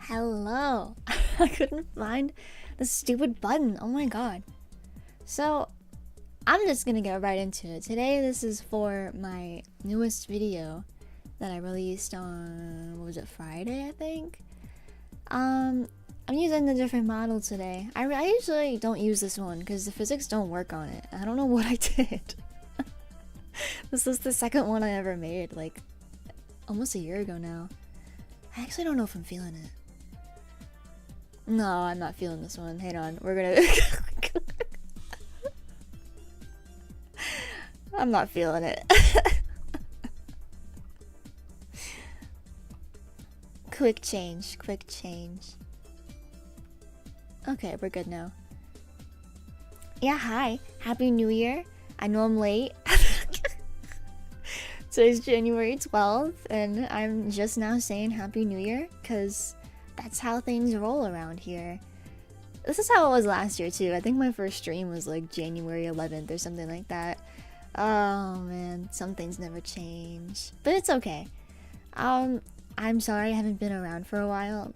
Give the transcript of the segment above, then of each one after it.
Hello. I couldn't find the stupid button. Oh my god. So, I'm just gonna get right into it. Today, this is for my newest video that I released on, what was it, Friday, I think? I'm using a different model today. I usually don't use this one because the physics don't work on it. I don't know what I did. This is the second one I ever made, like, almost a year ago now. I actually don't know if I'm feeling it. No, I'm not feeling this one. Hang on, we're gonna... I'm not feeling it. Quick change, quick change. Okay, we're good now. Yeah, hi. Happy New Year. I know I'm late. Today's January 12th, and I'm just now saying Happy New Year, because that's how things roll around here. This is how it was last year, too. I think my first stream was like January 11th or something like that. Oh man, some things never change. But it's okay. I'm sorry I haven't been around for a while,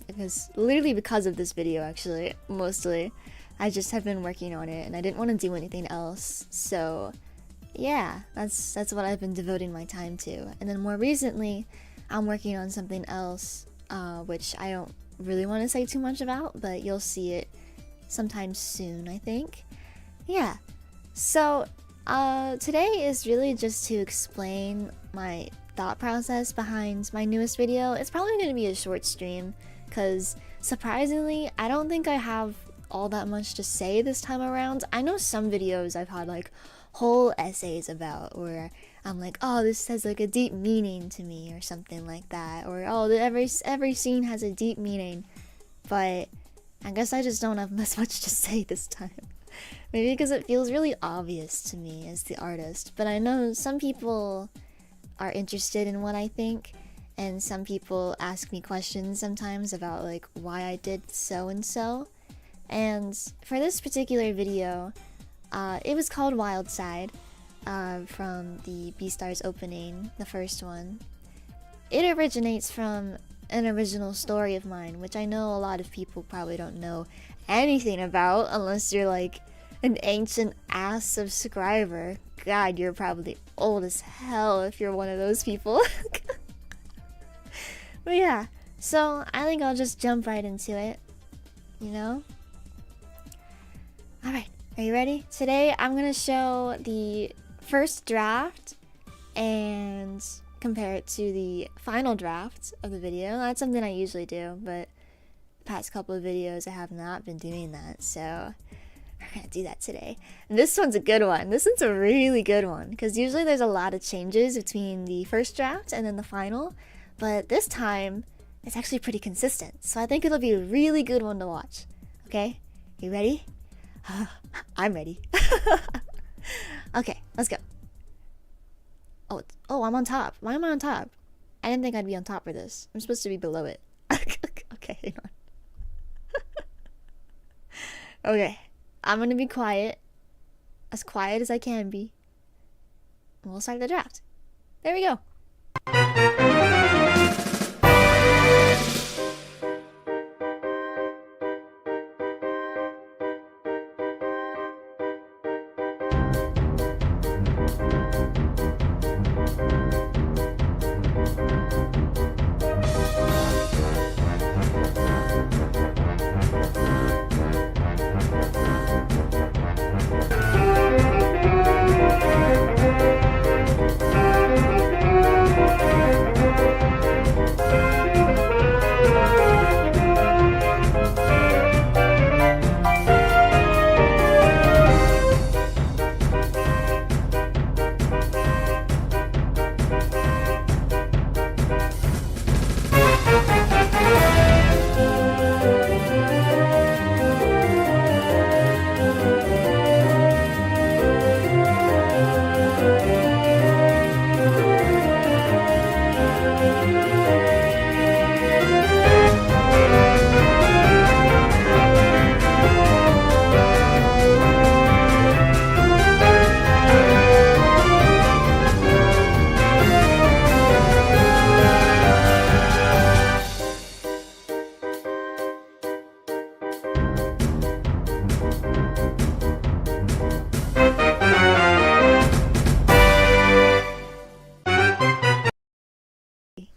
literally because of this video, actually, mostly. I just have been working on it, and I didn't want to do anything else, so yeah, that's what I've been devoting my time to. And then more recently, I'm working on something else, which I don't really want to say too much about, but you'll see it sometime soon, I think. Yeah. So, today is really just to explain my thought process behind my newest video. It's probably going to be a short stream, because surprisingly, I don't think I have all that much to say this time around. I know some videos I've had like whole essays about, where I'm like, oh, this has like a deep meaning to me or something like that, or oh, every scene has a deep meaning. But I guess I just don't have as much to say this time. Maybe because it feels really obvious to me as the artist. But I know some people are interested in what I think, and some people ask me questions sometimes about like why I did so and so. And for this particular video, it was called WILDSIDE, from the Beastars opening, the first one. It originates from an original story of mine, which I know a lot of people probably don't know anything about unless you're like an ancient ass subscriber. God, you're probably old as hell if you're one of those people. But yeah, so I think I'll just jump right into it, you know? Alright, are you ready? Today I'm gonna show the first draft and compare it to the final draft of the video. That's something I usually do, but the past couple of videos I have not been doing that, so we're gonna do that today. And this one's a good one. This one's a really good one, because usually there's a lot of changes between the first draft and then the final, but this time it's actually pretty consistent, so I think it'll be a really good one to watch. Okay, you ready? I'm ready. Okay, let's go. Oh, I'm on top. Why am I on top? I didn't think I'd be on top for this. I'm supposed to be below it. Okay, hang on. Okay, I'm gonna be quiet. As quiet as I can be. And we'll start the draft. There we go.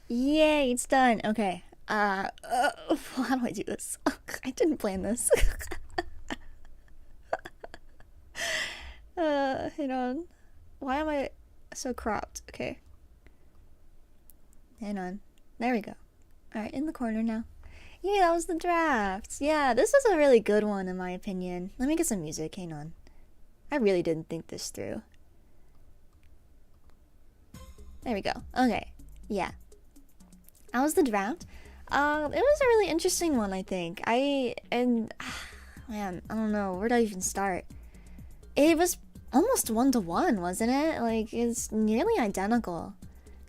Yay, it's done. Okay. How do I do this? I didn't plan this. Hang on. Why am I so cropped? Okay. Hang on. There we go. Alright, in the corner now. Yeah, that was the draft. Yeah, this was a really good one in my opinion. Let me get some music. Hang on. I really didn't think this through. There we go. Okay. Yeah. That was the draft. It was a really interesting one, I think. Man, I don't know. Where do I even start? It was almost 1-to-1, wasn't it? Like, it's nearly identical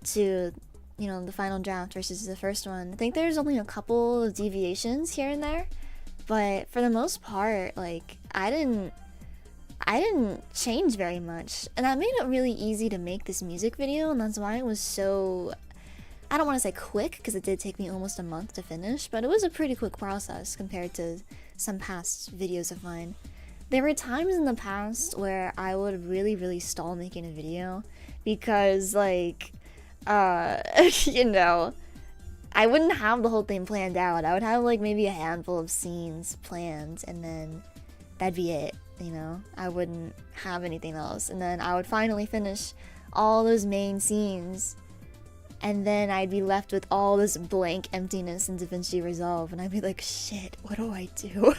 to, you know, the final draft versus the first one. I think there's only a couple of deviations here and there, but for the most part, like, I didn't change very much, and that made it really easy to make this music video, and that's why it was so, I don't want to say quick, because it did take me almost a month to finish, but it was a pretty quick process compared to some past videos of mine. There were times in the past where I would really stall making a video because, like, you know, I wouldn't have the whole thing planned out. I would have, like, maybe a handful of scenes planned, and then that'd be it, you know? I wouldn't have anything else. And then I would finally finish all those main scenes, and then I'd be left with all this blank emptiness in DaVinci Resolve, and I'd be like, shit, what do I do?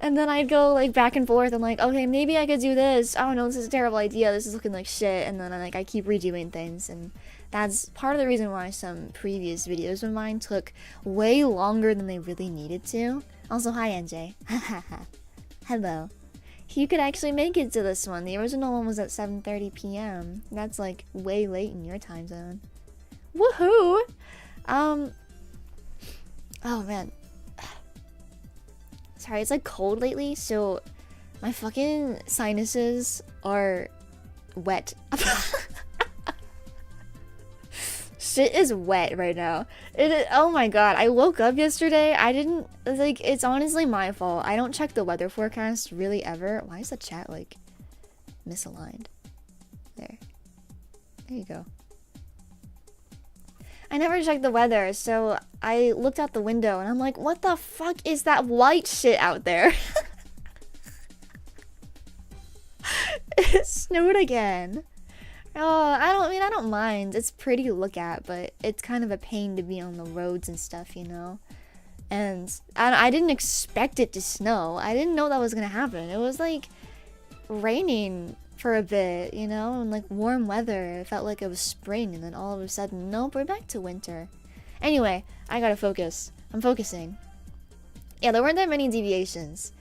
And then I'd go like back and forth and like, okay, maybe I could do this. Oh no, this is a terrible idea. This is looking like shit. And then I keep redoing things, and that's part of the reason why some previous videos of mine took way longer than they really needed to. Also, hi NJ. Hello. You could actually make it to this one. The original one was at 7:30 p.m. That's like way late in your time zone. Woohoo! Oh man. Sorry, it's like cold lately, so my fucking sinuses are wet. Shit is wet right now. Oh my god, I woke up yesterday. I didn't, like, it's honestly my fault. I don't check the weather forecast really ever. Why is the chat like misaligned? There you go. I never checked the weather, so I looked out the window and I'm like, what the fuck is that white shit out there? It snowed again. Oh, I don't mind. It's pretty to look at, but it's kind of a pain to be on the roads and stuff, you know? And I didn't expect it to snow. I didn't know that was gonna happen. It was like raining for a bit, you know, and like warm weather. It felt like it was spring, and then all of a sudden, nope, we're back to winter. Anyway, I gotta focus. I'm focusing. Yeah, there weren't that many deviations.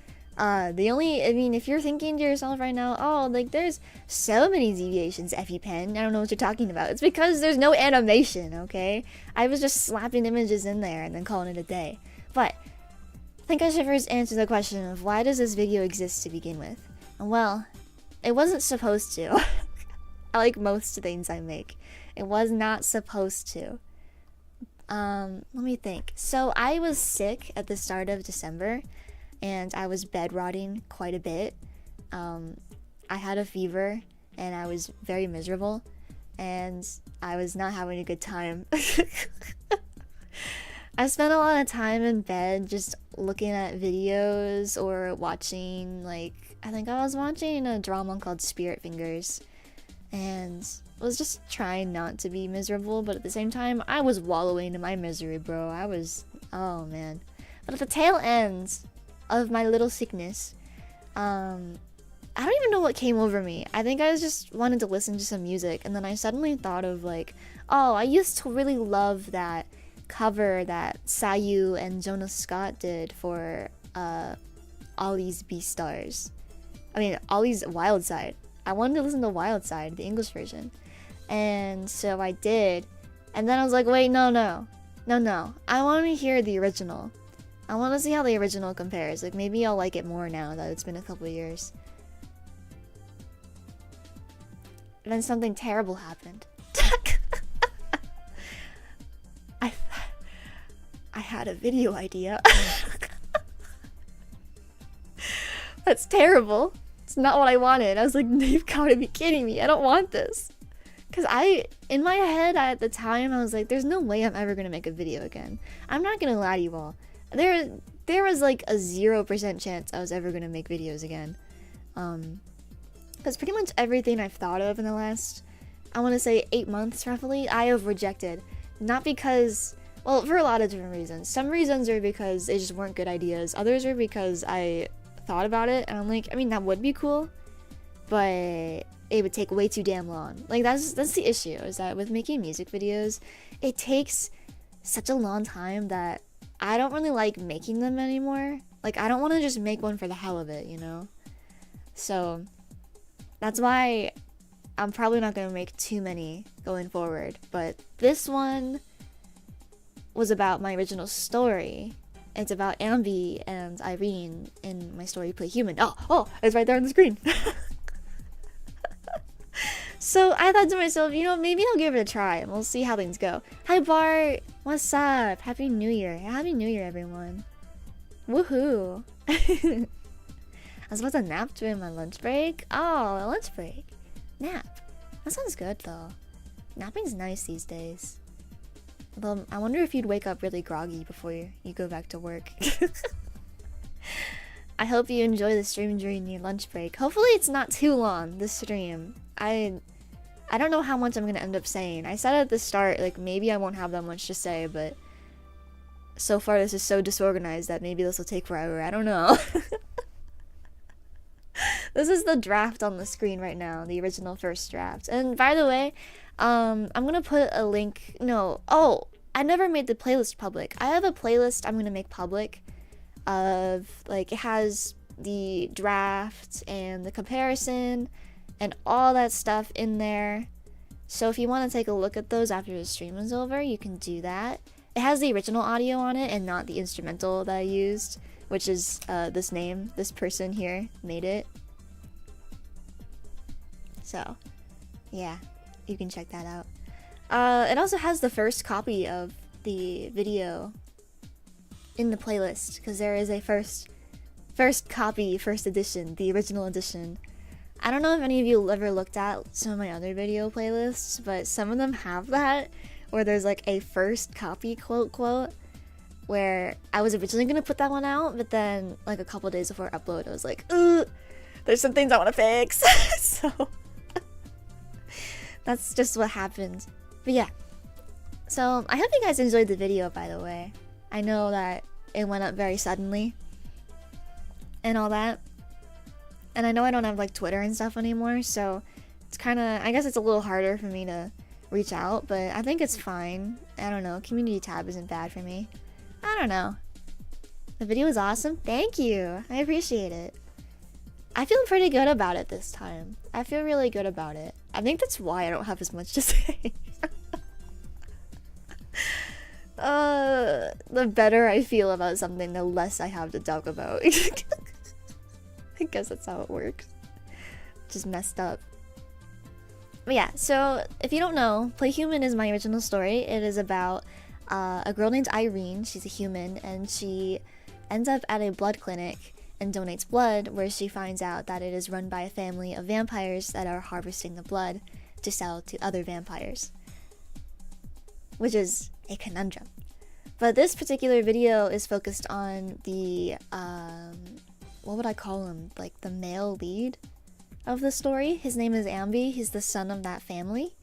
If you're thinking to yourself right now, oh, like there's so many deviations, ephiepen, I don't know what you're talking about. It's because there's no animation, okay? I was just slapping images in there and then calling it a day. But I think I should first answer the question of why does this video exist to begin with? And well, it wasn't supposed to. I like most things I make. It was not supposed to. Let me think. So I was sick at the start of December, and I was bed rotting quite a bit. I had a fever, and I was very miserable, and I was not having a good time. I spent a lot of time in bed just looking at videos or watching, like, I think I was watching a drama called Spirit Fingers, and was just trying not to be miserable, but at the same time, I was wallowing in my misery, bro. Oh man. But at the tail end of my little sickness, I don't even know what came over me. I think I just wanted to listen to some music, and then I suddenly thought of like, oh, I used to really love that cover that Sayu and Jonas Scott did for Ollie's Beastars. Ollie's WILDSIDE. I wanted to listen to WILDSIDE, the English version. And so I did. And then I was like, wait, no. I want to hear the original. I want to see how the original compares. Like, maybe I'll like it more now that it's been a couple years. And then something terrible happened. I had a video idea. That's terrible. It's not what I wanted. I was like, you've got to be kidding me. I don't want this. Because in my head, at the time, I was like, there's no way I'm ever going to make a video again. I'm not going to lie to you all. There was like a 0% chance I was ever going to make videos again. Because pretty much everything I've thought of in the last, I want to say 8 months roughly, I have rejected. Not because, well, for a lot of different reasons. Some reasons are because they just weren't good ideas. Others are because I thought about it and I'm like, that would be cool, but it would take way too damn long. Like, that's the issue, is that with making music videos, it takes such a long time that I don't really like making them anymore. Like, I don't want to just make one for the hell of it, you know? So that's why I'm probably not going to make too many going forward. But this one was about my original story. It's about Ambi and Irene in my story Play Human. Oh, it's right there on the screen. So I thought to myself, maybe I'll give it a try and we'll see how things go. Hi Bart, what's up? Happy New Year. Happy New Year, everyone. Woohoo. I was about to nap during my lunch break. Oh, a lunch break. Nap. That sounds good though. Napping's nice these days. Although, I wonder if you'd wake up really groggy before you go back to work. I hope you enjoy the stream during your lunch break. Hopefully it's not too long, this stream. I don't know how much I'm gonna end up saying. I said at the start, like, maybe I won't have that much to say, but so far this is so disorganized that maybe this will take forever. I don't know. This is the draft on the screen right now, the original first draft. And by the way, I'm gonna put a link. No, oh, I never made the playlist public. I have a playlist I'm gonna make public of, like, it has the draft and the comparison and all that stuff in there. So if you want to take a look at those after the stream is over, you can do that. It has the original audio on it and not the instrumental that I used, which is this person here made it. So yeah, you can check that out. It also has the first copy of the video in the playlist, because there is a first copy, first edition, the original edition. I don't know if any of you ever looked at some of my other video playlists, but some of them have that, where there's like a first copy quote, where I was originally gonna put that one out, but then like a couple days before upload, I was like, ooh, there's some things I want to fix. So that's just what happened. But yeah, so I hope you guys enjoyed the video, by the way. I know that it went up very suddenly and all that, and I know I don't have like Twitter and stuff anymore, so it's kind of, I guess it's a little harder for me to reach out, but I think it's fine. I don't know, community tab isn't bad for me. I don't know. The video was awesome. Thank you. I appreciate it. I feel pretty good about it this time. I feel really good about it. I think that's why I don't have as much to say. The better I feel about something, the less I have to talk about. I guess that's how it works. Just messed up. But yeah, so if you don't know, Play Human is my original story. It is about a girl named Irene. She's a human, and she ends up at a blood clinic and donates blood, where she finds out that it is run by a family of vampires that are harvesting the blood to sell to other vampires, which is a conundrum. But this particular video is focused on the what would I call him, like the male lead of the story. His name is Ambi. He's the son of that family.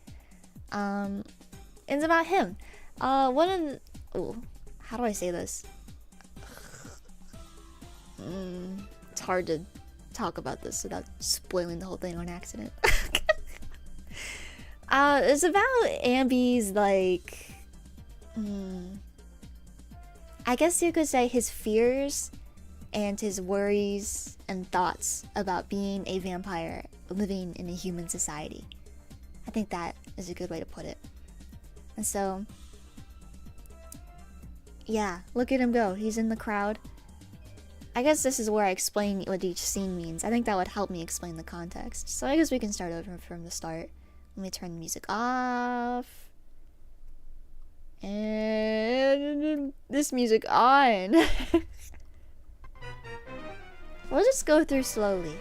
It's about him. How do I say this? It's hard to talk about this without spoiling the whole thing on accident. It's about Ambi's, like, I guess you could say his fears and his worries and thoughts about being a vampire living in a human society. I think that is a good way to put it. And so, yeah, look at him go. He's in the crowd. I guess this is where I explain what each scene means. I think that would help me explain the context. So I guess we can start over from the start. Let me turn the music off. And this music on. We'll just go through slowly.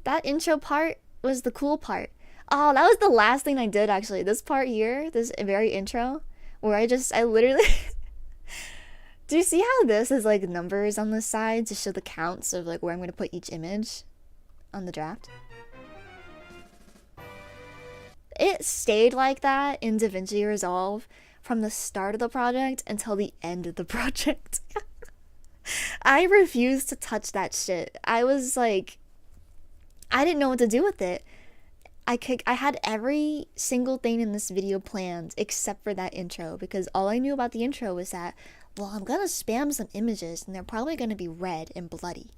That intro part was the cool part. Oh, that was the last thing I did, actually. This part here, this very intro, where I literally... Do you see how this is like numbers on the side to show the counts of like where I'm going to put each image on the draft? It stayed like that in DaVinci Resolve from the start of the project until the end of the project. I refused to touch that shit. I was like, I didn't know what to do with it. I had every single thing in this video planned except for that intro, because all I knew about the intro was that, well, I'm gonna spam some images and they're probably gonna be red and bloody.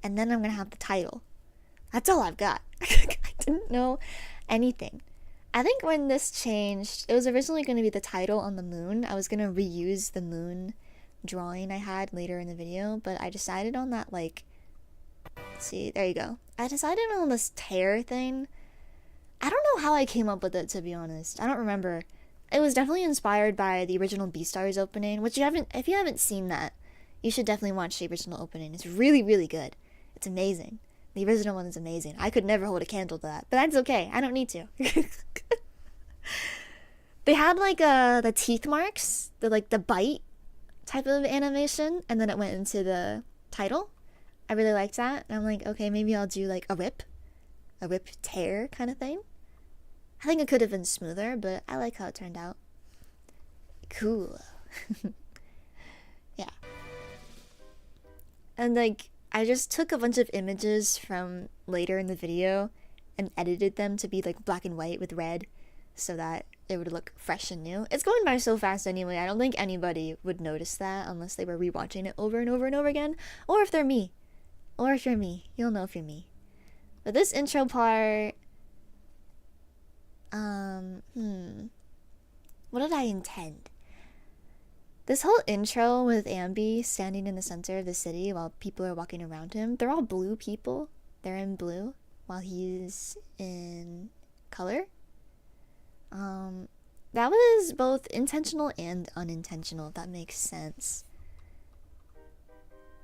And then I'm gonna have the title. That's all I've got. I didn't know anything. I think when this changed, it was originally gonna be the title on the moon. I was gonna reuse the moon drawing I had later in the video, but I decided on that, like, let's see, there you go. I decided on this tear thing. I don't know how I came up with it, to be honest. I don't remember. It was definitely inspired by the original Beastars opening, which if you haven't seen that, you should definitely watch the original opening. It's really, really good. It's amazing. The original one is amazing. I could never hold a candle to that, but that's okay. I don't need to. They had like the teeth marks, the bite type of animation, and then it went into the title. I really liked that. And I'm like, okay, maybe I'll do like a rip tear kind of thing. I think it could have been smoother, but I like how it turned out. Cool. Yeah. And like, I just took a bunch of images from later in the video and edited them to be like black and white with red so that it would look fresh and new. It's going by so fast anyway, I don't think anybody would notice that unless they were rewatching it over and over and over again. Or if they're me. Or if you're me. You'll know if you're me. But this intro part... What did I intend? This whole intro with Ambi standing in the center of the city while people are walking around him. They're all blue people. They're in blue while he's in color. That was both intentional and unintentional, if that makes sense.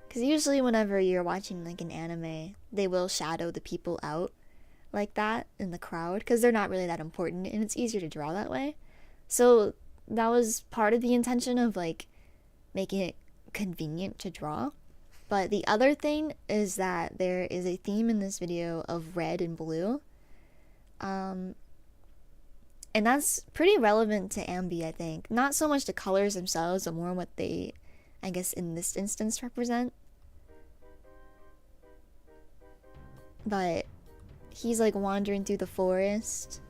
Because usually whenever you're watching like an anime, they will shadow the people out like that in the crowd because they're not really that important and it's easier to draw that way. So that was part of the intention of like making it convenient to draw. But the other thing is that there is a theme in this video of red and blue. And that's pretty relevant to Ambi, I think. Not so much the colors themselves, but more what they, I guess, in this instance represent. But he's like wandering through the forest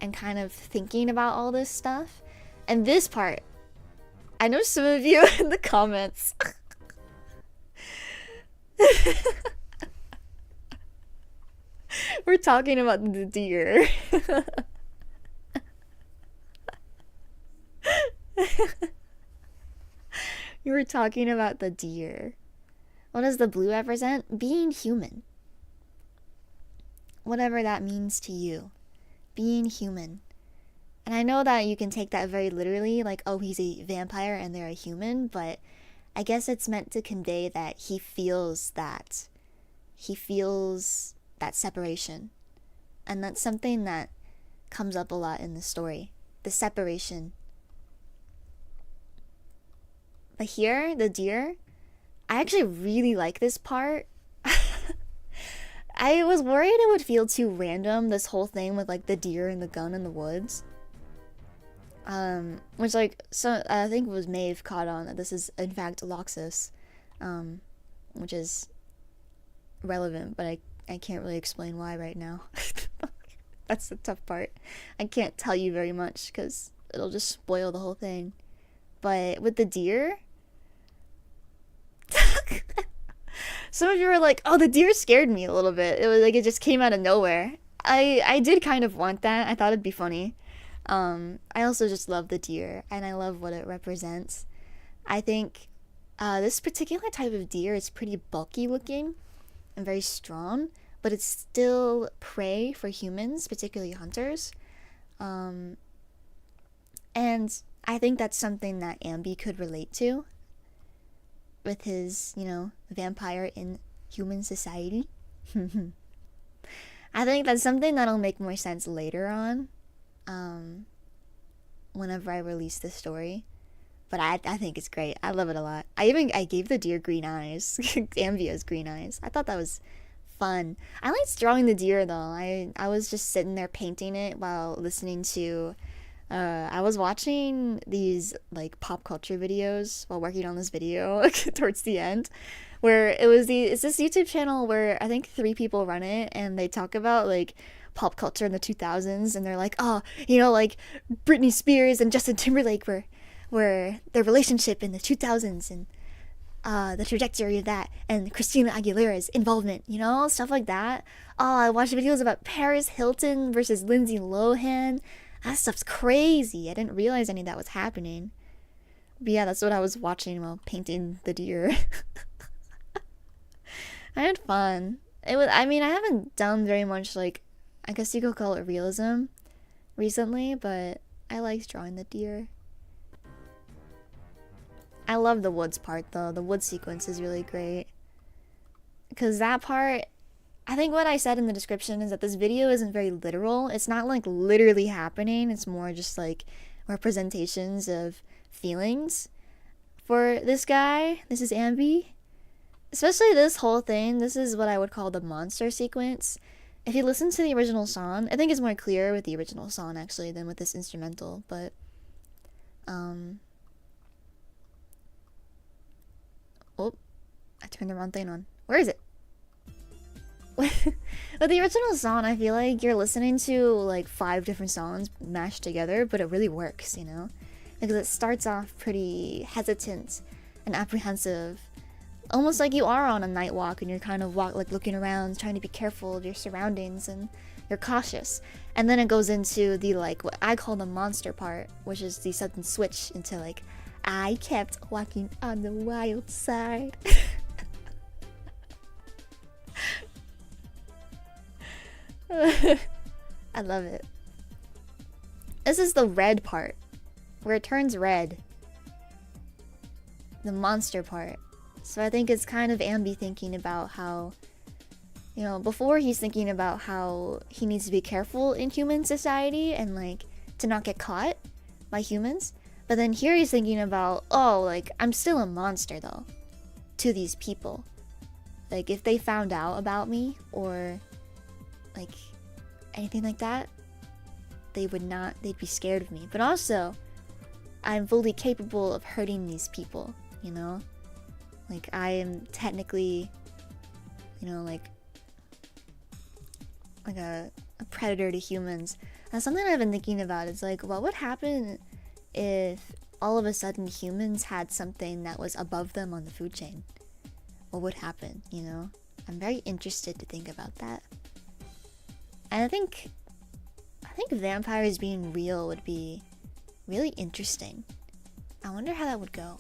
and kind of thinking about all this stuff. And this part, I know some of you in the comments we're talking about the deer. You were talking about the deer. What does the blue represent? Being human. Whatever that means to you. Being human. And I know that you can take that very literally, like, oh, he's a vampire and they're a human, but I guess it's meant to convey that he feels that. He feels that separation. And that's something that comes up a lot in the story. The separation. But here, the deer, I actually really like this part. I was worried it would feel too random, this whole thing with like the deer and the gun in the woods. Which like, so I think it was Maeve caught on that this is in fact Loxus, which is relevant, but I can't really explain why right now. That's the tough part. I can't tell you very much because it'll just spoil the whole thing. But with the deer, some of you were like, oh, the deer scared me a little bit. It was like it just came out of nowhere. I did kind of want that. I thought it'd be funny. I also just love the deer and I love what it represents. I think this particular type of deer is pretty bulky looking and very strong, but it's still prey for humans, particularly hunters. And I think that's something that Ambi could relate to with his, you know, vampire in human society. I think that's something that'll make more sense later on, whenever I release the story. But I think it's great. I love it a lot. I gave the deer green eyes. Ambi has green eyes. I thought that was fun. I liked drawing the deer though. I was just sitting there painting it while listening to I was watching these like pop culture videos while working on this video towards the end, where it's this YouTube channel where I think 3 people run it and they talk about like pop culture in the 2000s and they're like, oh, you know, like Britney Spears and Justin Timberlake were their relationship in the 2000s and the trajectory of that and Christina Aguilera's involvement, you know, stuff like that. Oh, I watched videos about Paris Hilton versus Lindsay Lohan. That stuff's crazy. I didn't realize any of that was happening. But yeah, that's what I was watching while painting the deer. I had fun. I mean, I haven't done very much, like, I guess you could call it realism recently, but I liked drawing the deer. I love the woods part, though. The wood sequence is really great. Because that part, I think what I said in the description is that this video isn't very literal. It's not, like, literally happening. It's more just, like, representations of feelings for this guy. This is Ambi. especially this whole thing, this is what I would call the monster sequence. If you listen to the original song, I think it's more clear with the original song actually than with this instrumental, but oh, I turned the wrong thing on. Where is it? With the original song, I feel like you're listening to like 5 different songs mashed together, but it really works, you know? Because it starts off pretty hesitant and apprehensive, almost like you are on a night walk and you're kind of like looking around, trying to be careful of your surroundings, and you're cautious. And then it goes into the like what I call the monster part, which is the sudden switch into like, I kept walking on the wild side. I love it. This is the red part, where it turns red. The monster part. So I think it's kind of Ambi thinking about how, you know, before he's thinking about how he needs to be careful in human society and like to not get caught by humans. But then here he's thinking about, oh, like I'm still a monster though to these people. Like if they found out about me or like anything like that, they'd be scared of me. But also, I'm fully capable of hurting these people, you know? Like I am technically, you know, like a predator to humans. And something I've been thinking about is like, what would happen if all of a sudden humans had something that was above them on the food chain? What would happen, you know? I'm very interested to think about that. And I think vampires being real would be really interesting. I wonder how that would go.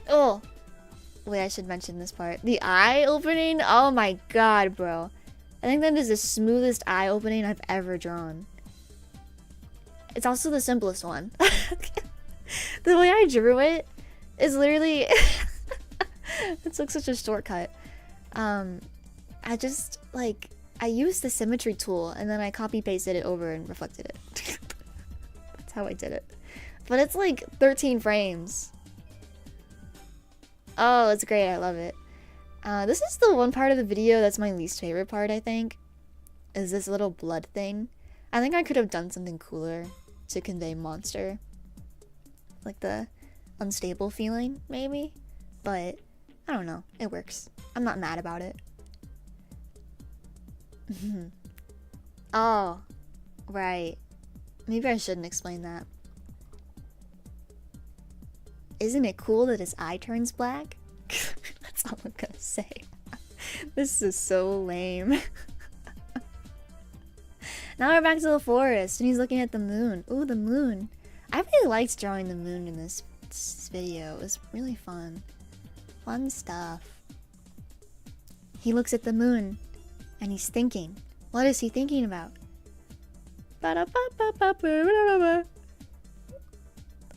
Oh, wait, I should mention this part. The eye opening? Oh my god, bro. I think that is the smoothest eye opening I've ever drawn. It's also the simplest one. The way I drew it is literally... It's like such a shortcut. I just, like, I used the symmetry tool and then I copy-pasted it over and reflected it. That's how I did it. But it's like 13 frames. Oh, it's great. I love it. This is the one part of the video that's my least favorite part, I think. Is this little blood thing. I think I could have done something cooler to convey monster. Like the unstable feeling, maybe? But I don't know. It works. I'm not mad about it. Oh, right. Maybe I shouldn't explain that. Isn't it cool that his eye turns black? That's all I'm gonna say. This is so lame. Now we're back to the forest and he's looking at the moon. Ooh, the moon. I really liked drawing the moon in this video. It was really fun. Fun stuff. He looks at the moon and he's thinking. What is he thinking about?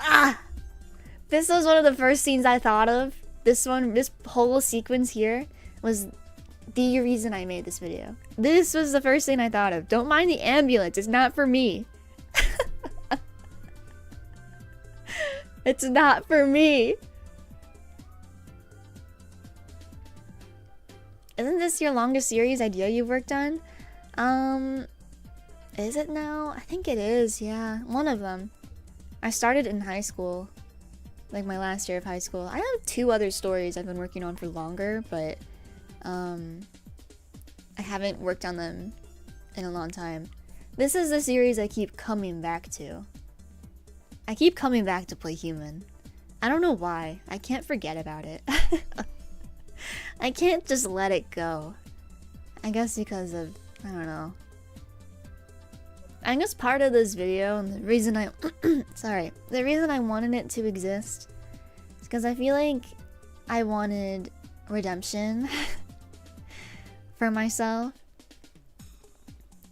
Ah! This was one of the first scenes I thought of. This whole sequence here was the reason I made this video. This was the first thing I thought of. Don't mind the ambulance, it's not for me. It's not for me. Isn't this your longest series idea you've worked on? Is it now? I think it is, yeah. One of them. I started in high school. Like my last year of high school. I have 2 other stories I've been working on for longer, but I haven't worked on them in a long time. This is the series I keep coming back to. I keep coming back to play human. I don't know why. I can't forget about it. I can't just let it go. I guess because of, I don't know. I guess part of this video and the reason I the reason I wanted it to exist is because I feel like I wanted redemption for myself.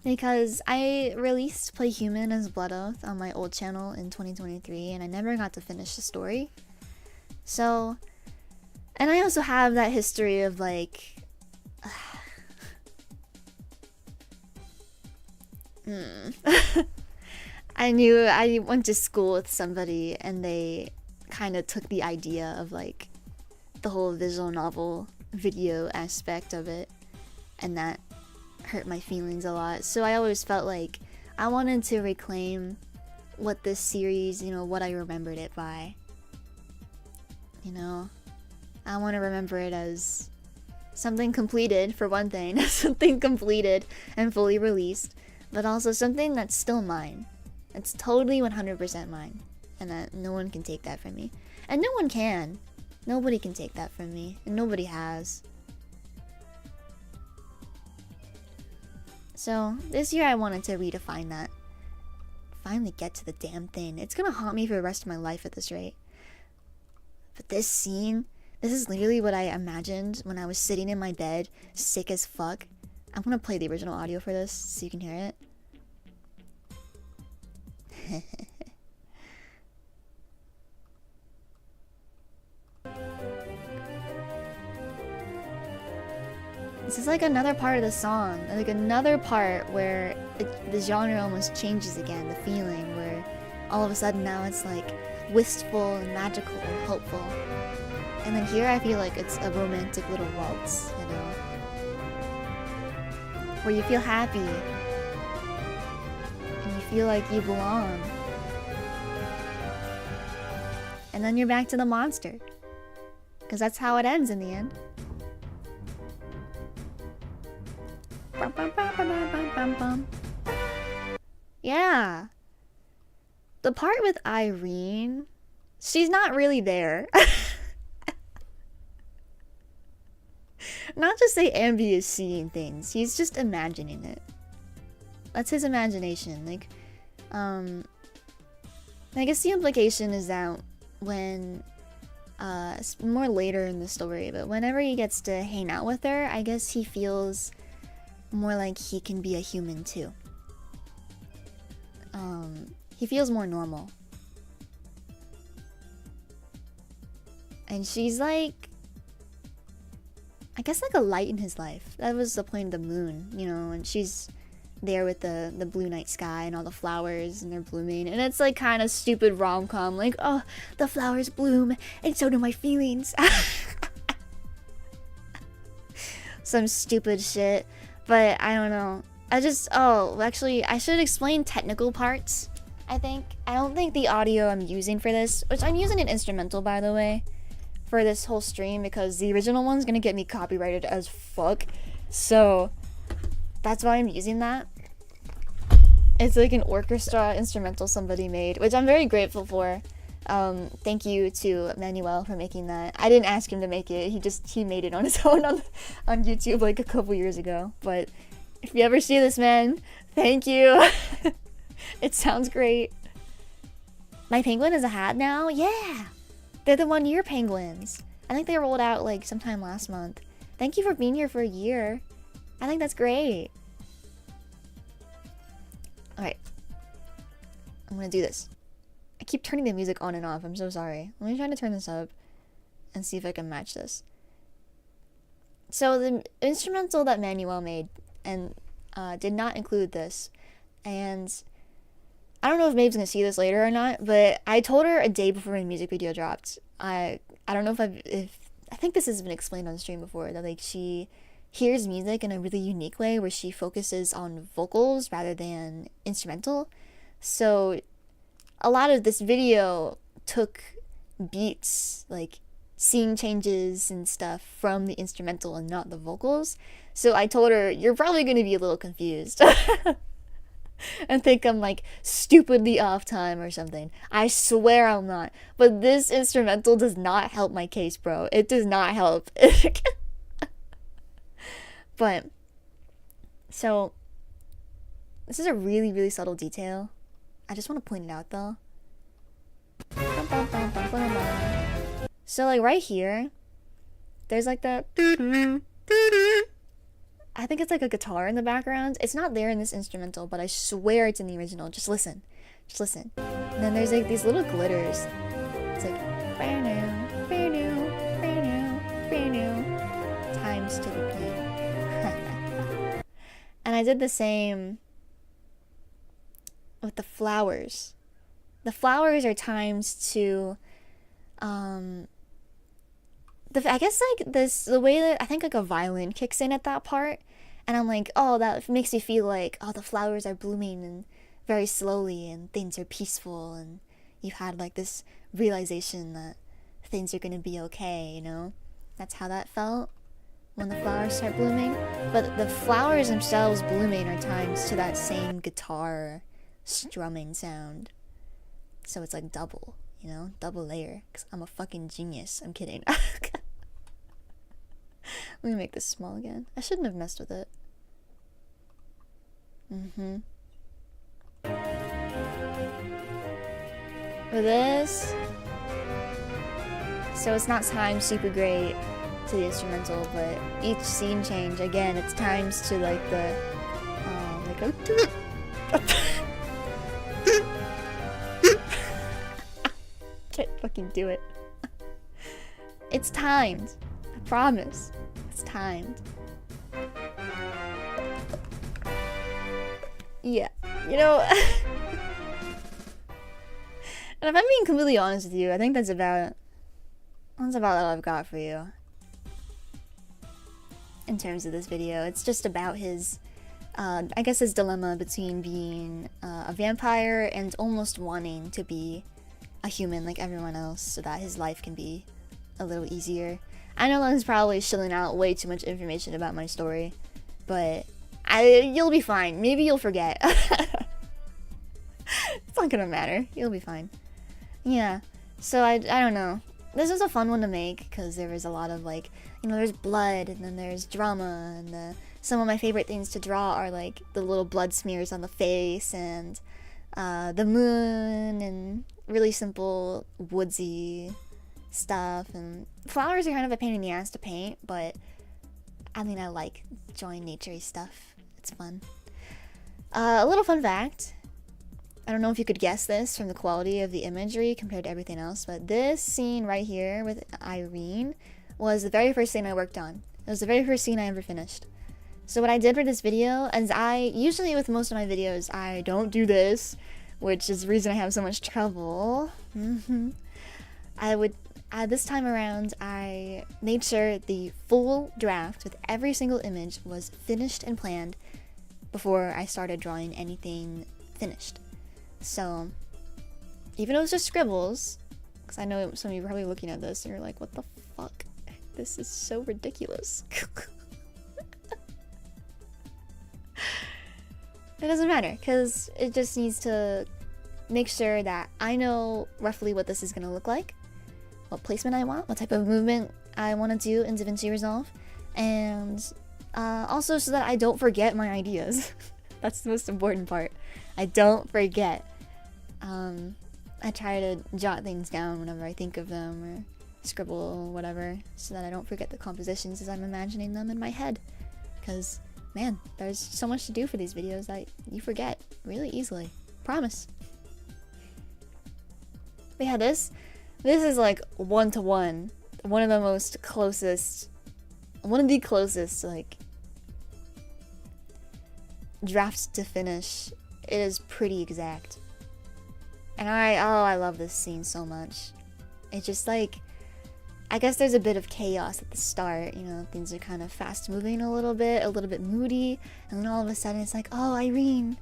Because I released Play Human as Blood Oath on my old channel in 2023 and I never got to finish the story. So, and I also have that history of like I went to school with somebody and they kind of took the idea of like the whole visual novel video aspect of it, and that hurt my feelings a lot. So I always felt like I wanted to reclaim what this series, you know, what I remembered it by. You know, I want to remember it as something completed, for one thing, something completed and fully released, but also something that's still mine. It's totally 100% mine, and that no one can take that from me. And no one can. Nobody can take that from me, and nobody has. So, this year I wanted to redefine that. Finally get to the damn thing. It's gonna haunt me for the rest of my life at this rate. But this scene, this is literally what I imagined when I was sitting in my bed, sick as fuck. I'm gonna play the original audio for this so you can hear it. This is like another part of the song, like another part where the genre almost changes again, the feeling where all of a sudden now it's like wistful and magical and hopeful. And then here I feel like it's a romantic little waltz, you know, where you feel happy and you feel like you belong. And then you're back to the monster, because that's how it ends in the end. Yeah. The part with Irene, she's not really there. Not to say Ambi is seeing things, he's just imagining it. That's his imagination. Like, I guess the implication is that when, it's more later in the story, but whenever he gets to hang out with her, I guess he feels more like he can be a human too. He feels more normal. And she's like, I guess like a light in his life. That was the point of the moon, you know, and she's there with the blue night sky and all the flowers and they're blooming. And it's like kind of stupid rom-com, like, oh, the flowers bloom and so do my feelings. Some stupid shit. But I don't know. Actually, I should explain technical parts, I think. I don't think the audio I'm using for this, which I'm using an instrumental, by the way, for this whole stream, because the original one's gonna get me copyrighted as fuck. So, that's why I'm using that. It's like an orchestra instrumental somebody made, which I'm very grateful for. Thank you to Manuel for making that. I didn't ask him to make it. He made it on his own on YouTube like a couple years ago. But if you ever see this, man, thank you. It sounds great. My penguin is a hat now? Yeah! They're the 1 year penguins. I think they rolled out like sometime last month. Thank you for being here for a year. I think that's great. Alright. I'm gonna do this. I keep turning the music on and off. I'm so sorry. Let me try to turn this up and see if I can match this. So the instrumental that Manuel made and did not include this. And I don't know if Maeve's gonna see this later or not, but I told her a day before my music video dropped. I don't know if I think this has been explained on the stream before, that like she hears music in a really unique way where she focuses on vocals rather than instrumental. So a lot of this video took beats, like scene changes and stuff from the instrumental and not the vocals. So I told her, you're probably going to be a little confused and think I'm like stupidly off time or something. I swear I'm not. But this instrumental does not help my case, bro. It does not help. But, so, this is a really, really subtle detail. I just want to point it out though. So like right here, there's like that. I think it's like a guitar in the background. It's not there in this instrumental, but I swear it's in the original. Just listen. Just listen. And then there's like these little glitters. It's like times to repeat. And I did the same with the flowers. The flowers are times to, I guess like this, the way that I think like a violin kicks in at that part, and I'm like, oh, that makes me feel like, oh, the flowers are blooming and very slowly, and things are peaceful, and you've had like this realization that things are gonna be okay, you know? That's how that felt when the flowers start blooming. But the flowers themselves blooming are times to that same guitar strumming sound. So it's like double, you know? Double layer. Because I'm a fucking genius. I'm kidding. Let me make this small again. I shouldn't have messed with it. For this, so it's not timed super great to the instrumental, but each scene change, again, it's times to like the, like a can't fucking do it. It's timed. I promise. It's timed. Yeah, you know, and if I'm being completely honest with you, I think that's about all I've got for you in terms of this video. It's just about his, I guess his dilemma between being a vampire and almost wanting to be a human like everyone else so that his life can be a little easier. I know that's probably shilling out way too much information about my story, but you'll be fine. Maybe you'll forget. It's not gonna matter. You'll be fine. Yeah, so I don't know. This was a fun one to make because there was a lot of like, you know, there's blood and then there's drama, and some of my favorite things to draw are like the little blood smears on the face and the moon and really simple woodsy stuff, and flowers are kind of a pain in the ass to paint, but I mean, I like drawing nature-y stuff. It's fun. A little fun fact. I don't know if you could guess this from the quality of the imagery compared to everything else, but this scene right here with Irene was the very first scene I worked on. It was the very first scene I ever finished. So what I did for this video, as I usually with most of my videos, I don't do this, which is the reason I have so much trouble. This time around, I made sure the full draft with every single image was finished and planned before I started drawing anything finished. So, even though it's just scribbles, because I know some of you are probably looking at this and you're like, what the fuck? This is so ridiculous. It doesn't matter, because it just needs to make sure that I know roughly what this is going to look like, what placement I want, what type of movement I want to do in DaVinci Resolve, and also so that I don't forget my ideas. That's the most important part. I don't forget. I try to jot things down whenever I think of them, or scribble or whatever, so that I don't forget the compositions as I'm imagining them in my head. Because, man, there's so much to do for these videos that you forget really easily. Promise. But yeah, this is like one-to-one. One of the closest, like, drafts to finish. It is pretty exact. And I love this scene so much. It's just like, I guess there's a bit of chaos at the start, you know, things are kind of fast moving a little bit moody, and then all of a sudden it's like, oh, Irene,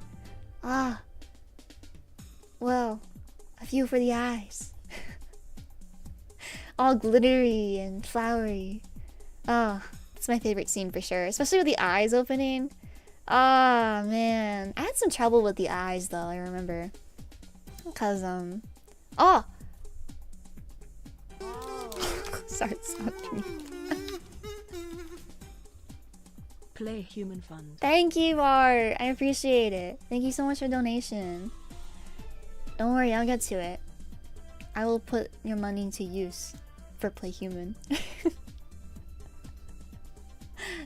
well, a view for the eyes. All glittery and flowery. Oh, it's my favorite scene for sure, especially with the eyes opening. Ah, man. I had some trouble with the eyes, though, I remember. Because, oh! Sorry, it stopped me. Play Human Fund. Thank you, Art. I appreciate it. Thank you so much for donation. Don't worry, I'll get to it. I will put your money to use for Play Human.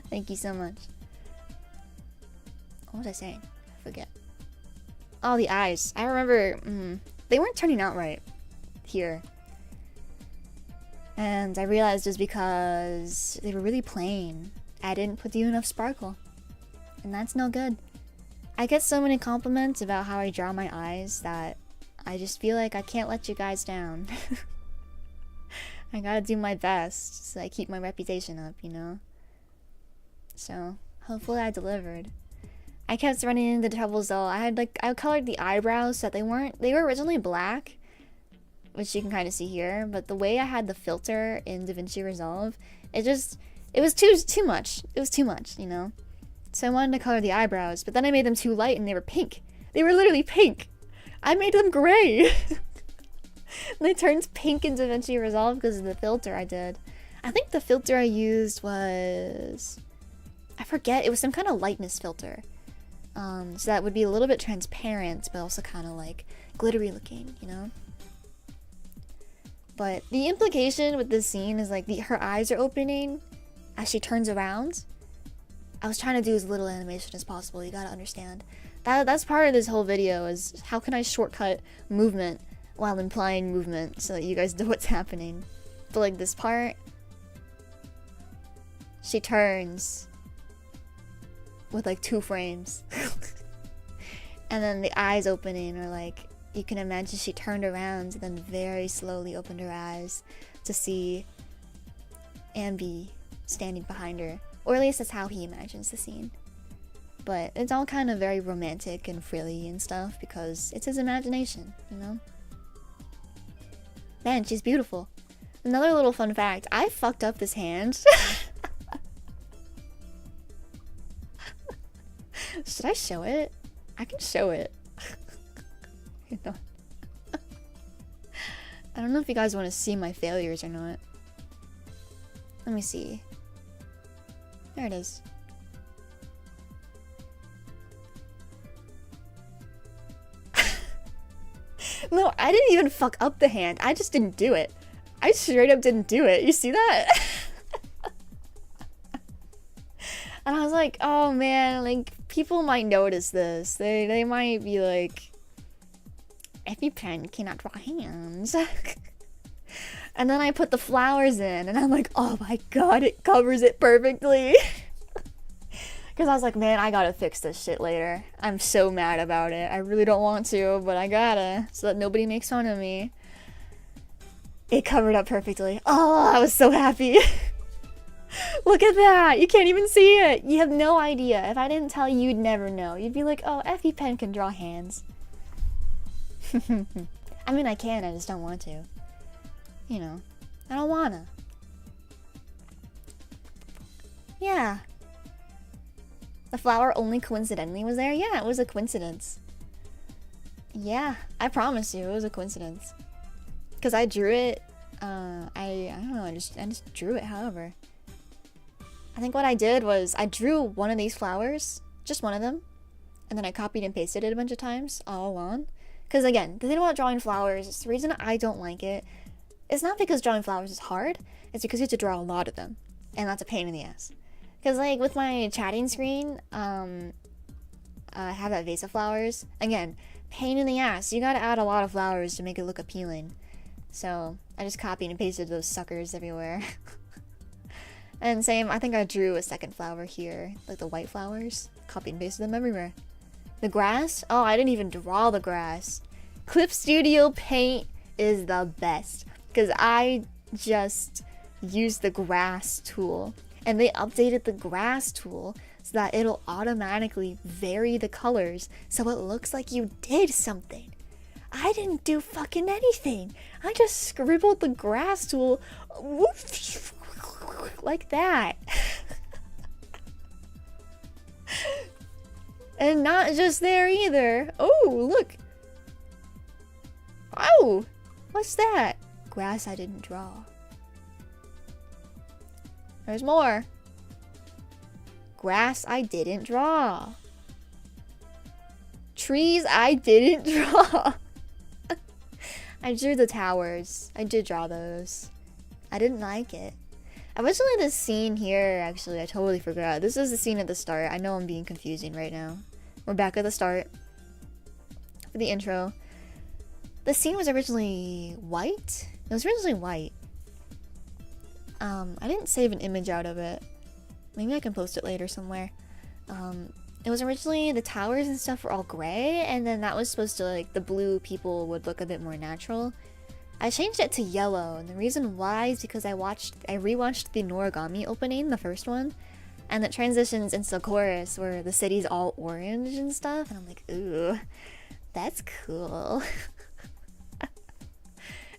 Thank you so much. What was I saying? I forget. Oh, the eyes. I remember they weren't turning out right here. And I realized it was because they were really plain. I didn't put enough sparkle. And that's no good. I get so many compliments about how I draw my eyes that I just feel like I can't let you guys down. I gotta do my best so I keep my reputation up, you know? So, hopefully I delivered. I kept running into the troubles though. I colored the eyebrows so that they were originally black, which you can kind of see here, but the way I had the filter in DaVinci Resolve, it was too much. It was too much, you know? So I wanted to color the eyebrows, but then I made them too light and they were pink. They were literally pink. I made them gray. They turned pink in DaVinci Resolve because of the filter I did. I think the filter I used was... I forget, it was some kind of lightness filter. So that would be a little bit transparent, but also kind of like glittery looking, you know? But the implication with this scene is like her eyes are opening as she turns around. I was trying to do as little animation as possible, you gotta understand. That's part of this whole video, is how can I shortcut movement while implying movement so that you guys know what's happening. But like this part, she turns with like 2 frames. And then the eyes opening are like, you can imagine she turned around and then very slowly opened her eyes to see Ambi standing behind her. Or at least that's how he imagines the scene. But it's all kind of very romantic and frilly and stuff because it's his imagination, you know? Man, she's beautiful. Another little fun fact, I fucked up this hand. Should I show it? I can show it. You know? I don't know if you guys want to see my failures or not. Let me see. There it is. No, I didn't even fuck up the hand. I just didn't do it. I straight up didn't do it. You see that? And I was like, oh man, like, people might notice this. They might be like, ephiepen cannot draw hands. And then I put the flowers in, and I'm like, oh my god, it covers it perfectly. Because I was like, man, I gotta fix this shit later. I'm so mad about it. I really don't want to, but I gotta, so that nobody makes fun of me. It covered up perfectly. Oh, I was so happy. Look at that. You can't even see it. You have no idea. If I didn't tell you, you'd never know. You'd be like, oh, ephiepen can draw hands. I mean, I can, I just don't want to. You know, I don't wanna. Yeah. The flower only coincidentally was there? Yeah, it was a coincidence. Yeah, I promise you, it was a coincidence. Because I drew it, I don't know, I just drew it however. I think what I did was, I drew one of these flowers, just one of them, and then I copied and pasted it a bunch of times, all on. Because again, the thing about drawing flowers, is the reason I don't like it, it's not because drawing flowers is hard, it's because you have to draw a lot of them, and that's a pain in the ass. Because like with my chatting screen, I have that vase of flowers. Again, pain in the ass. You gotta add a lot of flowers to make it look appealing. So I just copied and pasted those suckers everywhere. And same, I think I drew a second flower here, like the white flowers. Copied and pasted them everywhere. The grass? Oh, I didn't even draw the grass. Clip Studio Paint is the best. Because I just used the grass tool. And they updated the grass tool so that it'll automatically vary the colors so it looks like you did something. I didn't do fucking anything. I just scribbled the grass tool like that. And not just there either. Oh, look. Oh, what's that? Grass I didn't draw. There's more. Grass I didn't draw. Trees I didn't draw. I drew the towers. I did draw those. I didn't like it. Originally this scene here, actually, I totally forgot. This is the scene at the start. I know I'm being confusing right now. We're back at the start. For the intro. The scene was originally white. It was originally white. I didn't save an image out of it. Maybe I can post it later somewhere. it was originally the towers and stuff were all gray, and then that was supposed to, like, the blue people would look a bit more natural. I changed it to yellow, and the reason why is because I rewatched the Noragami opening, the first one, and it transitions into chorus where the city's all orange and stuff, and I'm like, ooh, that's cool.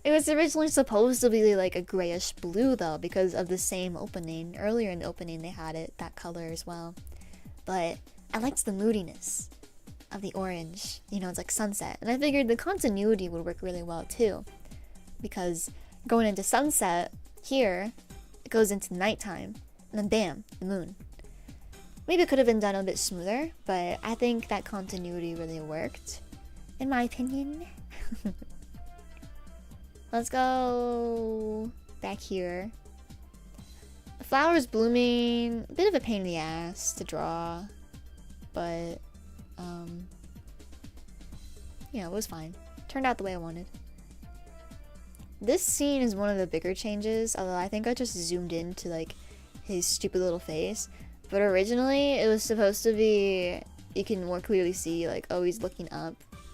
It was originally supposed to be like a grayish blue though, because of the same opening. Earlier in the opening they had it that color as well. But I liked the moodiness of the orange. You know, it's like sunset. And I figured the continuity would work really well too. Because going into sunset here, it goes into nighttime. And then bam, the moon. Maybe it could have been done a bit smoother, but I think that continuity really worked. In my opinion. Let's go back here. The flower's blooming. A bit of a pain in the ass to draw. But, yeah, it was fine. Turned out the way I wanted. This scene is one of the bigger changes, although I think I just zoomed into, like, his stupid little face. But originally, it was supposed to be, you can more clearly see, like, oh, he's looking up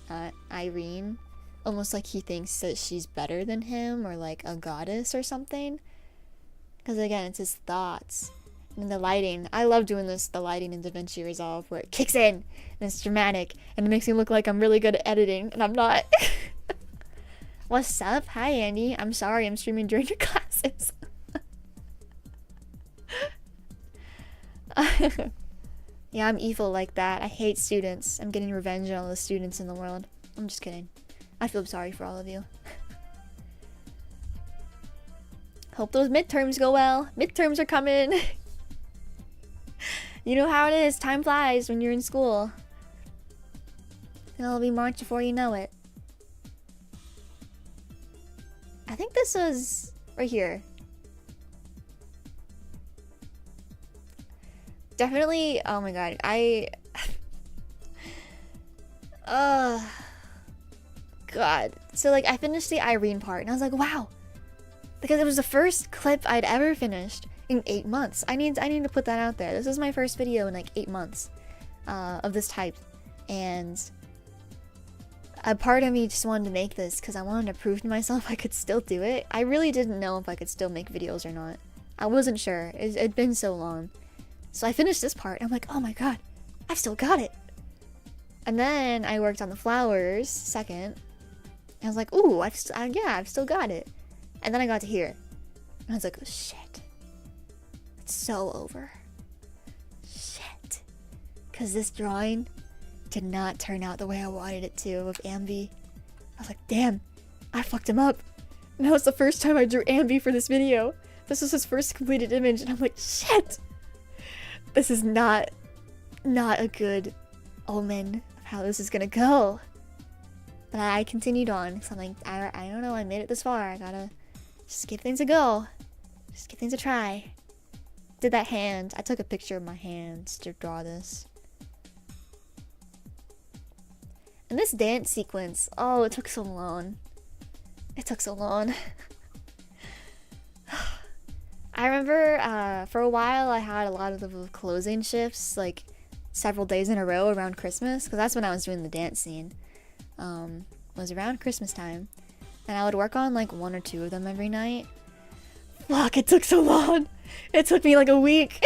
at Irene. Almost like he thinks that she's better than him, or like a goddess or something. Because again, it's his thoughts. And the lighting, I love doing this, the lighting in DaVinci Resolve, where it kicks in, and it's dramatic, and it makes me look like I'm really good at editing, and I'm not. What's up? Hi, Andy. I'm sorry I'm streaming during your classes. Yeah, I'm evil like that. I hate students. I'm getting revenge on all the students in the world. I'm just kidding. I feel sorry for all of you. Hope those midterms go well. Midterms are coming. You know how it is. Time flies when you're in school. And it'll be March before you know it. I think this was right here. Definitely, oh my god, God. So like I finished the Irene part and I was like, wow. Because it was the first clip I'd ever finished in 8 months. I need to put that out there. This is my first video in like 8 months of this type. And a part of me just wanted to make this because I wanted to prove to myself I could still do it. I really didn't know if I could still make videos or not. I wasn't sure. It'd been so long. So I finished this part and I'm like, oh my god, I've still got it. And then I worked on the flowers second. And I was like, ooh, yeah, I've still got it. And then I got to here. And I was like, oh shit. It's so over. Shit. Because this drawing did not turn out the way I wanted it to with Ambi. I was like, damn, I fucked him up. And that was the first time I drew Ambi for this video. This was his first completed image. And I'm like, shit. This is not a good omen of how this is gonna go. But I continued on because I'm like, I don't know, I made it this far. I gotta just give things a go. Just give things a try. Did that hand. I took a picture of my hands to draw this. And this dance sequence, oh, it took so long. It took so long. I remember for a while I had a lot of the closing shifts, like several days in a row around Christmas, because that's when I was doing the dance scene. Was around Christmas time, and I would work on like 1 or 2 of them every night. Fuck, it took so long. It took me like a week.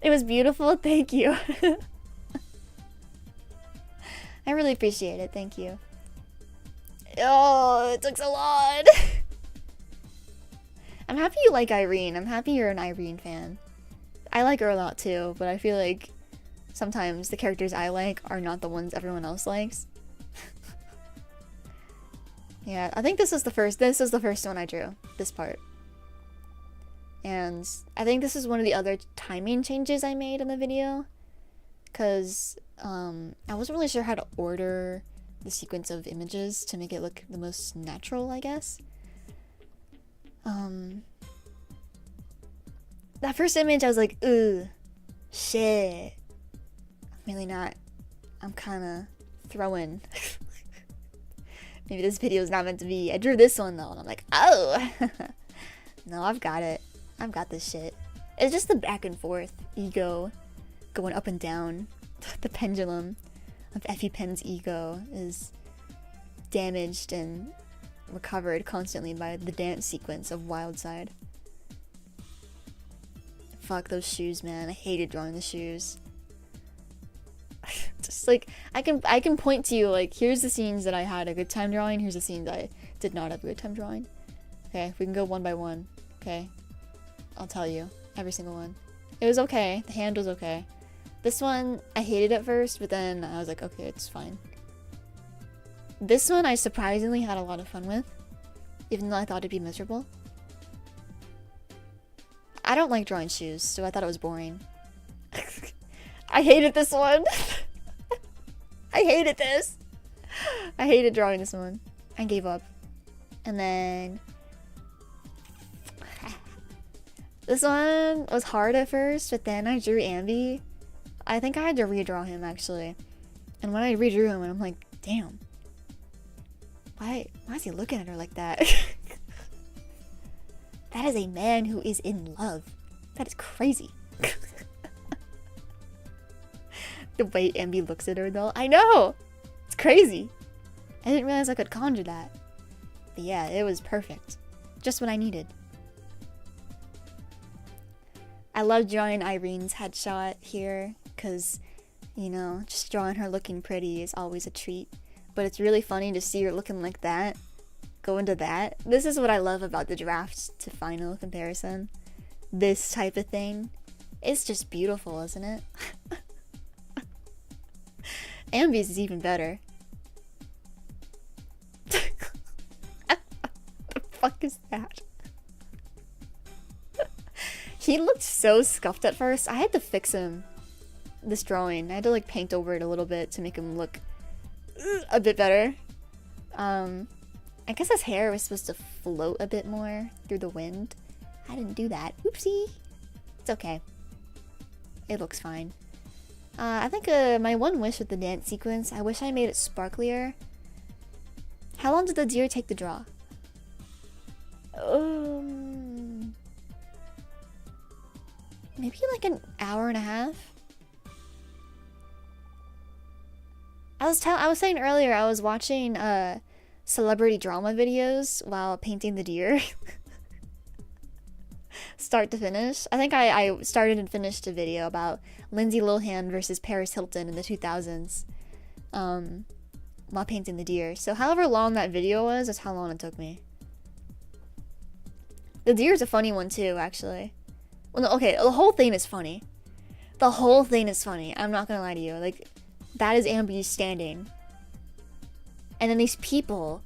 It was beautiful, thank you. I really appreciate it, thank you. Oh, it took so long. I'm happy you like Irene. I'm happy you're an Irene fan. I like her a lot too, but I feel like sometimes the characters I like are not the ones everyone else likes. Yeah, I think this is the first one I drew, this part. And I think this is one of the other timing changes I made in the video. Because I wasn't really sure how to order the sequence of images to make it look the most natural, I guess. That first image I was like, ugh, shit. Really not. I'm kinda throwing. Maybe this video is not meant to be. I drew this one though, and I'm like, oh! No, I've got it. I've got this shit. It's just the back and forth ego going up and down. The pendulum of ephiepen's ego is damaged and recovered constantly by the dance sequence of WILDSIDE. Fuck those shoes, man. I hated drawing the shoes. Just like I can point to you like, here's the scenes that I had a good time drawing, here's the scenes I did not have a good time drawing. Okay, we can go one by one. Okay, I'll tell you every single one. It was okay. The hand was okay. This one I hated at first, but then I was like, okay, it's fine. This one I surprisingly had a lot of fun with, even though I thought it'd be miserable. I don't like drawing shoes, so I thought it was boring. I hated this one. I hated this. I hated drawing this one. I gave up. And then this one was hard at first, but then I drew Ambi. I think I had to redraw him actually. And when I redrew him, I'm like, damn. Why is he looking at her like that? That is a man who is in love. That is crazy. The way Ambi looks at her though. I know! It's crazy. I didn't realize I could conjure that. But yeah, it was perfect. Just what I needed. I love drawing Irene's headshot here, because, you know, just drawing her looking pretty is always a treat. But it's really funny to see her looking like that. Go into that. This is what I love about the draft to final comparison. This type of thing. It's just beautiful, isn't it? Ambi's is even better. What the fuck is that? He looked so scuffed at first. I had to fix him. This drawing. I had to like paint over it a little bit to make him look a bit better. I guess his hair was supposed to float a bit more through the wind. I didn't do that. Oopsie. It's okay. It looks fine. I think my one wish with the dance sequence, I wish I made it sparklier. How long did the deer take to draw? Maybe like an hour and a half? I was saying earlier, I was watching celebrity drama videos while painting the deer. Start to finish. I think I started and finished a video about Lindsay Lohan versus Paris Hilton in the 2000s while painting the deer. So however long that video was, that's how long it took me. The deer is a funny one too, actually. Well, no, okay, the whole thing is funny. The whole thing is funny. I'm not gonna lie to you. Like, that is Ambi standing. And then these people,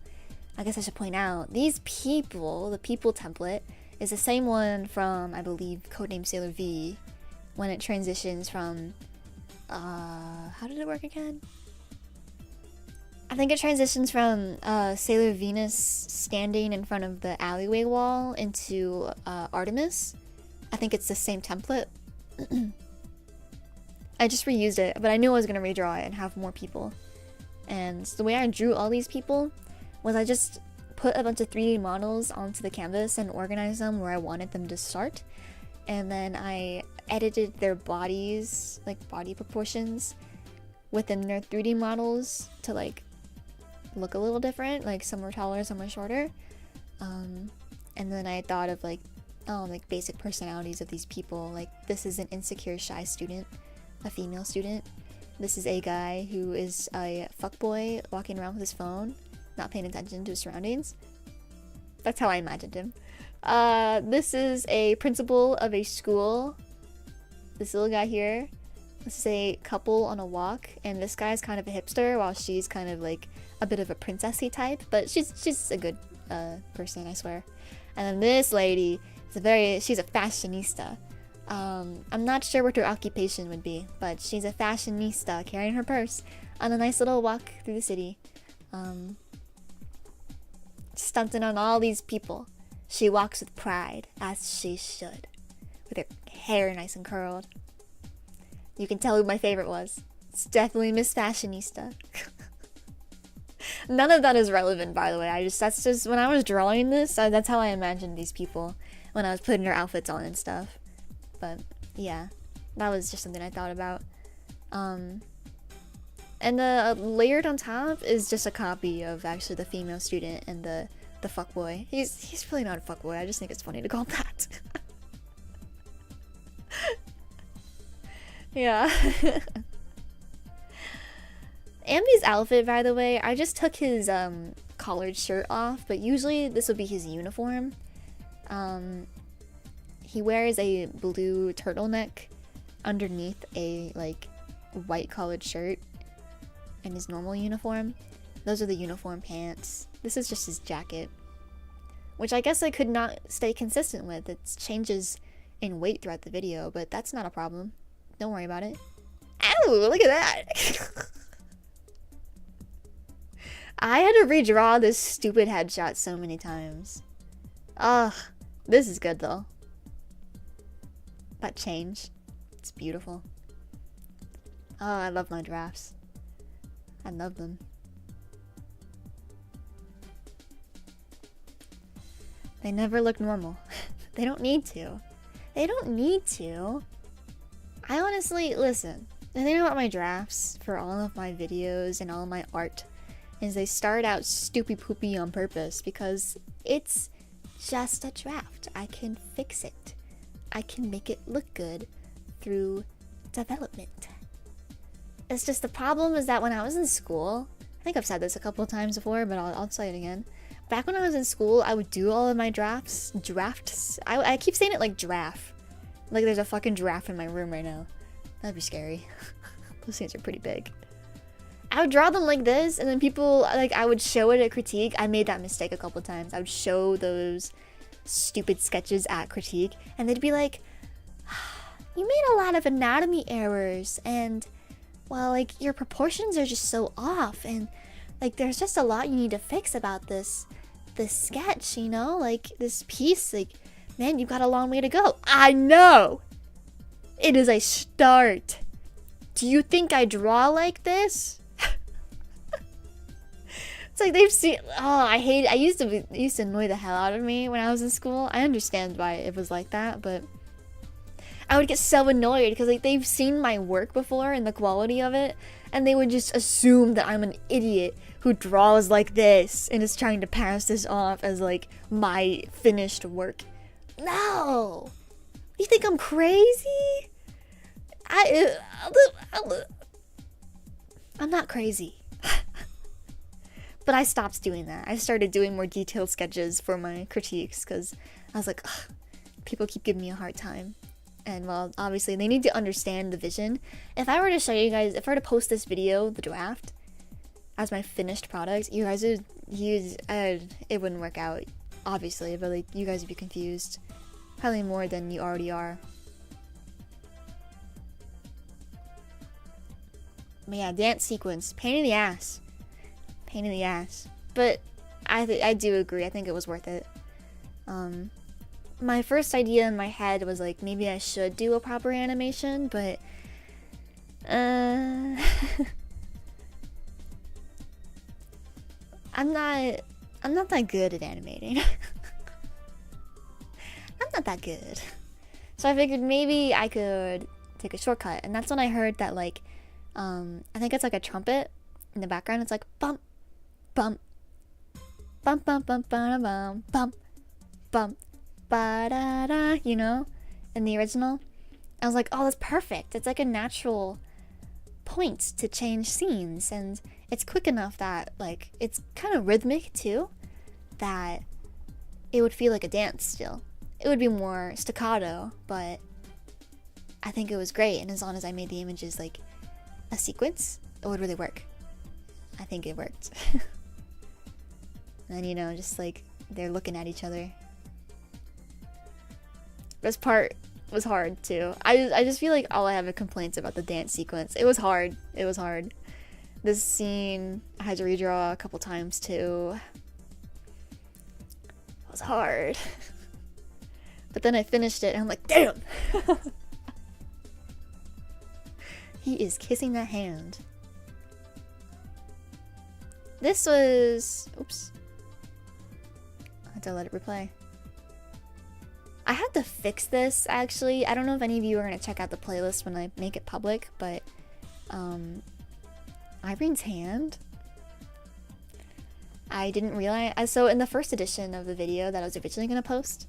I guess I should point out, these people, the people template, is the same one from, I believe, Codename Sailor V, when it transitions from, how did it work again? I think it transitions from Sailor Venus standing in front of the alleyway wall into Artemis. I think it's the same template. I just reused it, but I knew I was going to redraw it and have more people. And the way I drew all these people was I just put a bunch of 3D models onto the canvas and organized them where I wanted them to start. And then I edited their bodies, like body proportions, within their 3D models to like look a little different, like some were taller, some were shorter. And then I thought of like basic personalities of these people. Like, this is an insecure, shy student, a female student. This is a guy who is a fuckboy walking around with his phone, not paying attention to his surroundings. That's how I imagined him. This is a principal of a school. This little guy here. This is a couple on a walk, and this guy's kind of a hipster, while she's kind of like a bit of a princessy type, but she's a good person, I swear. And then this lady is she's a fashionista. I'm not sure what her occupation would be, but she's a fashionista carrying her purse on a nice little walk through the city. Stunting on all these people. She walks with pride, as she should, with her hair nice and curled. You can tell who my favorite was. It's definitely Miss Fashionista. None of that is relevant, by the way. That's just when I was drawing this, that's how I imagined these people when I was putting their outfits on and stuff. But yeah, That was just something I thought about. And the layered on top is just a copy of actually the female student and the fuckboy. He's really not a fuckboy. I just think it's funny to call him that. Yeah. Ambi's outfit, by the way, I just took his collared shirt off, but usually this would be his uniform. He wears a blue turtleneck underneath a like white collared shirt and his normal uniform. Those are the uniform pants. This is just his jacket, which I guess I could not stay consistent with. It changes in weight throughout the video, but that's not a problem. Don't worry about it. Ow, look at that. I had to redraw this stupid headshot so many times. Ugh, this is good though. That change, it's beautiful. Oh, I love my drafts. I love them. They never look normal. They don't need to. They don't need to. I honestly, listen, the thing about my drafts for all of my videos and all of my art is they start out stupid poopy on purpose because it's just a draft. I can fix it. I can make it look good through development. It's just the problem is that when I was in school, I think I've said this a couple of times before, but I'll say it again. Back when I was in school, I would do all of my drafts. I keep saying it like giraffe. Like there's a fucking giraffe in my room right now. That'd be scary. Those things are pretty big. I would draw them like this, and then people, like, I would show it at critique. I made that mistake a couple times. I would show those stupid sketches at critique, and they'd be like, you made a lot of anatomy errors, and, well, like, your proportions are just so off, and, like, there's just a lot you need to fix about this sketch, you know? Like, this piece, like, man, you've got a long way to go. I know! It is a start. Do you think I draw like this? It's like they've seen. Oh, I hate it. It used to annoy the hell out of me when I was in school. I understand why it was like that, but I would get so annoyed because like they've seen my work before and the quality of it, and they would just assume that I'm an idiot who draws like this and is trying to pass this off as like my finished work. No, you think I'm crazy? I'm not crazy. But I stopped doing that. I started doing more detailed sketches for my critiques because I was like, ugh, people keep giving me a hard time. And well, obviously they need to understand the vision. If I were to show you guys, if I were to post this video, the draft, as my finished product, you guys would it wouldn't work out, obviously, but like you guys would be confused. Probably more than you already are. But yeah, dance sequence, pain in the ass. Pain in the ass. But I do agree. I think it was worth it. My first idea in my head was like maybe I should do a proper animation, but I'm not that good at animating. I'm not that good. So I figured maybe I could take a shortcut, and that's when I heard that like I think it's like a trumpet in the background. It's like bump bump bump bump bump bum bum bump bump ba da da, you know, in the original. I was like, oh, that's perfect. It's like a natural point to change scenes, and it's quick enough that like it's kind of rhythmic too, that it would feel like a dance still. It would be more staccato, but I think it was great, and as long as I made the images like a sequence, it would really work. I think it worked. And you know, just like they're looking at each other. This part was hard too. I just feel like all I have are complaints about the dance sequence. It was hard. It was hard. This scene I had to redraw a couple times too. It was hard. But then I finished it and I'm like, damn! He is kissing that hand. This was... Oops. I had to let it replay. I had to fix this actually. I don't know if any of you are gonna check out the playlist when I make it public, but Irene's hand. I didn't realize. So in the first edition of the video that I was originally gonna post,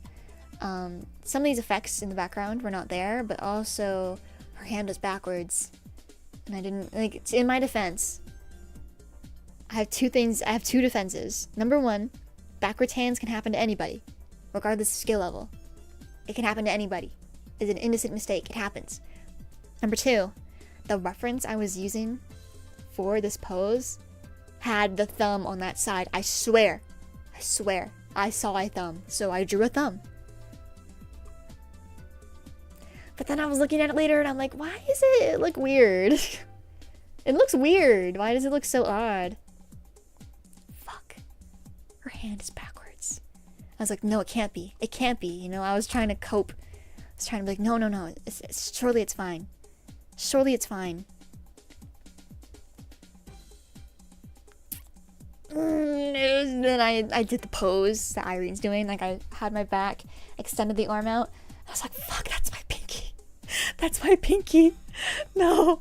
some of these effects in the background were not there, but also her hand was backwards, and I didn't like. In my defense, I have two defenses. Number one, backwards hands can happen to anybody, regardless of skill level. It can happen to anybody. It's an innocent mistake. It happens. Number two, the reference I was using for this pose had the thumb on that side. I swear. I saw a thumb, so I drew a thumb. But then I was looking at it later and I'm like, why does it look weird? It looks weird. Why does it look so odd? Fuck. Her hand is backwards. I was like, no, it can't be. It can't be. You know, I was trying to cope. I was trying to be like, no. Surely it's fine. Surely it's fine. Then I did the pose that Irene's doing. Like, I had my back, extended the arm out. I was like, fuck, that's my pinky. That's my pinky. No.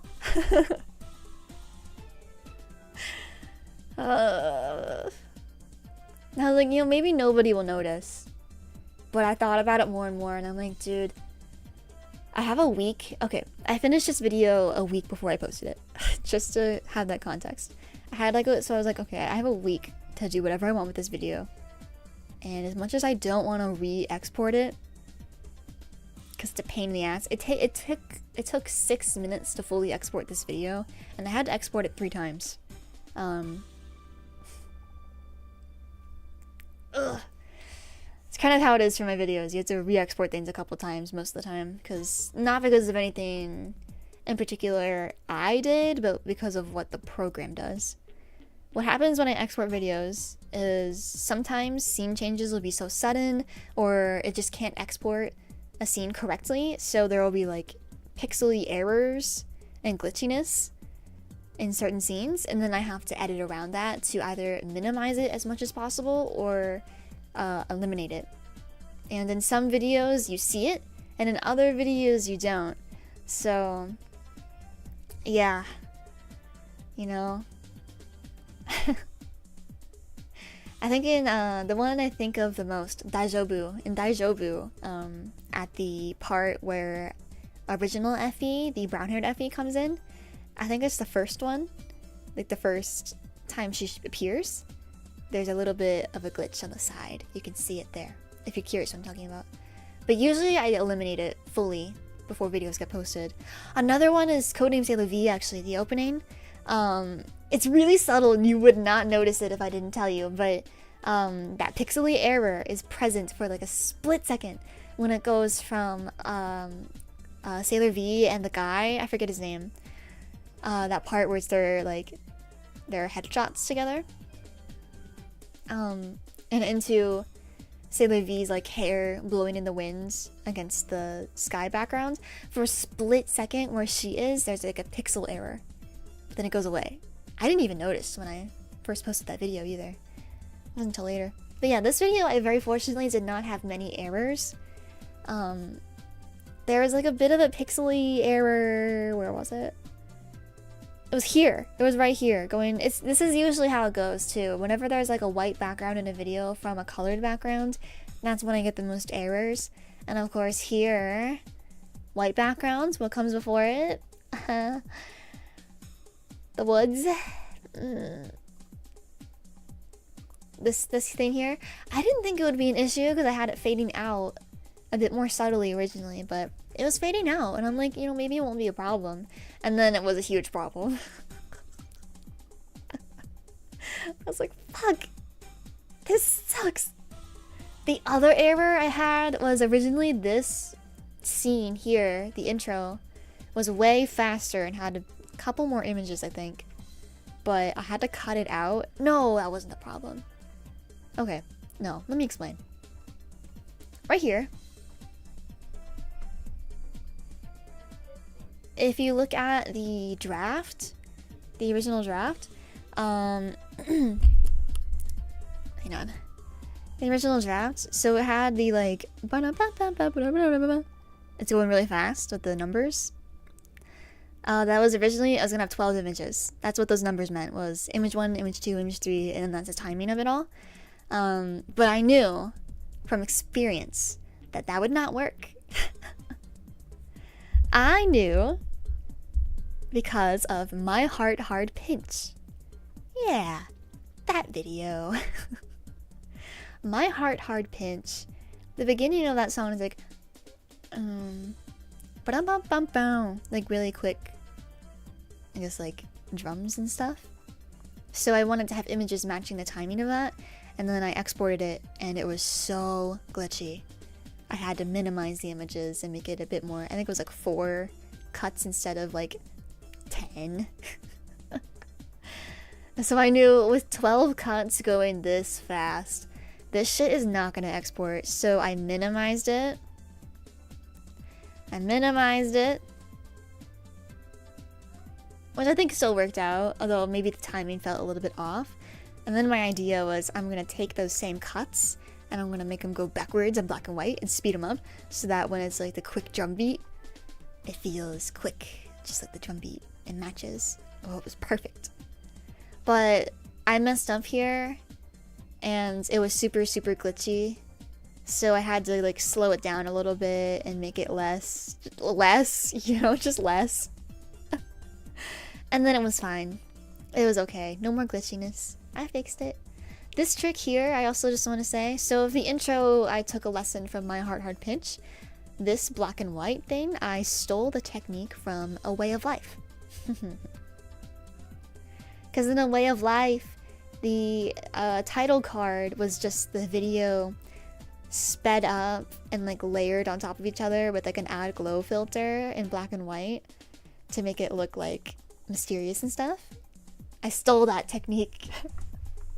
I was like, you know, maybe nobody will notice. But I thought about it more and more, and I'm like, dude, I have a week. Okay, I finished this video a week before I posted it, just to have that context. I had so I was like, okay, I have a week to do whatever I want with this video. And as much as I don't want to re-export it, because it's a pain in the ass, it took 6 minutes to fully export this video, and I had to export it 3 times. It's kind of how it is for my videos. You have to re-export things a couple times most of the time, not because of anything in particular I did, but because of what the program does. What happens when I export videos is sometimes scene changes will be so sudden, or it just can't export a scene correctly, so there will be like pixely errors and glitchiness in certain scenes, and then I have to edit around that to either minimize it as much as possible or eliminate it. And in some videos you see it, and in other videos you don't. So yeah, you know. I think in the one I think of the most, Daijobu, at the part where original Effie, the brown-haired Effie, comes in, I think it's the first one, like the first time she appears, there's a little bit of a glitch on the side. You can see it there, if you're curious what I'm talking about. But usually I eliminate it fully before videos get posted. Another one is Codename C'est La Vie, actually, the opening. It's really subtle and you would not notice it if I didn't tell you, but that pixely error is present for like a split second when it goes from Sailor V and the guy, I forget his name, that part where it's their headshots together, and into Sailor V's like hair blowing in the winds against the sky background. For a split second where she is, there's like a pixel error, but then it goes away. I didn't even notice when I first posted that video either. It wasn't until later. But yeah, this video I very fortunately did not have many errors. There was like a bit of a pixely error. Where was it? It was here. It was right here. This is usually how it goes too. Whenever there's like a white background in a video from a colored background, that's when I get the most errors. And of course here, white backgrounds, what comes before it? The woods. This thing here, I didn't think it would be an issue because I had it fading out a bit more subtly originally, but it was fading out, and I'm like, you know, maybe it won't be a problem. And then it was a huge problem. I was like, fuck, this sucks. The other error I had was originally this scene here, the intro, was way faster and had a couple more images, I think. But I had to cut it out. No, that wasn't the problem. Okay, no, let me explain. Right here, if you look at the draft, the original draft, hang on. the original draft. So it had the like, it's going really fast with the numbers. That was originally, I was gonna have 12 images. That's what those numbers meant, was image 1, image 2, image 3, and then that's the timing of it all. But I knew from experience that that would not work. I knew because of My Heart Hard Pinch. Yeah, that video. My Heart Hard Pinch. The beginning of that song is like, like really quick, I guess like drums and stuff. So I wanted to have images matching the timing of that, and then I exported it and it was so glitchy. I had to minimize the images and make it a bit more, I think it was like 4 cuts instead of like 10. So I knew with 12 cuts going this fast, this shit is not gonna export. So I minimized it. Which I think still worked out, although maybe the timing felt a little bit off. And then my idea was I'm gonna take those same cuts and I'm gonna make them go backwards in black and white and speed them up so that when it's like the quick drum beat, it feels quick, just like the drum beat. It matches. Oh, it was perfect. But I messed up here and it was super glitchy. So I had to like slow it down a little bit and make it less, you know, just less. And then it was fine. It was okay. No more glitchiness. I fixed it. This trick here, I also just want to say, so the intro, I took a lesson from My Heart Hard Pinch. This black and white thing, I stole the technique from A Way of Life. Because in A Way of Life, the title card was just the video sped up and like layered on top of each other with like an add glow filter in black and white to make it look like mysterious and stuff. I stole that technique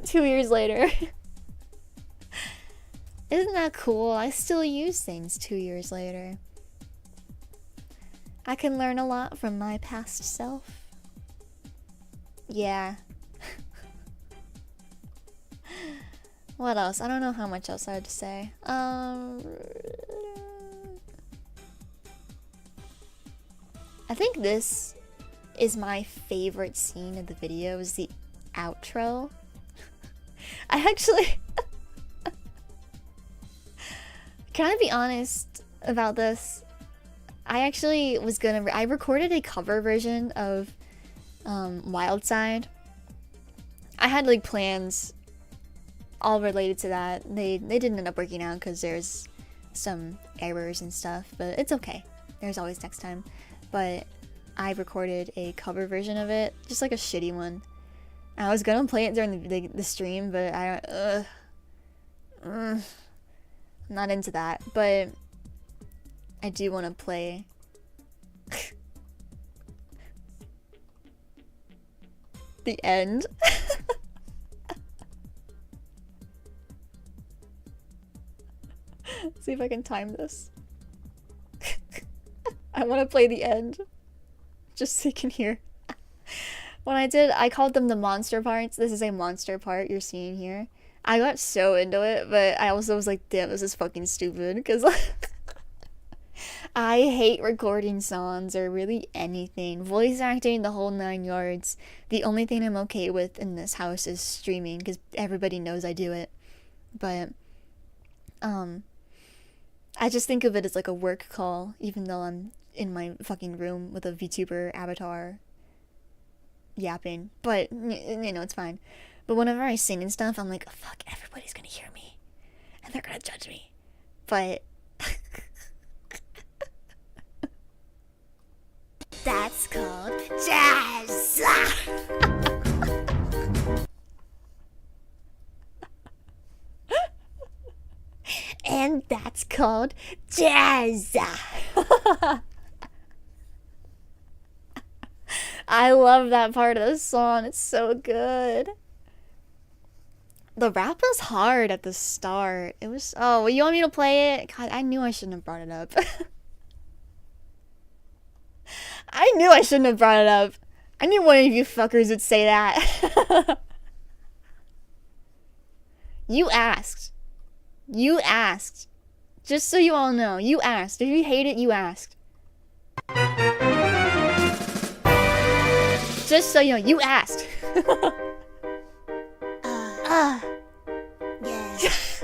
2 years later. Isn't that cool? I still use things 2 years later. I can learn a lot from my past self. Yeah. What else? I don't know how much else I had to say. I think this is my favorite scene of the video, is the outro. I actually... Can I be honest about this? I actually was gonna... I recorded a cover version of WILDSIDE. I had like plans all related to that. They didn't end up working out because there's some errors and stuff, but it's okay. There's always next time. But I recorded a cover version of it, just like a shitty one. I was gonna play it during the stream, but I'm not into that. But I do want to play the end. See if I can time this. I want to play the end, just so you can hear. When I did, I called them the monster parts. This is a monster part you're seeing here. I got so into it, but I also was like, damn, this is fucking stupid, because I hate recording songs or really anything. Voice acting, the whole 9 yards. The only thing I'm okay with in this house is streaming, because everybody knows I do it. But, I just think of it as like a work call, even though I'm in my fucking room with a VTuber avatar yapping. But, you know, it's fine. But whenever I sing and stuff, I'm like, oh, fuck, everybody's gonna hear me. And they're gonna judge me. But... That's called jazz! And that's called jazz! I love that part of the song. It's so good. The rap was hard at the start. It was... Oh, you want me to play it? God, I knew I shouldn't have brought it up. I knew I shouldn't have brought it up. I knew one of you fuckers would say that. You asked. You asked. Just so you all know, you asked. If you hate it, you asked. Just so you know, you asked. Yes.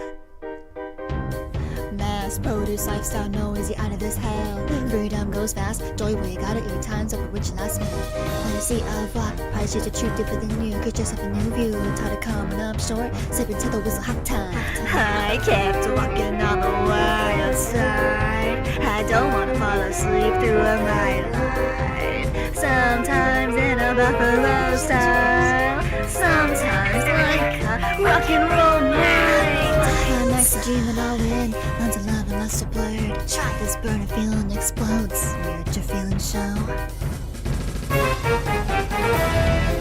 Mass produce lifestyle, noisy out of this hell. Freedom goes fast, joy we gotta eat times over which last minute. When you see a rock, price is the truth different than you. Get yourself a new view, tired of coming up short. Sipping till the whistle hot time. I kept walking on the wild side. I don't wanna fall asleep through a bright light. Sometimes in a buffalo style. Sometimes like a rock and roll night. Nights to dream and all in. Lines of love and lust are blurred. Try this burning feeling explodes. Weird your feelings show.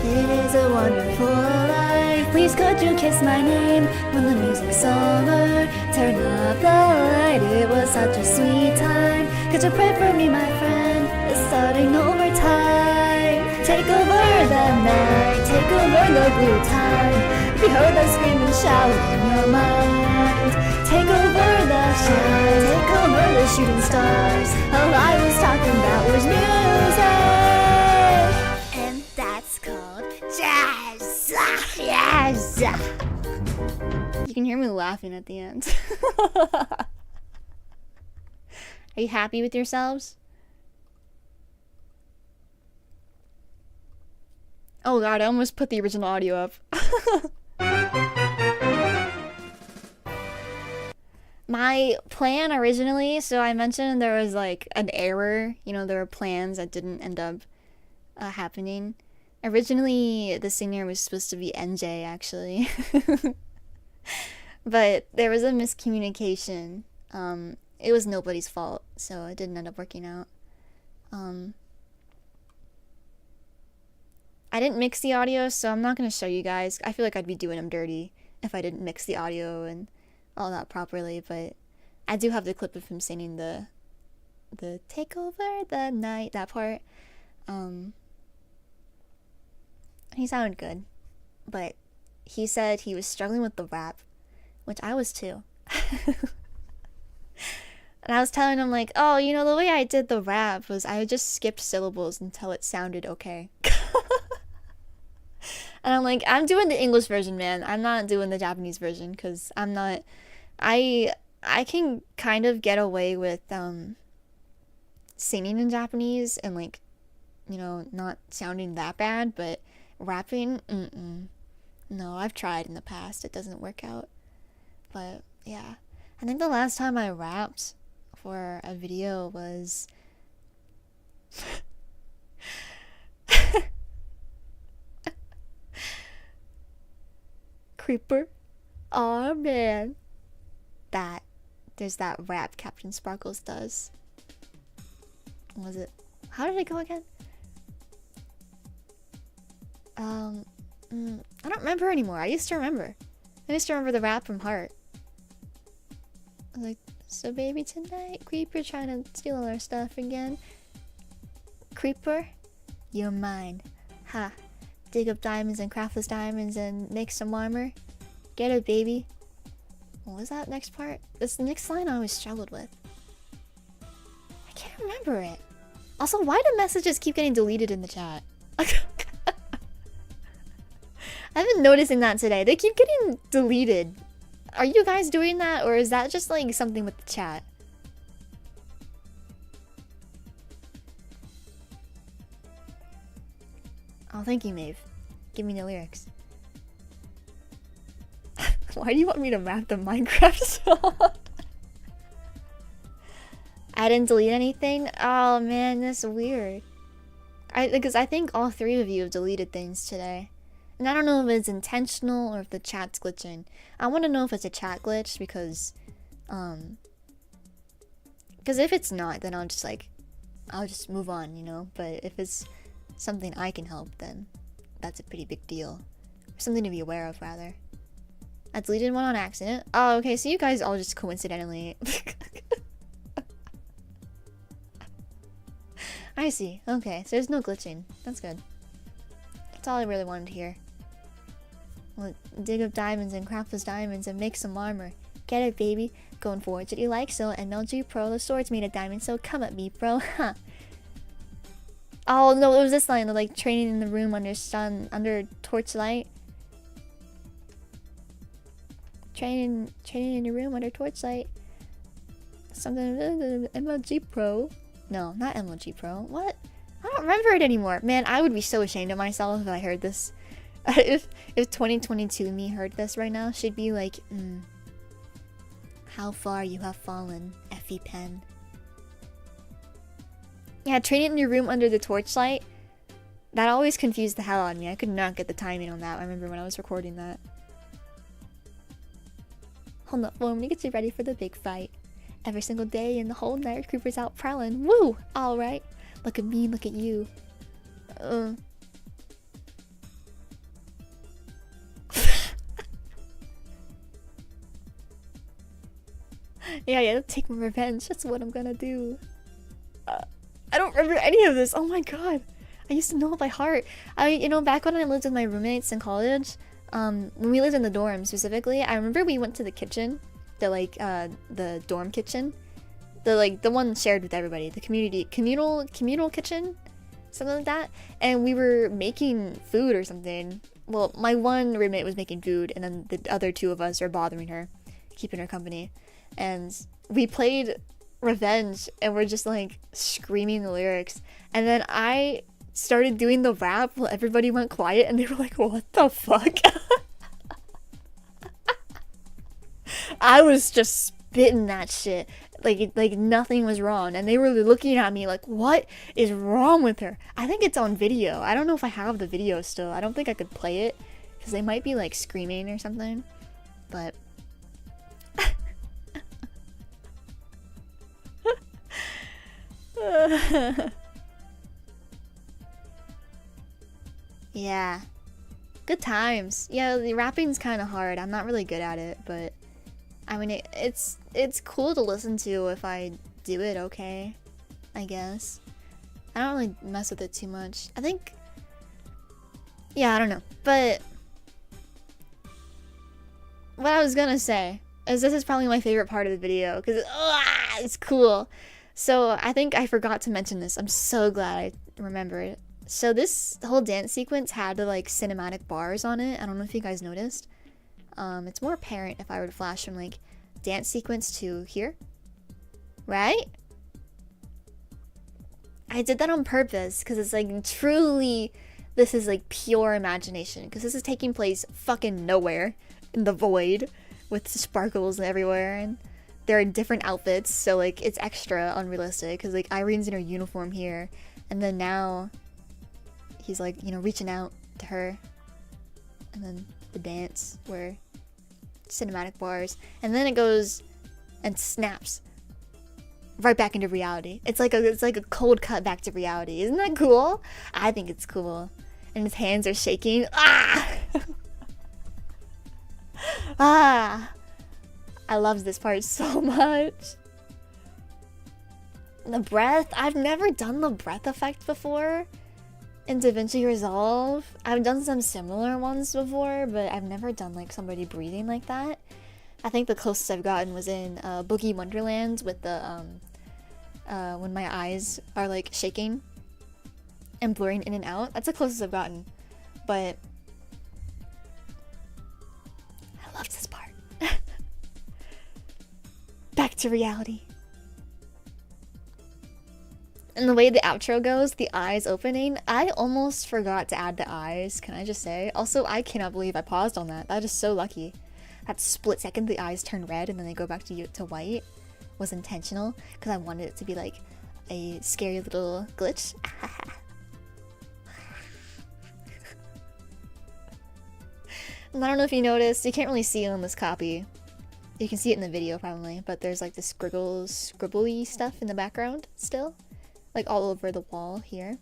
It is a wonderful life. Please could you kiss my name when the music's over? Turn up the light. It was such a sweet time. Could you pray for me, my friend? It's starting overtime. Take over the night. Take over the blue time. We heard the scream and shout in your mind. Take over the shine. Take over the shooting stars. All I was talking about was music. And that's called jazz. Yes. You can hear me laughing at the end. Are you happy with yourselves? Oh god, I almost put the original audio up. My plan originally, so I mentioned there was like an error, you know, there were plans that didn't end up happening. Originally, the singer was supposed to be NJ, actually. But there was a miscommunication. It was nobody's fault, so it didn't end up working out. I didn't mix the audio, so I'm not going to show you guys. I feel like I'd be doing them dirty if I didn't mix the audio and all that properly, but I do have the clip of him singing the take over the night, that part. He sounded good, but he said he was struggling with the rap, which I was too. And I was telling him like, oh, you know, the way I did the rap was I just skipped syllables until it sounded okay. And I'm like, I'm doing the English version, man. I'm not doing the Japanese version, because I'm not... I can kind of get away with singing in Japanese and, like, you know, not sounding that bad, but rapping, no, I've tried in the past. It doesn't work out. But, yeah. I think the last time I rapped for a video was... Creeper. Oh man. There's that rap Captain Sparkles does. What was it? How did it go again? I don't remember anymore. I used to remember. I used to remember the rap from heart. I was like, so baby tonight, Creeper trying to steal all our stuff again. Creeper, you're mine. Ha. Dig up diamonds and craft those diamonds and make some armor. Get it, baby. What was that next part? This next line I always struggled with. I can't remember it. Also, why do messages keep getting deleted in the chat? I've been noticing that today. They keep getting deleted. Are you guys doing that, or is that just like something with the chat? Oh, thank you, Maeve. Give me the lyrics. Why do you want me to rap the Minecraft song? I didn't delete anything? Oh man, that's weird. Because I think all three of you have deleted things today. And I don't know if it's intentional or if the chat's glitching. I want to know if it's a chat glitch because if it's not, then I'll just move on, you know? But if it's something I can help, then that's a pretty big deal. Something to be aware of, rather. I deleted one on accident. Oh, okay, so you guys all just coincidentally... I see. Okay, so there's no glitching. That's good. That's all I really wanted to hear. Well, dig up diamonds and craft those diamonds and make some armor. get it, baby. Going forward, what you like, so MLG Pro, the sword's made of diamond, so come at me, bro, huh. Oh no, it was this line, like training in the room under torchlight. Training in your room under torchlight. Something MLG Pro. No, not MLG Pro. What? I don't remember it anymore. Man, I would be so ashamed of myself if I heard this. if 2022 me heard this right now, she'd be like, how far you have fallen, ephiepen. Yeah, training in your room under the torchlight. That always confused the hell out of me. I could not get the timing on that. I remember when I was recording that. Hold up, let me get you ready for the big fight. Every single day and the whole night, creepers out prowling. Woo! Alright. Look at me, look at you. Yeah, take my revenge. That's what I'm gonna do. I don't remember any of this. Oh my god. I used to know it by heart. Back when I lived with my roommates in college, when we lived in the dorm specifically, I remember we went to the kitchen, the dorm kitchen, the one shared with everybody, the communal kitchen, something like that. And we were making food or something. Well, my one roommate was making food, and then the other two of us are bothering her, keeping her company. And we played Revenge, and we're just like screaming the lyrics. And then I started doing the rap while everybody went quiet, and they were like, what the fuck? I was just spitting that shit like nothing was wrong, and they were looking at me like, what is wrong with her? I think it's on video. I don't know if I have the video still. I don't think I could play it because they might be like screaming or something, but yeah, good times. Yeah, the rapping's kind of hard. I'm not really good at it, but I mean, it's cool to listen to if I do it okay, I guess. I don't really mess with it too much. I think, yeah, I don't know. But what I was gonna say is this is probably my favorite part of the video because it's cool. So I think I forgot to mention this. I'm so glad I remembered. So this whole dance sequence had the like cinematic bars on it. I don't know if you guys noticed. It's more apparent if I were to flash from like dance sequence to here, right? I did that on purpose because it's like truly, this is like pure imagination because this is taking place fucking nowhere in the void with sparkles everywhere, and they're in different outfits, so like it's extra unrealistic because like Irene's in her uniform here, and then now he's like, you know, reaching out to her, and then the dance where cinematic bars, and then it goes and snaps right back into reality. It's like a cold cut back to reality. Isn't that cool? I think it's cool. And his hands are shaking. Ah! Ah! I love this part so much. The breath. I've never done the breath effect before in DaVinci Resolve. I've done some similar ones before, but I've never done like somebody breathing like that. I think the closest I've gotten was in Boogie Wonderland with the when my eyes are like shaking and blurring in and out. That's the closest I've gotten, but I loved this part. Back to reality. And the way the outro goes, the eyes opening, I almost forgot to add the eyes, can I just say? Also, I cannot believe I paused on that. That is so lucky. That split second the eyes turn red and then they go back to white was intentional because I wanted it to be like a scary little glitch. And I don't know if you noticed, you can't really see it on this copy. You can see it in the video probably, but there's like the scribbly stuff in the background still. Like all over the wall here.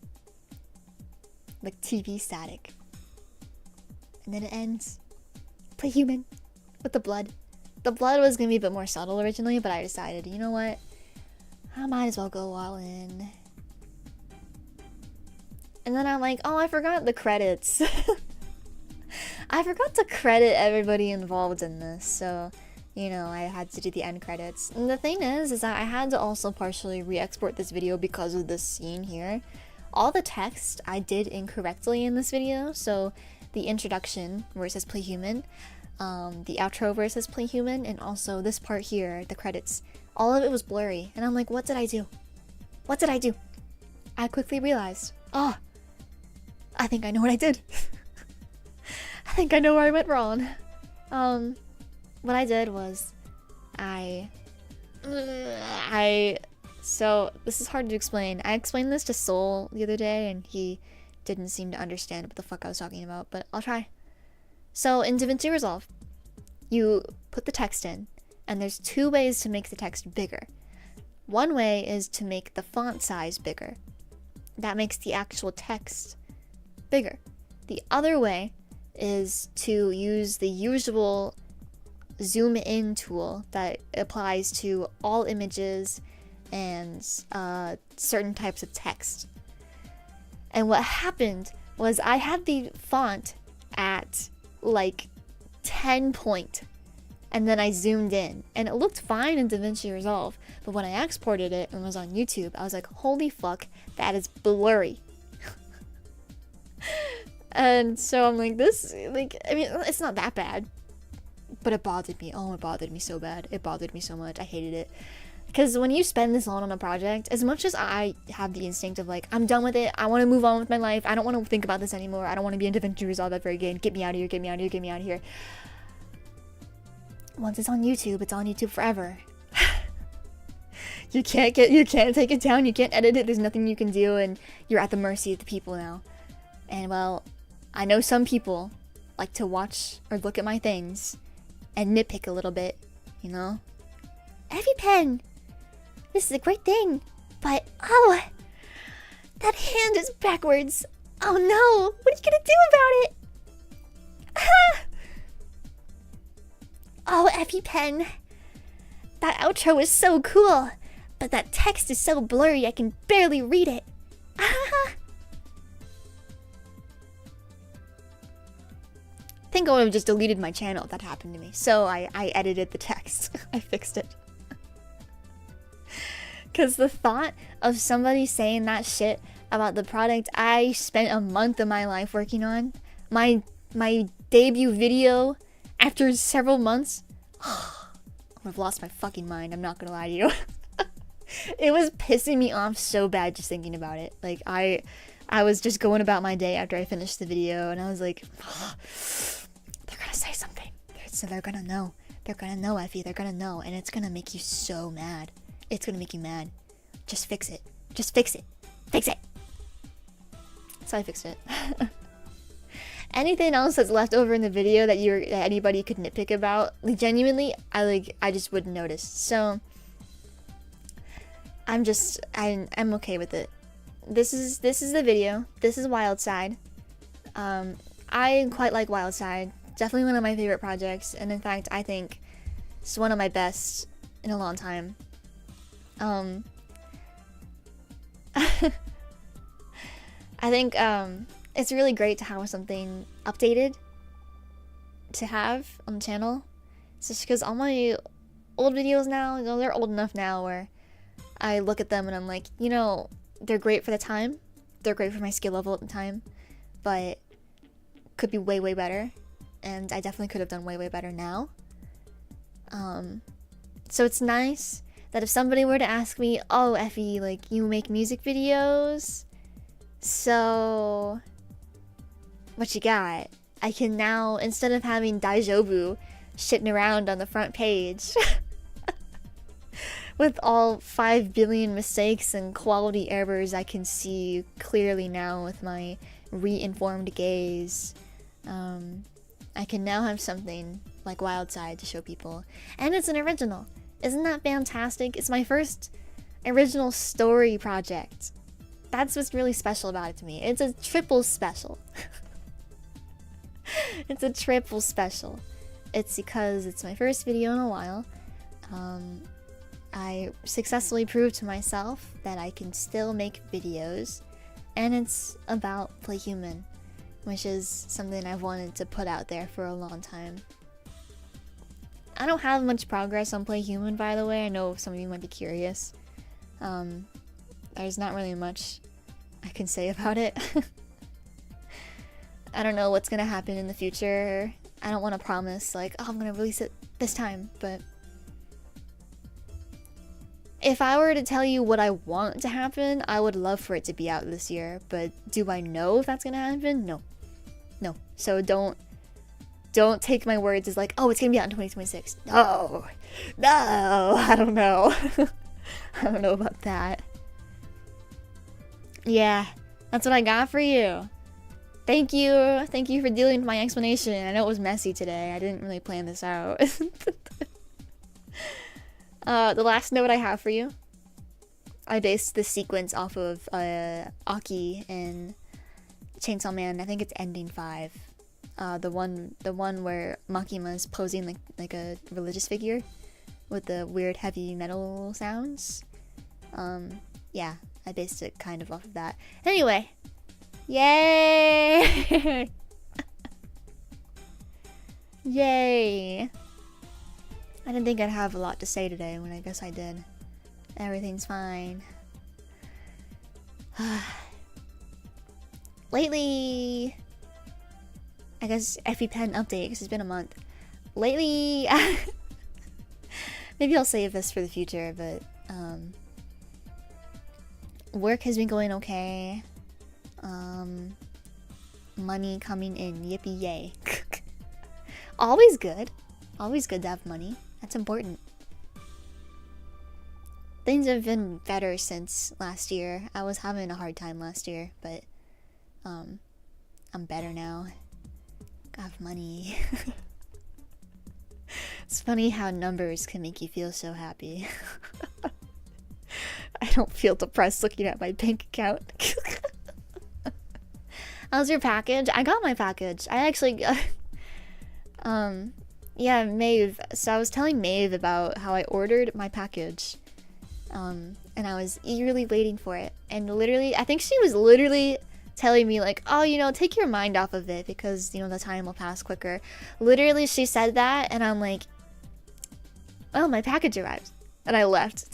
Like TV static. And then it ends. Play human. With the blood. The blood was gonna be a bit more subtle originally, but I decided, you know what? I might as well go all in. And then I'm like, oh, I forgot the credits. I forgot to credit everybody involved in this, so you know, I had to do the end credits. And the thing is that I had to also partially re-export this video because of this scene here. All the text I did incorrectly in this video, so the introduction where it says play human, the outro where it says play human, and also this part here, the credits, all of it was blurry. And I'm like, what did I do? What did I do? I quickly realized, oh, I think I know what I did. I think I know where I went wrong. What I did was, so this is hard to explain. I explained this to Sol the other day and he didn't seem to understand what the fuck I was talking about, but I'll try. So in DaVinci Resolve, you put the text in, and there's two ways to make the text bigger. One way is to make the font size bigger. That makes the actual text bigger. The other way is to use the usual zoom in tool that applies to all images and certain types of text. And what happened was I had the font at like 10 point, and then I zoomed in and it looked fine in DaVinci Resolve, but when I exported it and was on YouTube, I was like, holy fuck, that is blurry. And so I'm like, this, like, I mean, it's not that bad, but it bothered me. Oh, it bothered me so bad. It bothered me so much. I hated it. Because when you spend this long on a project, as much as I have the instinct of like, I'm done with it, I want to move on with my life, I don't want to think about this anymore, I don't want to be in DaVinci Resolve ever again, get me out of here, get me out of here, get me out of here. Once it's on YouTube, it's on YouTube forever. You can't take it down, you can't edit it, there's nothing you can do, and you're at the mercy of the people now. And well, I know some people like to watch or look at my things and nitpick a little bit, you know? ephiepen! This is a great thing, but oh, that hand is backwards. Oh no, what are you gonna do about it? Ah! Oh, ephiepen, that outro is so cool, but that text is so blurry I can barely read it. Ah! I think I would have just deleted my channel if that happened to me. So I edited the text. I fixed it. Because the thought of somebody saying that shit about the product I spent a month of my life working on, my debut video after several months, I've lost my fucking mind, I'm not gonna lie to you. It was pissing me off so bad just thinking about it. Like, I was just going about my day after I finished the video, and I was like, they're gonna say something. So they're gonna know. They're gonna know, Effie. They're gonna know, and it's gonna make you so mad. It's gonna make you mad. Just fix it. Just fix it. Fix it! So I fixed it. Anything else that's left over in the video that anybody could nitpick about, like, genuinely, I just wouldn't notice. So I'm okay with it. This is the video. This is WILDSIDE. I quite like WILDSIDE. Definitely one of my favorite projects, and in fact, I think it's one of my best in a long time. I think it's really great to have something updated to have on the channel. It's just because all my old videos now, you know, they're old enough now where I look at them and I'm like, you know, they're great for the time. They're great for my skill level at the time, but could be way, way better. And I definitely could have done way, way better now. So it's nice that if somebody were to ask me, oh, Effie, like, you make music videos? So what you got? I can now, instead of having Daijobu shitting around on the front page with all 5 billion mistakes and quality errors, I can see clearly now with my re-informed gaze. I can now have something like WILDSIDE to show people. And it's an original. Isn't that fantastic? It's my first original story project. That's what's really special about it to me. It's a triple special. It's a triple special. It's because it's my first video in a while. I successfully proved to myself that I can still make videos. And it's about Play Human, which is something I've wanted to put out there for a long time. I don't have much progress on Play Human, by the way. I know some of you might be curious. There's not really much I can say about it. I don't know what's gonna happen in the future. I don't want to promise, like, oh, I'm gonna release it this time, but if I were to tell you what I want to happen, I would love for it to be out this year, but do I know if that's gonna happen? No. No. So don't take my words as like, oh, it's gonna be out in 2026. No. No, I don't know. I don't know about that. Yeah, that's what I got for you. Thank you for dealing with my explanation. I know it was messy today. I didn't really plan this out. The last note I have for you, I based the sequence off of Aki and Chainsaw Man. I think it's ending 5. The one where Makima's posing like a religious figure with the weird heavy metal sounds. Yeah, I based it kind of off of that. Anyway. Yay! Yay! I didn't think I'd have a lot to say today, when I guess I did. Everything's fine. Lately, I guess ephiepen update, because it's been a month. Lately, maybe I'll save this for the future, but work has been going okay. Money coming in, yippee yay. Always good. Always good to have money. That's important. Things have been better since last year. I was having a hard time last year, but I'm better now. I have money. It's funny how numbers can make you feel so happy. I don't feel depressed looking at my bank account. How's your package? I got my package. I actually yeah, Maeve. So I was telling Maeve about how I ordered my package. And I was eagerly waiting for it. And literally, I think she was literally telling me like, oh, you know, take your mind off of it because, you know, the time will pass quicker. Literally, she said that and I'm like, oh, my package arrived. And I left.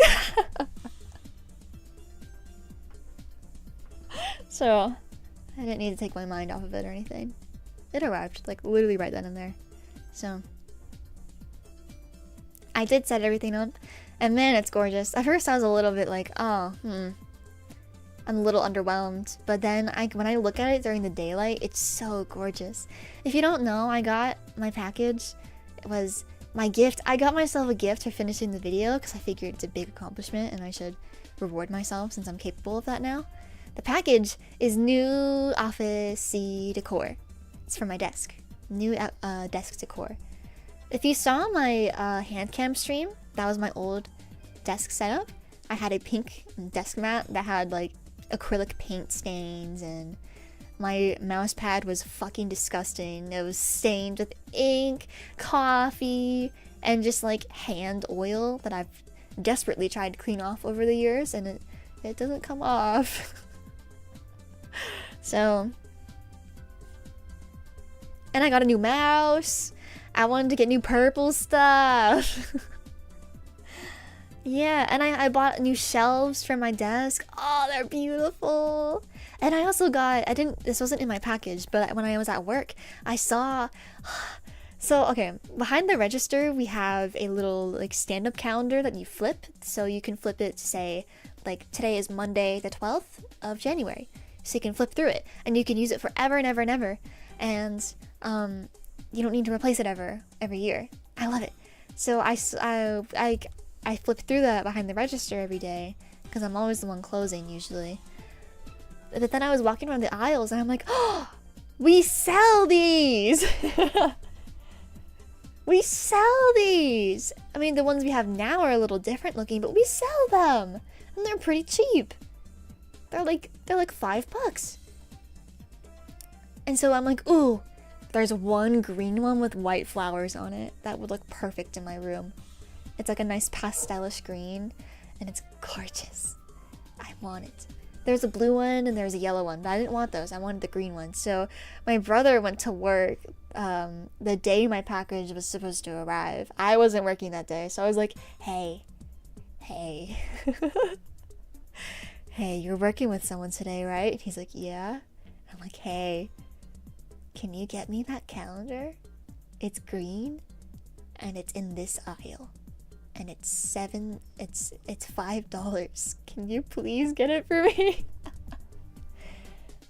So, I didn't need to take my mind off of it or anything. It arrived, like, literally right then and there. So, I did set everything up, and man, it's gorgeous. At first, I was a little bit like, oh, I'm a little underwhelmed. But then, when I look at it during the daylight, it's so gorgeous. If you don't know, I got my package. It was my gift. I got myself a gift for finishing the video, because I figured it's a big accomplishment, and I should reward myself since I'm capable of that now. The package is new office decor. It's for my desk. New desk decor. If you saw my hand cam stream, that was my old desk setup. I had a pink desk mat that had like acrylic paint stains, and my mouse pad was fucking disgusting. It was stained with ink, coffee, and just like hand oil that I've desperately tried to clean off over the years, and it doesn't come off. So, and I got a new mouse. I wanted to get new purple stuff. Yeah, and I bought new shelves for my desk. Oh, they're beautiful. And I also got, this wasn't in my package, but when I was at work, I saw, so, okay, behind the register, we have a little, like, stand-up calendar that you flip. So you can flip it to say, like, today is Monday the 12th of January. So you can flip through it, and you can use it forever and ever and ever. And, you don't need to replace it every year. I love it. So I flip through that behind the register every day, because I'm always the one closing, usually. But then I was walking around the aisles, and I'm like, oh, we sell these! We sell these! I mean, the ones we have now are a little different looking, but we sell them! And they're pretty cheap. They're like $5. And so I'm like, ooh, there's one green one with white flowers on it. That would look perfect in my room. It's like a nice pastelish green, and it's gorgeous. I want it. there's a blue one and there's a yellow one, but I didn't want those. I wanted the green one. So my brother went to work the day my package was supposed to arrive. I wasn't working that day, so I was like, hey, hey, you're working with someone today, right? And he's like, yeah. I'm like, hey, can you get me that calendar? It's green and it's in this aisle. And it's $5. Can you please get it for me?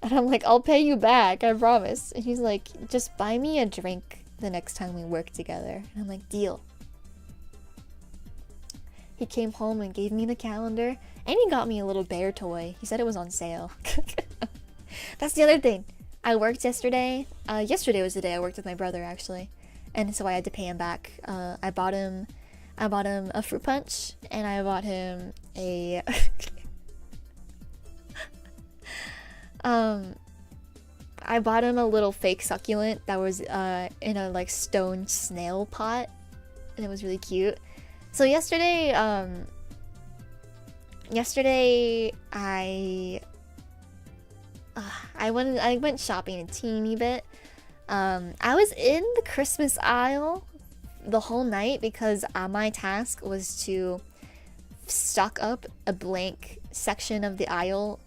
And I'm like, I'll pay you back, I promise. And he's like, just buy me a drink the next time we work together. And I'm like, deal. He came home and gave me the calendar, and he got me a little bear toy. He said it was on sale. That's the other thing. I worked yesterday. Yesterday was the day I worked with my brother, actually. And so I had to pay him back. I bought him a fruit punch, and I bought him a I bought him a little fake succulent that was in a like stone snail pot, and it was really cute. So yesterday I went shopping a teeny bit. I was in the Christmas aisle the whole night because my task was to stock up a blank section of the aisle.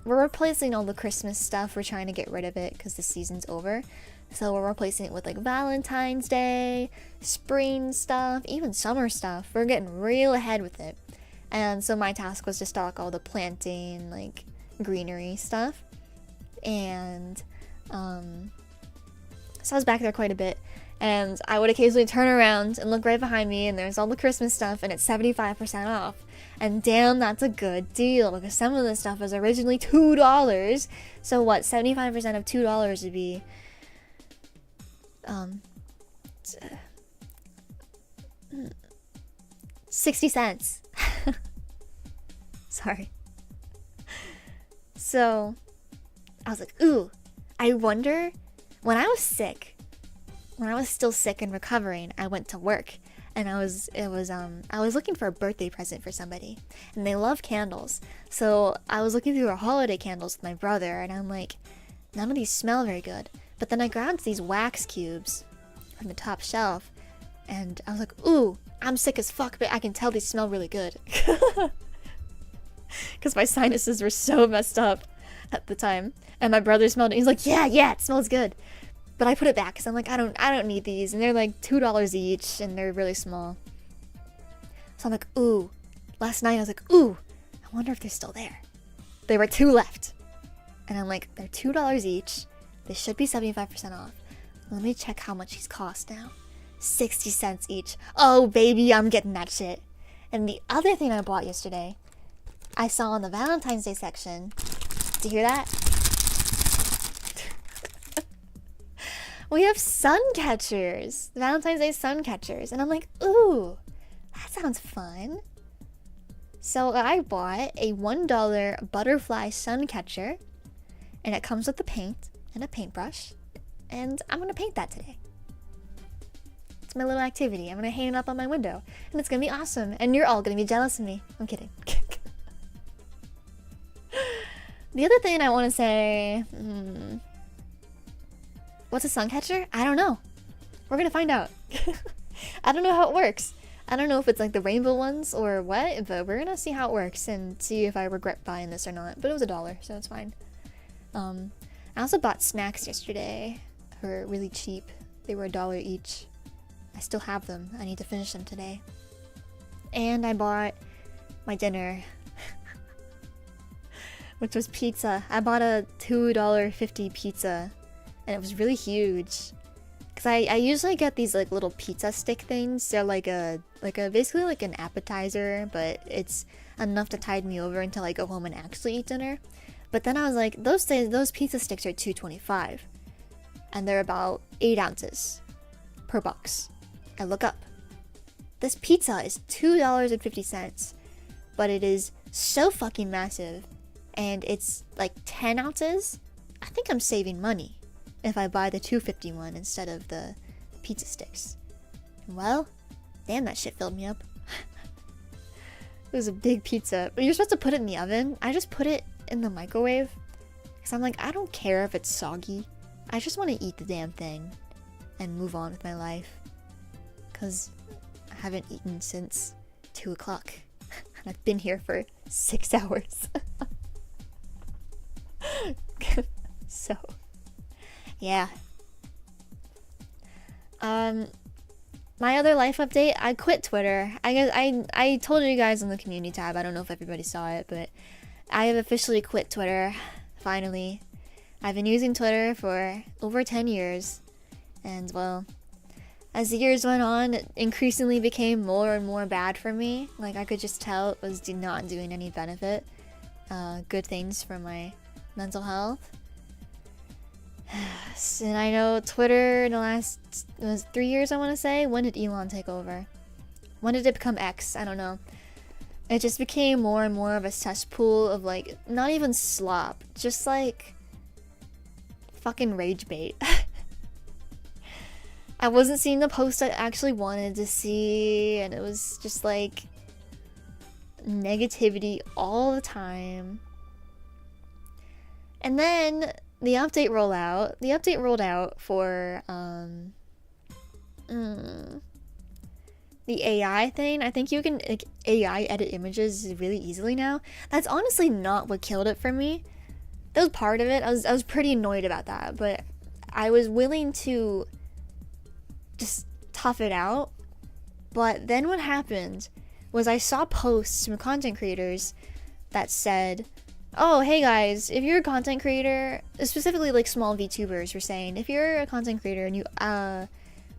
We're replacing all the Christmas stuff. We're trying to get rid of it because the season's over. So we're replacing it with like Valentine's Day, spring stuff, even summer stuff. We're getting real ahead with it. And so my task was to stock all the planting, like greenery stuff. And so I was back there quite a bit. And I would occasionally turn around and look right behind me, and there's all the Christmas stuff, and it's 75% off. And damn, that's a good deal, because some of the stuff was originally $2. So what, 75% of $2 would be 60 cents. Sorry. So I was like, ooh, I wonder, when I was still sick and recovering, I went to work, and I was looking for a birthday present for somebody, and they love candles. So I was looking through our holiday candles with my brother, and I'm like, none of these smell very good. But then I grabbed these wax cubes from the top shelf, and I was like, ooh, I'm sick as fuck, but I can tell these smell really good. Because my sinuses were so messed up at the time. And my brother smelled it. He's like, yeah, it smells good. But I put it back because I'm like, I don't need these. And they're like $2 each, and they're really small. So I'm like, ooh. Last night I was like, ooh, I wonder if they're still there. There were 2 left. And I'm like, they're $2 each. They should be 75% off. Let me check how much these cost now. 60 cents each. Oh, baby, I'm getting that shit. And the other thing I bought yesterday, I saw in the Valentine's Day section. Did you hear that? We have sun catchers. Valentine's Day sun catchers. And I'm like, ooh, that sounds fun. So I bought a $1 butterfly sun catcher. And it comes with the paint and a paintbrush. And I'm going to paint that today. It's my little activity. I'm going to hang it up on my window. And it's going to be awesome. And you're all going to be jealous of me. I'm kidding. The other thing I want to say... what's a sun catcher? I don't know. We're going to find out. I don't know how it works. I don't know if it's like the rainbow ones or what. But we're going to see how it works and see if I regret buying this or not. But it was $1, so it's fine. I also bought snacks yesterday. They were really cheap. They were $1 each. I still have them. I need to finish them today. And I bought my dinner, which was pizza. I bought a $2.50 pizza, and it was really huge. Cause I usually get these like little pizza stick things. They're like a basically like an appetizer, but it's enough to tide me over until I go home and actually eat dinner. But then I was like, those pizza sticks are $2.25, and they're about 8 ounces per box. I look up. This pizza is $2.50, but it is so fucking massive, and it's like 10 ounces. I think I'm saving money if I buy the $2.50 one instead of the pizza sticks. Well, damn, that shit filled me up. It was a big pizza. But you're supposed to put it in the oven. I just put it in the microwave. Because I'm like, I don't care if it's soggy. I just want to eat the damn thing. And move on with my life. Because I haven't eaten since 2 o'clock. And I've been here for 6 hours. So, yeah. My other life update, I quit Twitter. I told you guys on the community tab, I don't know if everybody saw it, but I have officially quit Twitter, finally. I've been using Twitter for over 10 years, and well, as the years went on, it increasingly became more and more bad for me. Like, I could just tell it was not doing any benefit, good things for my mental health. And I know Twitter in the last 3 years, I want to say. When did Elon take over? When did it become X? I don't know. It just became more and more of a cesspool of, like, not even slop, just like fucking rage bait. I wasn't seeing the posts I actually wanted to see, and it was just like negativity all the time. And then the update rolled out. The update rolled out for the AI thing. I think you can, like, AI edit images really easily now. That's honestly not what killed it for me. That was part of it. I was pretty annoyed about that, but I was willing to just tough it out. But then what happened was I saw posts from content creators that said, oh, hey guys, if you're a content creator, specifically like small VTubers were saying, if you're a content creator and you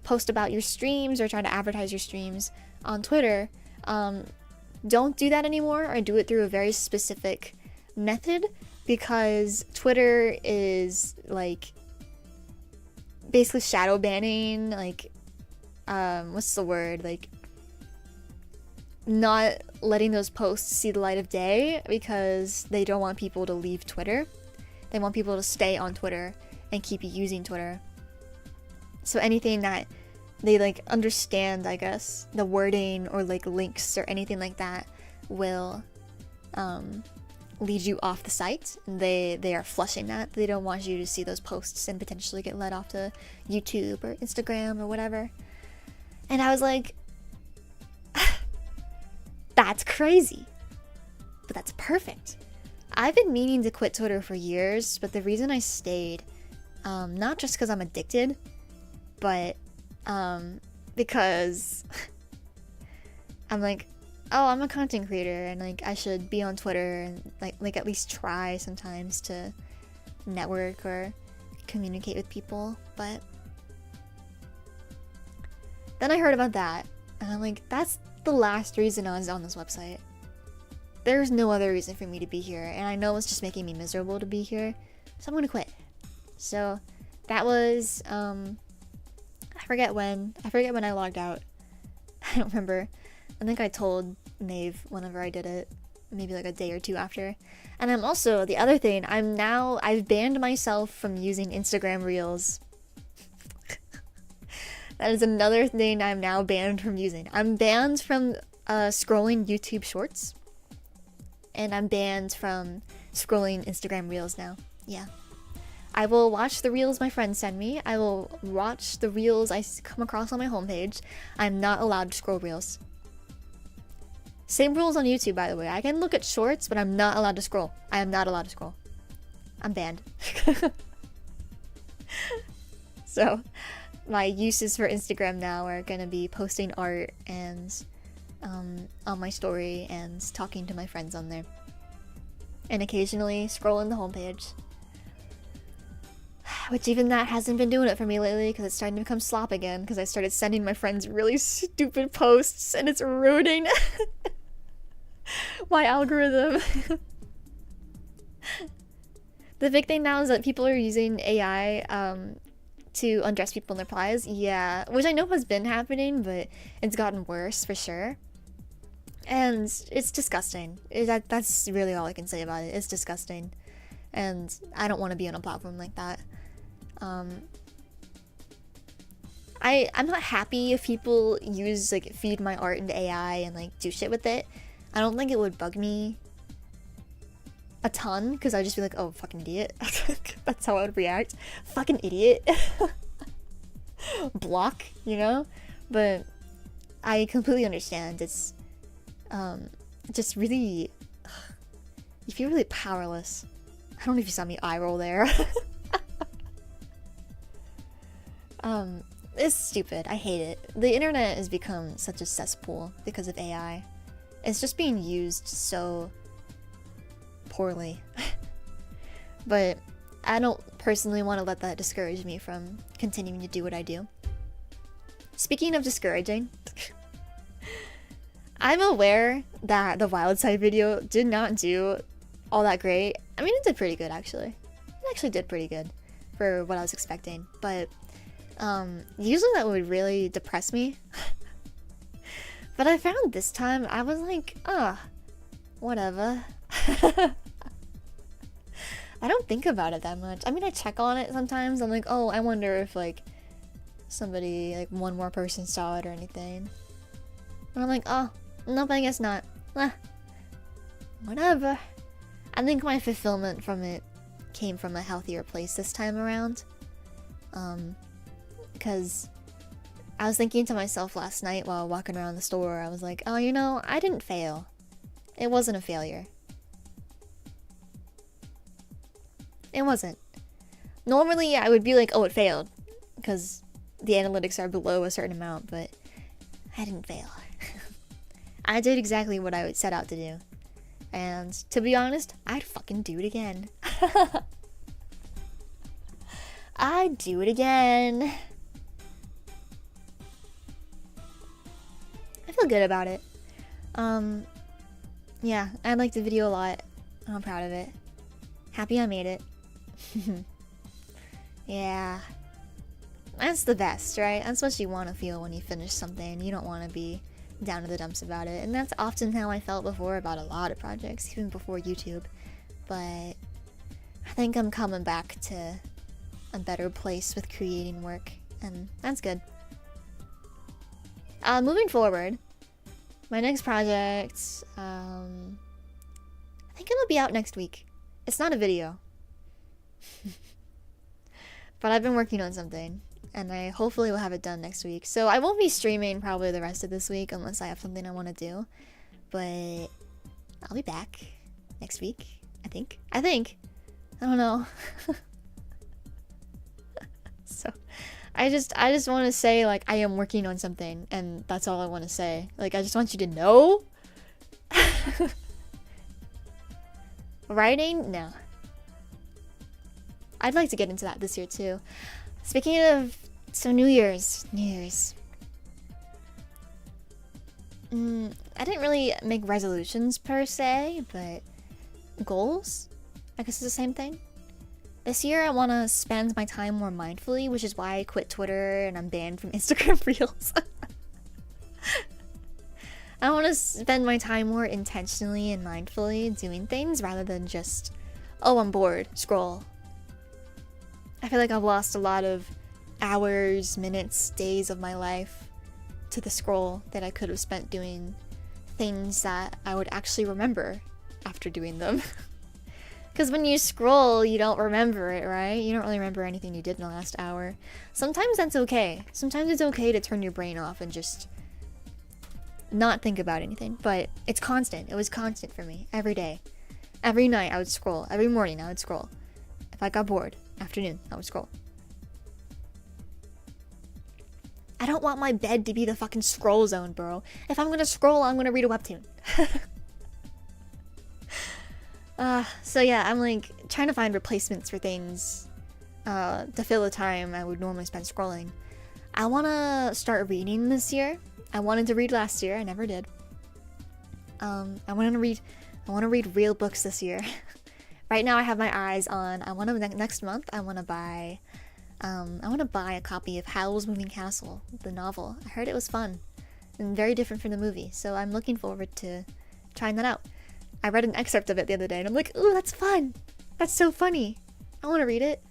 post about your streams or try to advertise your streams on Twitter, don't do that anymore, or do it through a very specific method, because Twitter is like basically shadow banning, like what's the word, like not letting those posts see the light of day, because they don't want people to leave Twitter. They want people to stay on Twitter and keep using Twitter. So anything that they like understand, I guess, the wording or like links or anything like that will lead you off the site. They are flushing that. They don't want you to see those posts and potentially get led off to YouTube or Instagram or whatever. And I was like, that's crazy. But that's perfect. I've been meaning to quit Twitter for years, but the reason I stayed, not just because I'm addicted, but because I'm like, oh, I'm a content creator and like I should be on Twitter and like at least try sometimes to network or communicate with people. But then I heard about that and I'm like, that's the last reason I was on this website. There's no other reason for me to be here, and I know it's just making me miserable to be here, so I'm gonna quit. So that was I forget when I logged out. I don't remember. I think I told Maeve whenever I did it, maybe like a day or two after. And I'm also, the other thing, I've banned myself from using Instagram Reels. That is another thing I'm now banned from using. I'm banned from scrolling YouTube Shorts. And I'm banned from scrolling Instagram Reels now. Yeah. I will watch the Reels my friends send me. I will watch the Reels I come across on my homepage. I'm not allowed to scroll Reels. Same rules on YouTube, by the way. I can look at Shorts, but I'm not allowed to scroll. I am not allowed to scroll. I'm banned. So, my uses for Instagram now are gonna be posting art and on my story and talking to my friends on there. And occasionally scrolling the homepage. Which even that hasn't been doing it for me lately because it's starting to become slop again because I started sending my friends really stupid posts and it's ruining my algorithm. The big thing now is that people are using AI to undress people in their replies. Yeah, which I know has been happening, but it's gotten worse for sure. And it's disgusting. That's really all I can say about it. It's disgusting. And I don't want to be on a platform like that. I'm not happy if people use, like, feed my art into AI and, like, do shit with it. I don't think it would bug me a ton, because I'd just be like, oh, fucking idiot. That's how I would react. Fucking idiot. Block, you know? But I completely understand. It's just really, you feel really powerless. I don't know if you saw me eye roll there. It's stupid. I hate it. The internet has become such a cesspool because of AI. It's just being used so poorly. But I don't personally want to let that discourage me from continuing to do what I do. Speaking of discouraging, I'm aware that the WILDSIDE video did not do all that great. I mean, it did pretty good, actually. It actually did pretty good for what I was expecting. But usually that would really depress me. But I found this time, I was like, whatever. I don't think about it that much. I mean, I check on it sometimes. I'm like, oh, I wonder if, like, somebody, like, one more person saw it or anything. And I'm like, oh, nope, I guess not. Whatever. I think my fulfillment from it came from a healthier place this time around. Because I was thinking to myself last night while walking around the store, I was like, oh, you know, I didn't fail. It wasn't a failure. It wasn't. Normally, I would be like, oh, it failed. Because the analytics are below a certain amount, but I didn't fail. I did exactly what I would set out to do. And to be honest, I'd fucking do it again. I'd do it again. I feel good about it. Yeah, I liked the video a lot. I'm proud of it. Happy I made it. Yeah. That's the best, right? That's what you want to feel when you finish something. You don't want to be down to the dumps about it. And that's often how I felt before about a lot of projects, even before YouTube. But I think I'm coming back to a better place with creating work, and that's good. Moving forward, my next project, I think it'll be out next week. It's not a video. But I've been working on something, and I hopefully will have it done next week. So I won't be streaming probably the rest of this week unless I have something I want to do. But I'll be back next week, I think. I don't know. So I just want to say, like, I am working on something, and that's all I want to say. Like, I just want you to know. Writing? No. I'd like to get into that this year too. Speaking of, so New Year's. I didn't really make resolutions per se, but goals? I guess it's the same thing. This year I want to spend my time more mindfully, which is why I quit Twitter and I'm banned from Instagram Reels. I want to spend my time more intentionally and mindfully doing things rather than just, oh, I'm bored, scroll. I feel like I've lost a lot of hours, minutes, days of my life to the scroll that I could have spent doing things that I would actually remember after doing them. Because when you scroll, you don't remember it, right? You don't really remember anything you did in the last hour. Sometimes that's okay. Sometimes it's okay to turn your brain off and just not think about anything. But it's constant. It was constant for me. Every day. Every night I would scroll. Every morning I would scroll. If I got bored, afternoon, I would scroll. I don't want my bed to be the fucking scroll zone, bro. If I'm gonna scroll, I'm gonna read a webtoon. So yeah, I'm like trying to find replacements for things to fill the time I would normally spend scrolling. I wanna start reading this year. I wanted to read last year, I never did. I wanna read real books this year. Right now I have my eyes on, next month I wanna buy a copy of Howl's Moving Castle, the novel. I heard it was fun and very different from the movie, so I'm looking forward to trying that out. I read an excerpt of it the other day and I'm like, ooh, that's fun. That's so funny. I want to read it.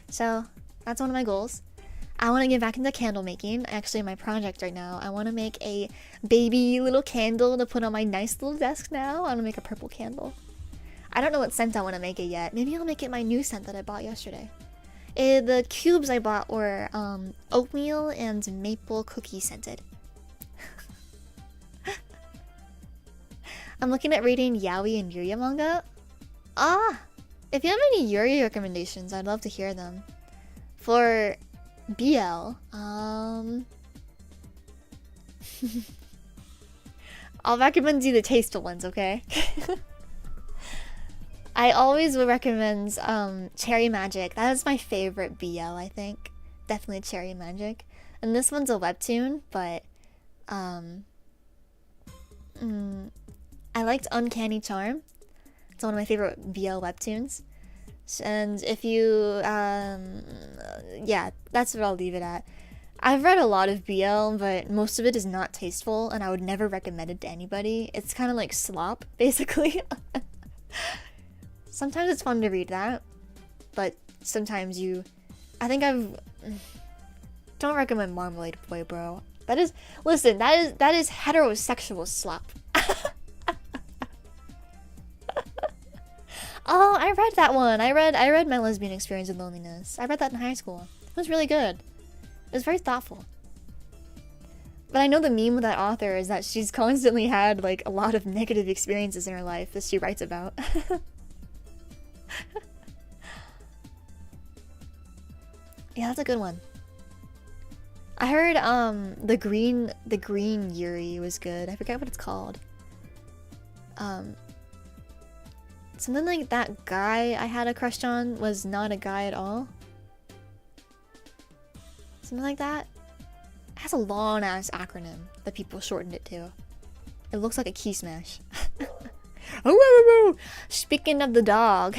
So that's one of my goals. I want to get back into candle making. Actually, my project right now, I want to make a baby little candle to put on my nice little desk now. I want to make a purple candle. I don't know what scent I want to make it yet. Maybe I'll make it my new scent that I bought yesterday. The cubes I bought were oatmeal and maple cookie scented. I'm looking at reading yaoi and yuri manga. If you have any yuri recommendations, I'd love to hear them. For BL, I'll recommend you the tasteful ones, okay? I always would recommend Cherry Magic. That is my favorite BL, I think. Definitely Cherry Magic. And this one's a webtoon, but I liked Uncanny Charm. It's one of my favorite BL webtoons. And if you, yeah, that's what I'll leave it at. I've read a lot of BL, but most of it is not tasteful, and I would never recommend it to anybody. It's kind of like slop, basically. Sometimes it's fun to read that, but sometimes I think don't recommend Marmalade Boy, bro. Listen, that is heterosexual slop. Oh, I read that one. I read My Lesbian Experience with Loneliness. I read that in high school. It was really good. It was very thoughtful. But I know the meme with that author is that she's constantly had like a lot of negative experiences in her life that she writes about. Yeah, that's a good one. I heard the green Yuri was good. I forget what it's called. Something like that guy I had a crush on was not a guy at all. Something like that. It has a long ass acronym that people shortened it to. It looks like a key smash. Speaking of the dog,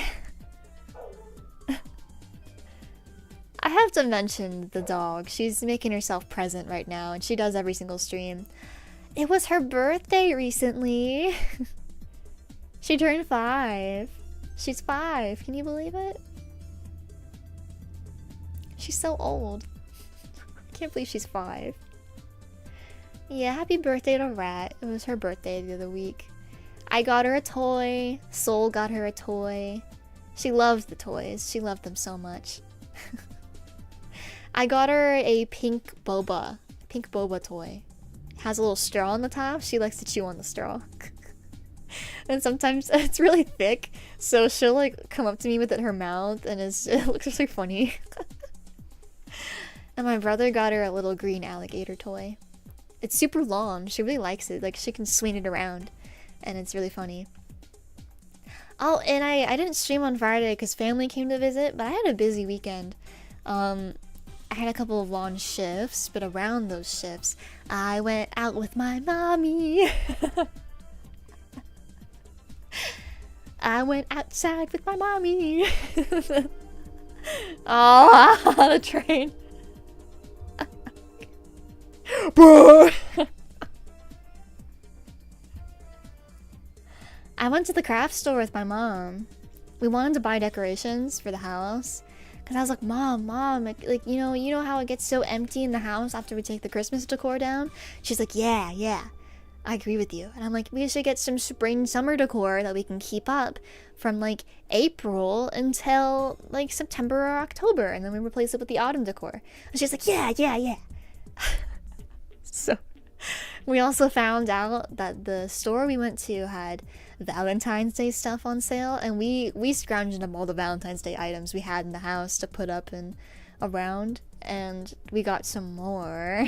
I have to mention the dog. She's making herself present right now, and she does every single stream. It was her birthday recently. She turned 5. She's 5. Can you believe it? She's so old. I can't believe she's 5. Yeah, happy birthday to Rat. It was her birthday the other week. I got her a toy. Soul got her a toy. She loves the toys. She loved them so much. I got her a pink boba toy. It has a little straw on the top. She likes to chew on the straw. And sometimes it's really thick, so she'll like come up to me with it in her mouth, and it looks really funny. And my brother got her a little green alligator toy. It's super long. She really likes it. Like, she can swing it around, and it's really funny. Oh, and I didn't stream on Friday because family came to visit, but I had a busy weekend. I had a couple of long shifts, but around those shifts, I went out with my mommy. I went outside with my mommy. Oh, the train. I went to the craft store with my mom. We wanted to buy decorations for the house. Cause I was like, Mom, like you know how it gets so empty in the house after we take the Christmas decor down? She's like, yeah. I agree with you. And I'm like, we should get some spring summer decor that we can keep up from like April until like September or October, and then we replace it with the autumn decor. And she's like, yeah. So we also found out that the store we went to had Valentine's Day stuff on sale, and we scrounged up all the Valentine's Day items we had in the house to put up and around, and we got some more.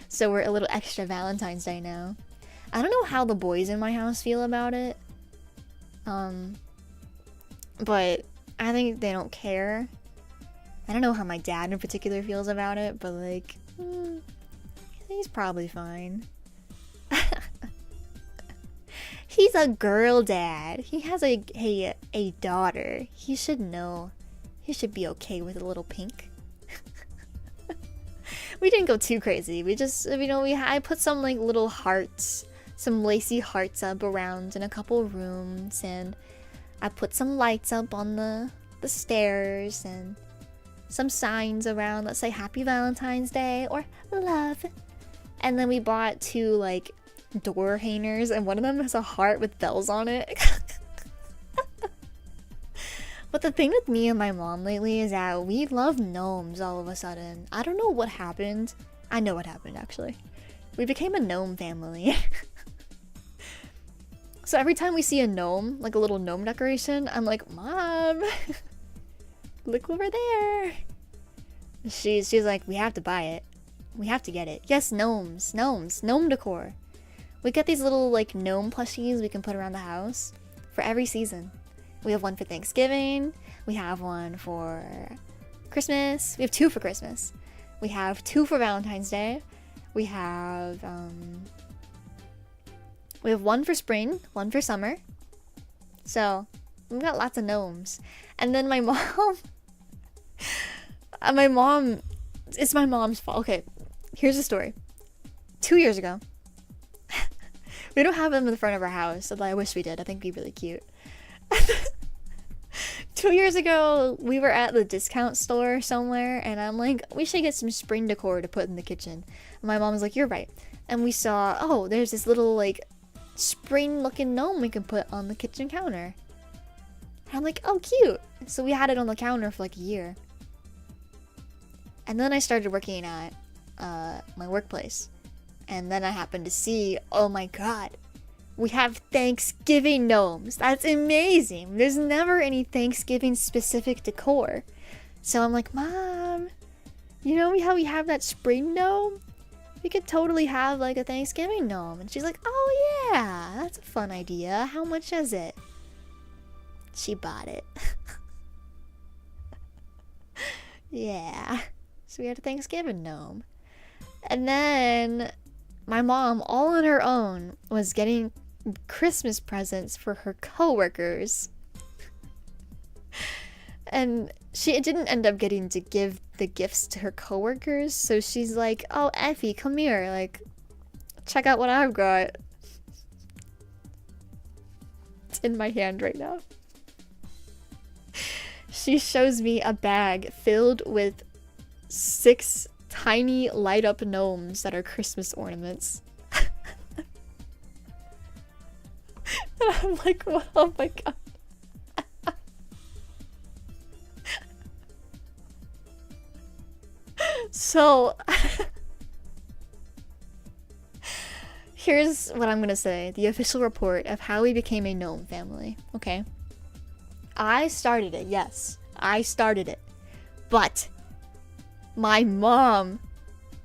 So we're a little extra Valentine's Day now. I don't know how the boys in my house feel about it. But I think they don't care. I don't know how my dad in particular feels about it, but like, he's probably fine. He's a girl dad. He has a daughter. He should know. He should be okay with a little pink. We didn't go too crazy. We just, I put some like little hearts, some lacy hearts up around in a couple rooms, and I put some lights up on the stairs, and some signs around that say Happy Valentine's Day or love. And then we bought 2 like door hangers, and one of them has a heart with bells on it. But the thing with me and my mom lately is that we love gnomes all of a sudden. I don't know what happened. I know what happened actually. We became a gnome family. So every time we see a gnome, like a little gnome decoration, I'm like, Mom, look over there. She's like, we have to buy it. We have to get it. Yes, gnomes, gnome decor. We get these little like gnome plushies we can put around the house for every season. We have one for Thanksgiving. We have one for Christmas. We have 2 for Christmas. We have 2 for Valentine's Day. We have 1 for spring, 1 for summer. So we've got lots of gnomes. And then my mom, it's my mom's fault. Okay, here's the story. 2 years ago, we don't have them in the front of our house, although I wish we did. I think it'd be really cute. 2 years ago, we were at the discount store somewhere, and I'm like, we should get some spring decor to put in the kitchen. And my mom was like, you're right. And we saw, oh, there's this little like spring looking gnome we can put on the kitchen counter. And I'm like, oh, cute. So we had it on the counter for like a year. And then I started working at my workplace. And then I happened to see, oh my god, we have Thanksgiving gnomes. That's amazing. There's never any Thanksgiving specific decor. So I'm like, Mom, you know how we have that spring gnome? We could totally have like a Thanksgiving gnome. And she's like, oh yeah, that's a fun idea. How much is it? She bought it. Yeah. So we had a Thanksgiving gnome. And then my mom, all on her own, was getting Christmas presents for her coworkers. And she didn't end up getting to give the gifts to her coworkers, so she's like, oh, Effie, come here, like, check out what I've got. It's in my hand right now. She shows me a bag filled with 6 tiny light-up gnomes that are Christmas ornaments. And I'm like, oh my god. So, here's what I'm gonna say. The official report of how we became a gnome family, okay? I started it, yes. I started it. But my mom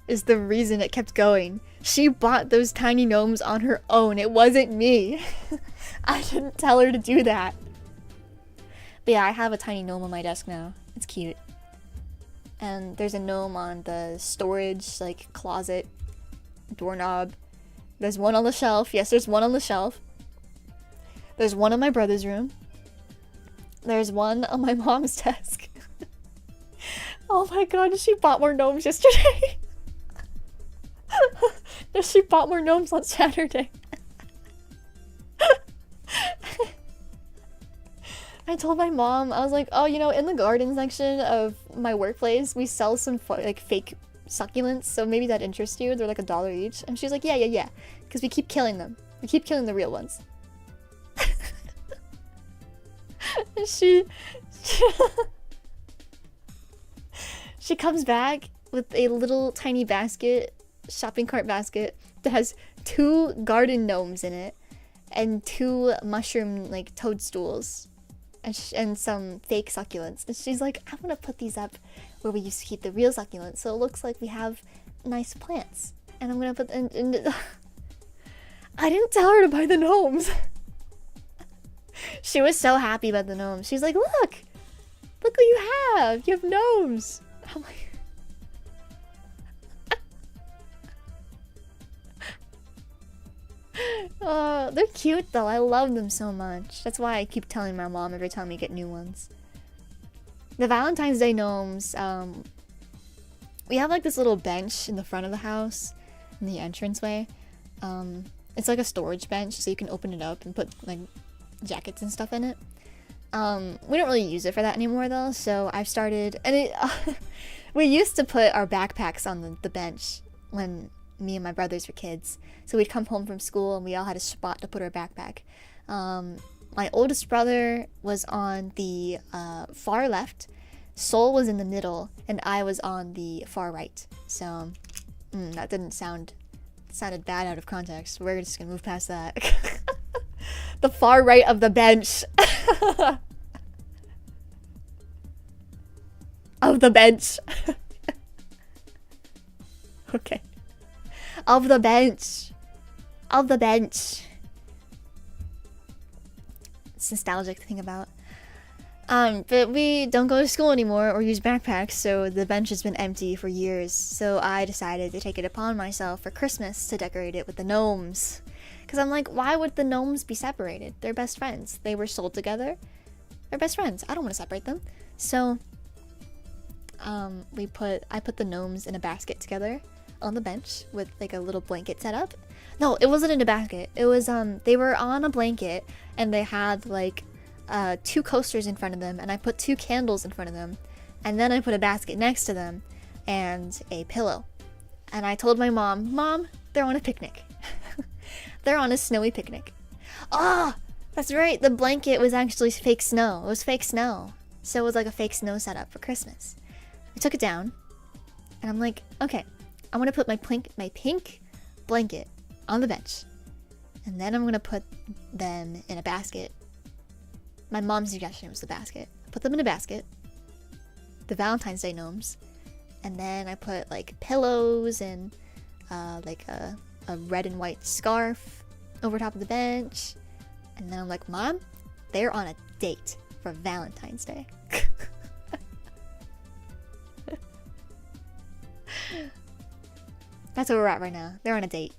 is the reason it kept going. She bought those tiny gnomes on her own. It wasn't me. I didn't tell her to do that. But yeah, I have a tiny gnome on my desk now. It's cute. And there's a gnome on the storage, like, closet doorknob. There's one on the shelf. Yes, there's one on the shelf. There's one in my brother's room. There's one on my mom's desk. Oh my god, she bought more gnomes yesterday. She bought more gnomes on Saturday. I told my mom, I was like, oh, you know, in the garden section of my workplace, we sell some like fake succulents, so maybe that interests you. They're like $1 each. And she's like, yeah. Because we keep killing them. We keep killing the real ones. And she comes back with a little tiny basket, shopping cart basket, that has 2 garden gnomes in it and 2 mushroom like toadstools and some fake succulents. And she's like, I'm gonna put these up where we used to keep the real succulents, so it looks like we have nice plants. And I'm gonna put I didn't tell her to buy the gnomes. She was so happy about the gnomes. She's like, look what you have. You have gnomes. I'm like, oh, they're cute though. I love them so much. That's why I keep telling my mom every time we get new ones. The Valentine's Day gnomes, we have like this little bench in the front of the house, in the entranceway. It's like a storage bench, so you can open it up and put like jackets and stuff in it. We don't really use it for that anymore though, so I've started, and we used to put our backpacks on the bench when me and my brothers were kids. So we'd come home from school and we all had a spot to put our backpack. My oldest brother was on the far left, Sol was in the middle, and I was on the far right. So that didn't sounded bad out of context. We're just gonna move past that. The far right of the bench. Of the bench. Okay. Of the bench. Of the bench. It's nostalgic to think about. But we don't go to school anymore or use backpacks, so the bench has been empty for years. So I decided to take it upon myself for Christmas to decorate it with the gnomes. Because I'm like, why would the gnomes be separated? They're best friends. They were sold together. They're best friends. I don't want to separate them. So I put the gnomes in a basket together on the bench with like a little blanket set up. No, it wasn't in a basket. It was they were on a blanket and they had like 2 coasters in front of them, and I put 2 candles in front of them, and then I put a basket next to them and a pillow. And I told my mom, they're on a picnic. They're on a snowy picnic. Ah, that's right. The blanket was actually fake snow. It was fake snow. So it was like a fake snow setup for Christmas. I took it down and I'm like, okay, I'm gonna put my pink blanket on the bench, and then I'm gonna put them in a basket. My mom's suggestion was the basket. I put them in a basket, the Valentine's Day gnomes, and then I put like pillows and like a red and white scarf over top of the bench. And then I'm like, Mom, they're on a date for Valentine's Day. That's where we're at right now. They're on a date.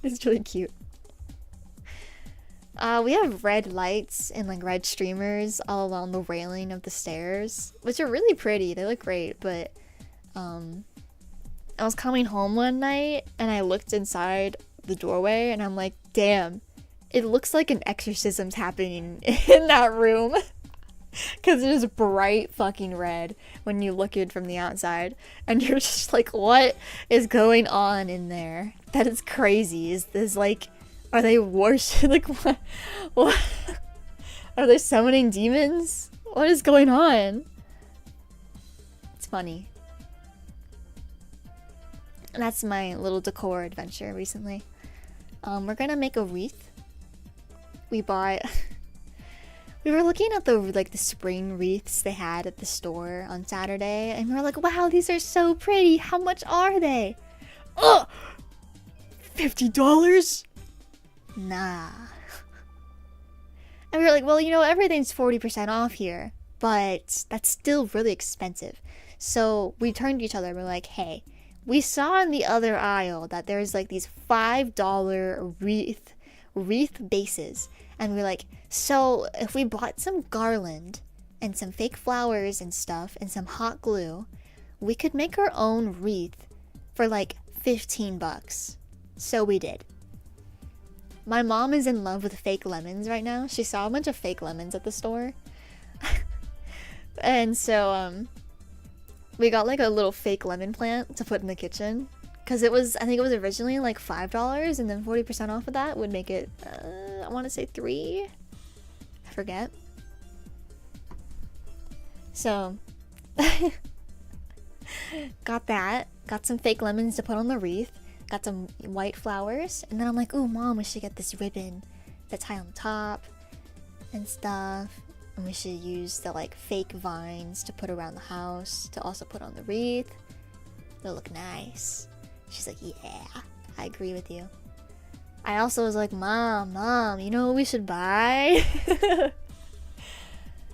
It's really cute. We have red lights and like red streamers all along the railing of the stairs, which are really pretty. They look great, but I was coming home one night and I looked inside the doorway and I'm like, damn, it looks like an exorcism's happening in that room. Because it is bright fucking red when you look in from the outside. And you're just like, what is going on in there? That is crazy. Is this like, are they worship? Like, what? Are they summoning demons? What is going on? It's funny. And that's my little decor adventure recently. We're gonna make a wreath. We bought... We were looking at the spring wreaths they had at the store on Saturday, and we were like, wow, these are so pretty. How much are they? Oh, $50? Nah. And we were like, well, you know, everything's 40% off here, but that's still really expensive. So we turned to each other and we're like, hey, we saw in the other aisle that there's like these $5 wreath bases. And we're like, so if we bought some garland and some fake flowers and stuff and some hot glue, we could make our own wreath for like $15. So we did. My mom is in love with fake lemons right now. She saw a bunch of fake lemons at the store. And so we got like a little fake lemon plant to put in the kitchen. Because I think it was originally like $5, and then 40% off of that would make it, I want to say $3. I forget. So, got that. Got some fake lemons to put on the wreath. Got some white flowers. And then I'm like, ooh, Mom, we should get this ribbon that's high on the top and stuff. And we should use the like fake vines to put around the house to also put on the wreath. They'll look nice. She's like, yeah, I agree with you. I also was like, Mom, you know what we should buy?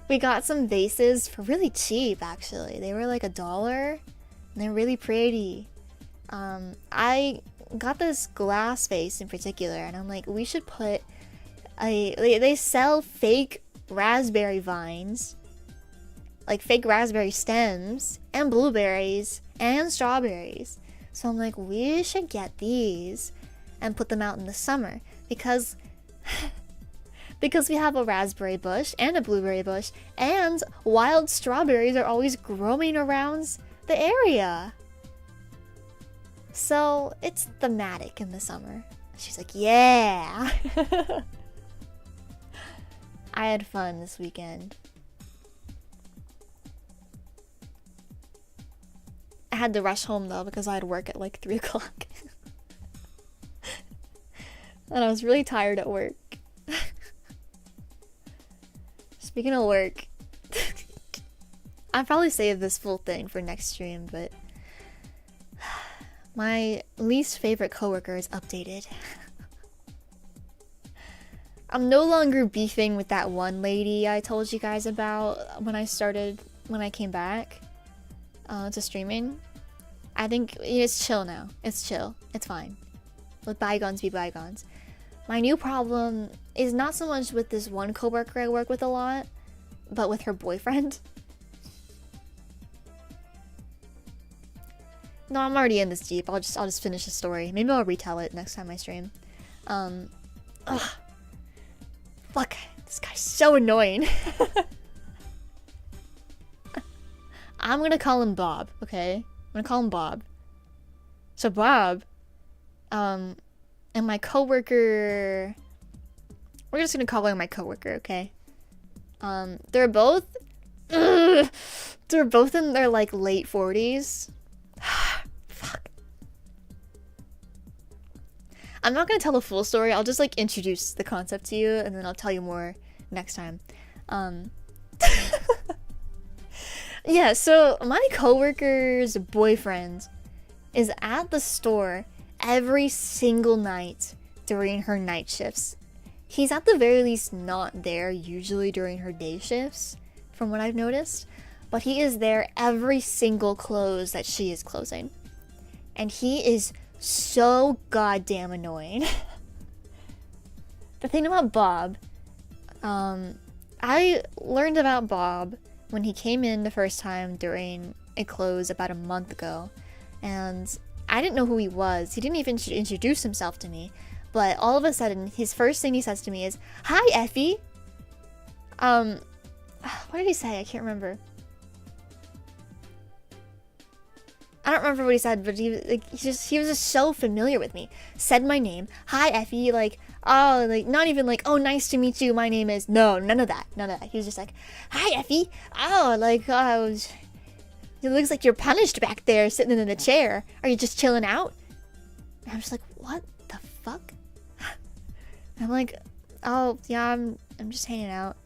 We got some vases for really cheap, actually. They were like $1, and they're really pretty. I got this glass vase in particular, and I'm like, we should put they sell fake raspberry vines, like fake raspberry stems, and blueberries, and strawberries. So I'm like, we should get these and put them out in the summer, because because we have a raspberry bush and a blueberry bush, and wild strawberries are always growing around the area. So it's thematic in the summer. She's like, yeah. I had fun this weekend. I had to rush home though because I had work at like 3 o'clock. And I was really tired at work. Speaking of work, I'll probably save this full thing for next stream, but my least favorite coworker is updated. I'm no longer beefing with that one lady I told you guys about when I came back to streaming. I think it's chill now. It's chill. It's fine. Let bygones be bygones. My new problem is not so much with this one coworker I work with a lot, but with her boyfriend. No, I'm already in this deep. I'll just finish the story. Maybe I'll retell it next time I stream. Ugh. Fuck, this guy's so annoying. I'm gonna call him Bob, okay? I'm gonna call him Bob. So Bob, and my coworker, we're just gonna call him my coworker, okay? They're both in their like late 40s. Fuck. I'm not gonna tell the full story. I'll just like introduce the concept to you, and then I'll tell you more next time. Yeah, so my coworker's boyfriend is at the store every single night during her night shifts. He's at the very least not there usually during her day shifts, from what I've noticed, but he is there every single close that she is closing. And he is so goddamn annoying. The thing about Bob, I learned about Bob when he came in the first time during a close about a month ago, and I didn't know who he was. He didn't even introduce himself to me, but all of a sudden, his first thing he says to me is, "Hi, Effie." What did he say? I can't remember. I don't remember what he said, but he was just so familiar with me. Said my name, "Hi, Effie," like, oh, like, not even like, "Oh, nice to meet you, my name is," no, none of that. He was just like, "Hi, Effie." Oh, like, oh, it looks like you're punished back there, sitting in the chair. Are you just chilling out? And I'm just like, what the fuck? I'm like, oh, yeah, I'm just hanging out.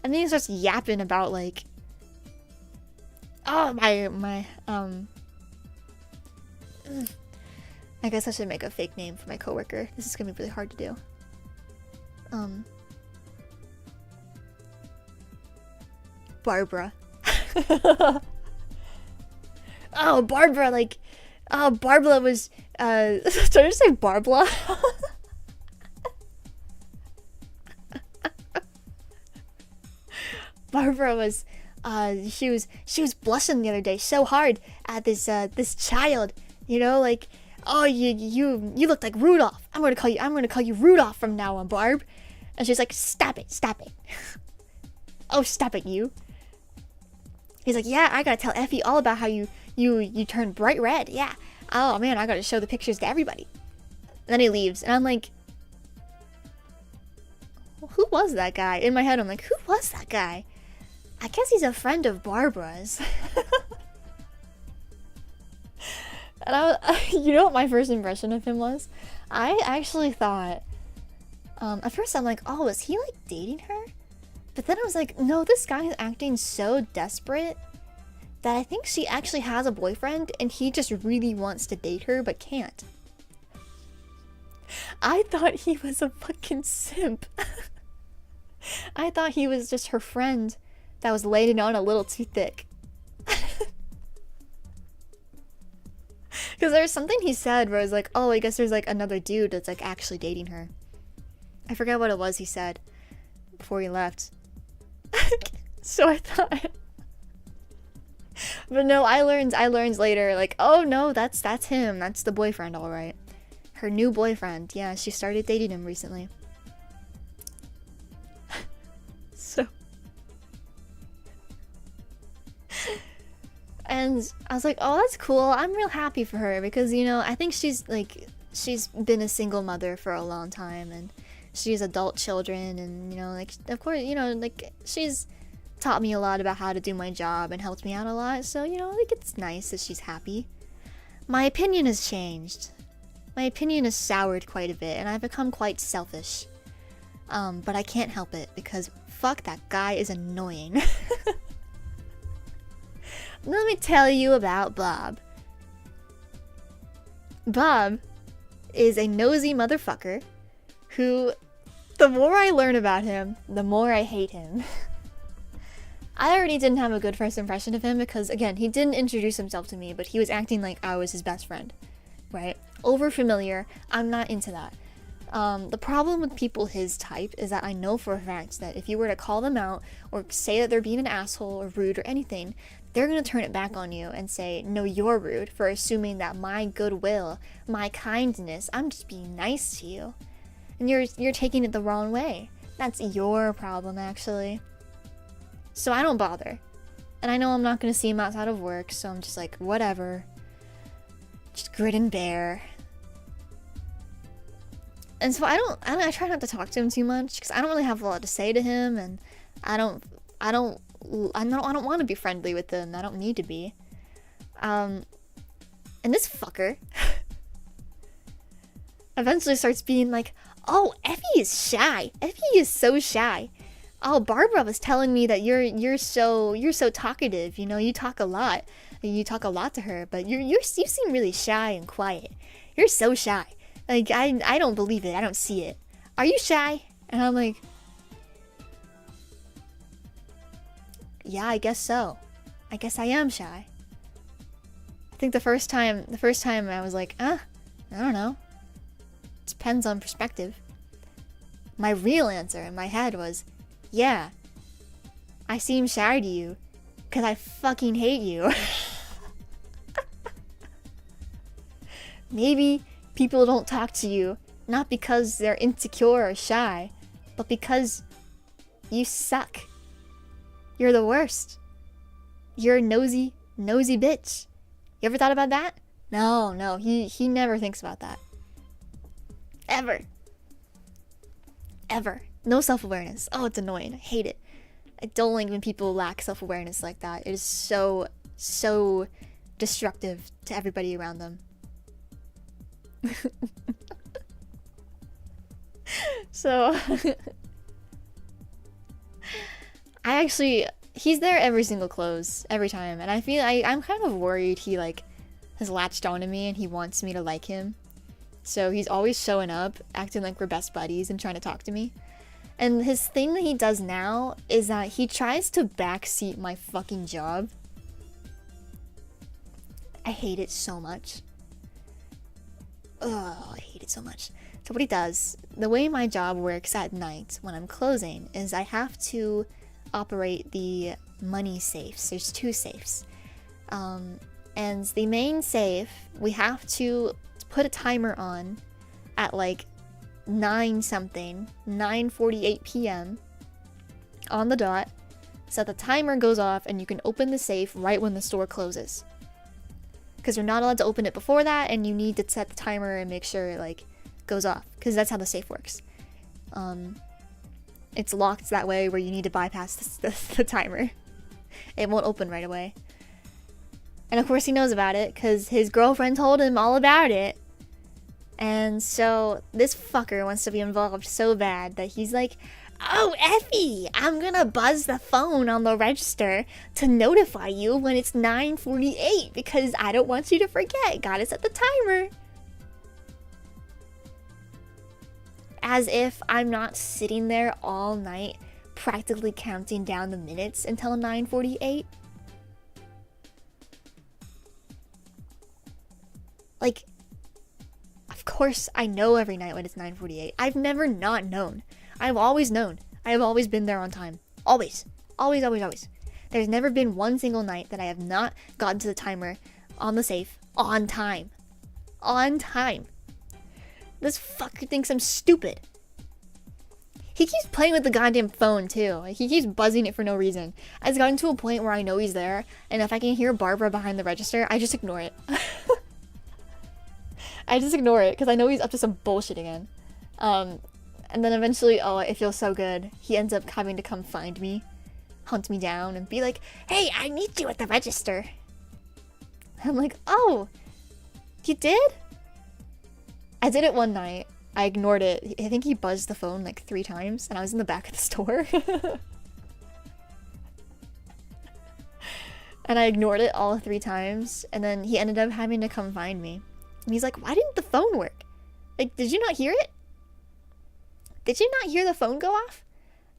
And then he starts yapping about, like, oh, I guess I should make a fake name for my coworker. This is gonna be really hard to do. Barbara. Oh, Barbara, like, oh, Barbara was, did I just say Barbara? Barbara was, she was blushing the other day so hard at this child, you know, like, oh, you look like Rudolph. I'm gonna call you Rudolph from now on, Barb. And she's like, stop it. Oh, stop it, you. He's like, yeah, I gotta tell Effie all about how you turn bright red. Yeah. Oh man, I gotta show the pictures to everybody. And then he leaves, and I'm like, who was that guy? In my head, I'm like, who was that guy? I guess he's a friend of Barbara's. And you know what my first impression of him was? I actually thought, at first I'm like, oh, is he like dating her? But then I was like, no, this guy is acting so desperate that I think she actually has a boyfriend and he just really wants to date her but can't. I thought he was a fucking simp. I thought he was just her friend that was laying it on a little too thick. Because there's something he said where I was like, oh, I guess there's like another dude that's like actually dating her. I forget what it was he said before he left. So I thought, but no, I learned later, like, oh no, that's him. That's the boyfriend, all right. Her new boyfriend. Yeah, she started dating him recently. And I was like, oh, that's cool. I'm real happy for her because, you know, I think she's been a single mother for a long time, and she has adult children, and, you know, like, of course, you know, like, she's taught me a lot about how to do my job and helped me out a lot. So, you know, like, it's nice that she's happy. My opinion has changed. My opinion has soured quite a bit, and I've become quite selfish. But I can't help it because fuck, that guy is annoying. Let me tell you about Bob. Bob is a nosy motherfucker who, the more I learn about him, the more I hate him. I already didn't have a good first impression of him because, again, he didn't introduce himself to me, but he was acting like I was his best friend, right? Over familiar. I'm not into that. The problem with people his type is that I know for a fact that if you were to call them out or say that they're being an asshole or rude or anything, they're going to turn it back on you and say, no, you're rude for assuming that my goodwill, my kindness, I'm just being nice to you. And you're taking it the wrong way. That's your problem, actually. So I don't bother. And I know I'm not going to see him outside of work, so I'm just like, whatever. Just grit and bear. And so I try not to talk to him too much because I don't really have a lot to say to him, and I don't want to be friendly with him. I don't need to be. And this fucker eventually starts being like, "Oh, Effie is shy. Effie is so shy. Oh, Barbara was telling me that you're so talkative. You know, you talk a lot. You talk a lot to her, but you seem really shy and quiet. You're so shy. Like, I don't believe it. I don't see it. Are you shy?" And I'm like, yeah, I guess so. I guess I am shy. I think the first time I was like, I don't know. Depends on perspective. My real answer in my head was, yeah, I seem shy to you because I fucking hate you. Maybe people don't talk to you not because they're insecure or shy, but because you suck. You're the worst. You're a nosy bitch. You ever thought about that? No, he never thinks about that. Ever. No self-awareness. Oh, it's annoying. I hate it. I don't like when people lack self-awareness like that. It is so destructive to everybody around them. So he's there every single close, every time, and I feel I'm kind of worried he like has latched onto me and he wants me to like him. So he's always showing up, acting like we're best buddies and trying to talk to me. And his thing that he does now is that he tries to backseat my fucking job. I hate it so much. Oh, I hate it so much. So what he does, the way my job works at night when I'm closing is I have to operate the money safes. There's 2 safes. And the main safe, we have to put a timer on at like 9:48 p.m. on the dot, so the timer goes off and you can open the safe right when the store closes. Because you're not allowed to open it before that, and you need to set the timer and make sure it like goes off, because that's how the safe works. It's locked that way where you need to bypass the timer. It won't open right away. And of course he knows about it because his girlfriend told him all about it. And so this fucker wants to be involved so bad that he's like, "Oh, Effie, I'm gonna buzz the phone on the register to notify you when it's 9:48 because I don't want you to forget. Gotta set the timer." As if I'm not sitting there all night practically counting down the minutes until 9:48. Like, of course I know every night when it's 9:48. I've never not known. I've always known. I have always been there on time. Always. Always, always, always. There's never been one single night that I have not gotten to the timer on the safe on time. On time. This fucker thinks I'm stupid. He keeps playing with the goddamn phone too. Like, he keeps buzzing it for no reason. It's gotten to a point where I know he's there, and if I can hear Barbara behind the register, I just ignore it. I just ignore it because I know he's up to some bullshit again. And then eventually, oh, it feels so good. He ends up having to come find me, hunt me down, and be like, "Hey, I need you at the register." I'm like, "Oh, you did?" I did it one night. I ignored it. I think he buzzed the phone like 3 times, and I was in the back of the store. And I ignored it all 3 times, and then he ended up having to come find me. And he's like, "Why didn't the phone work? Like, did you not hear it? Did you not hear the phone go off?"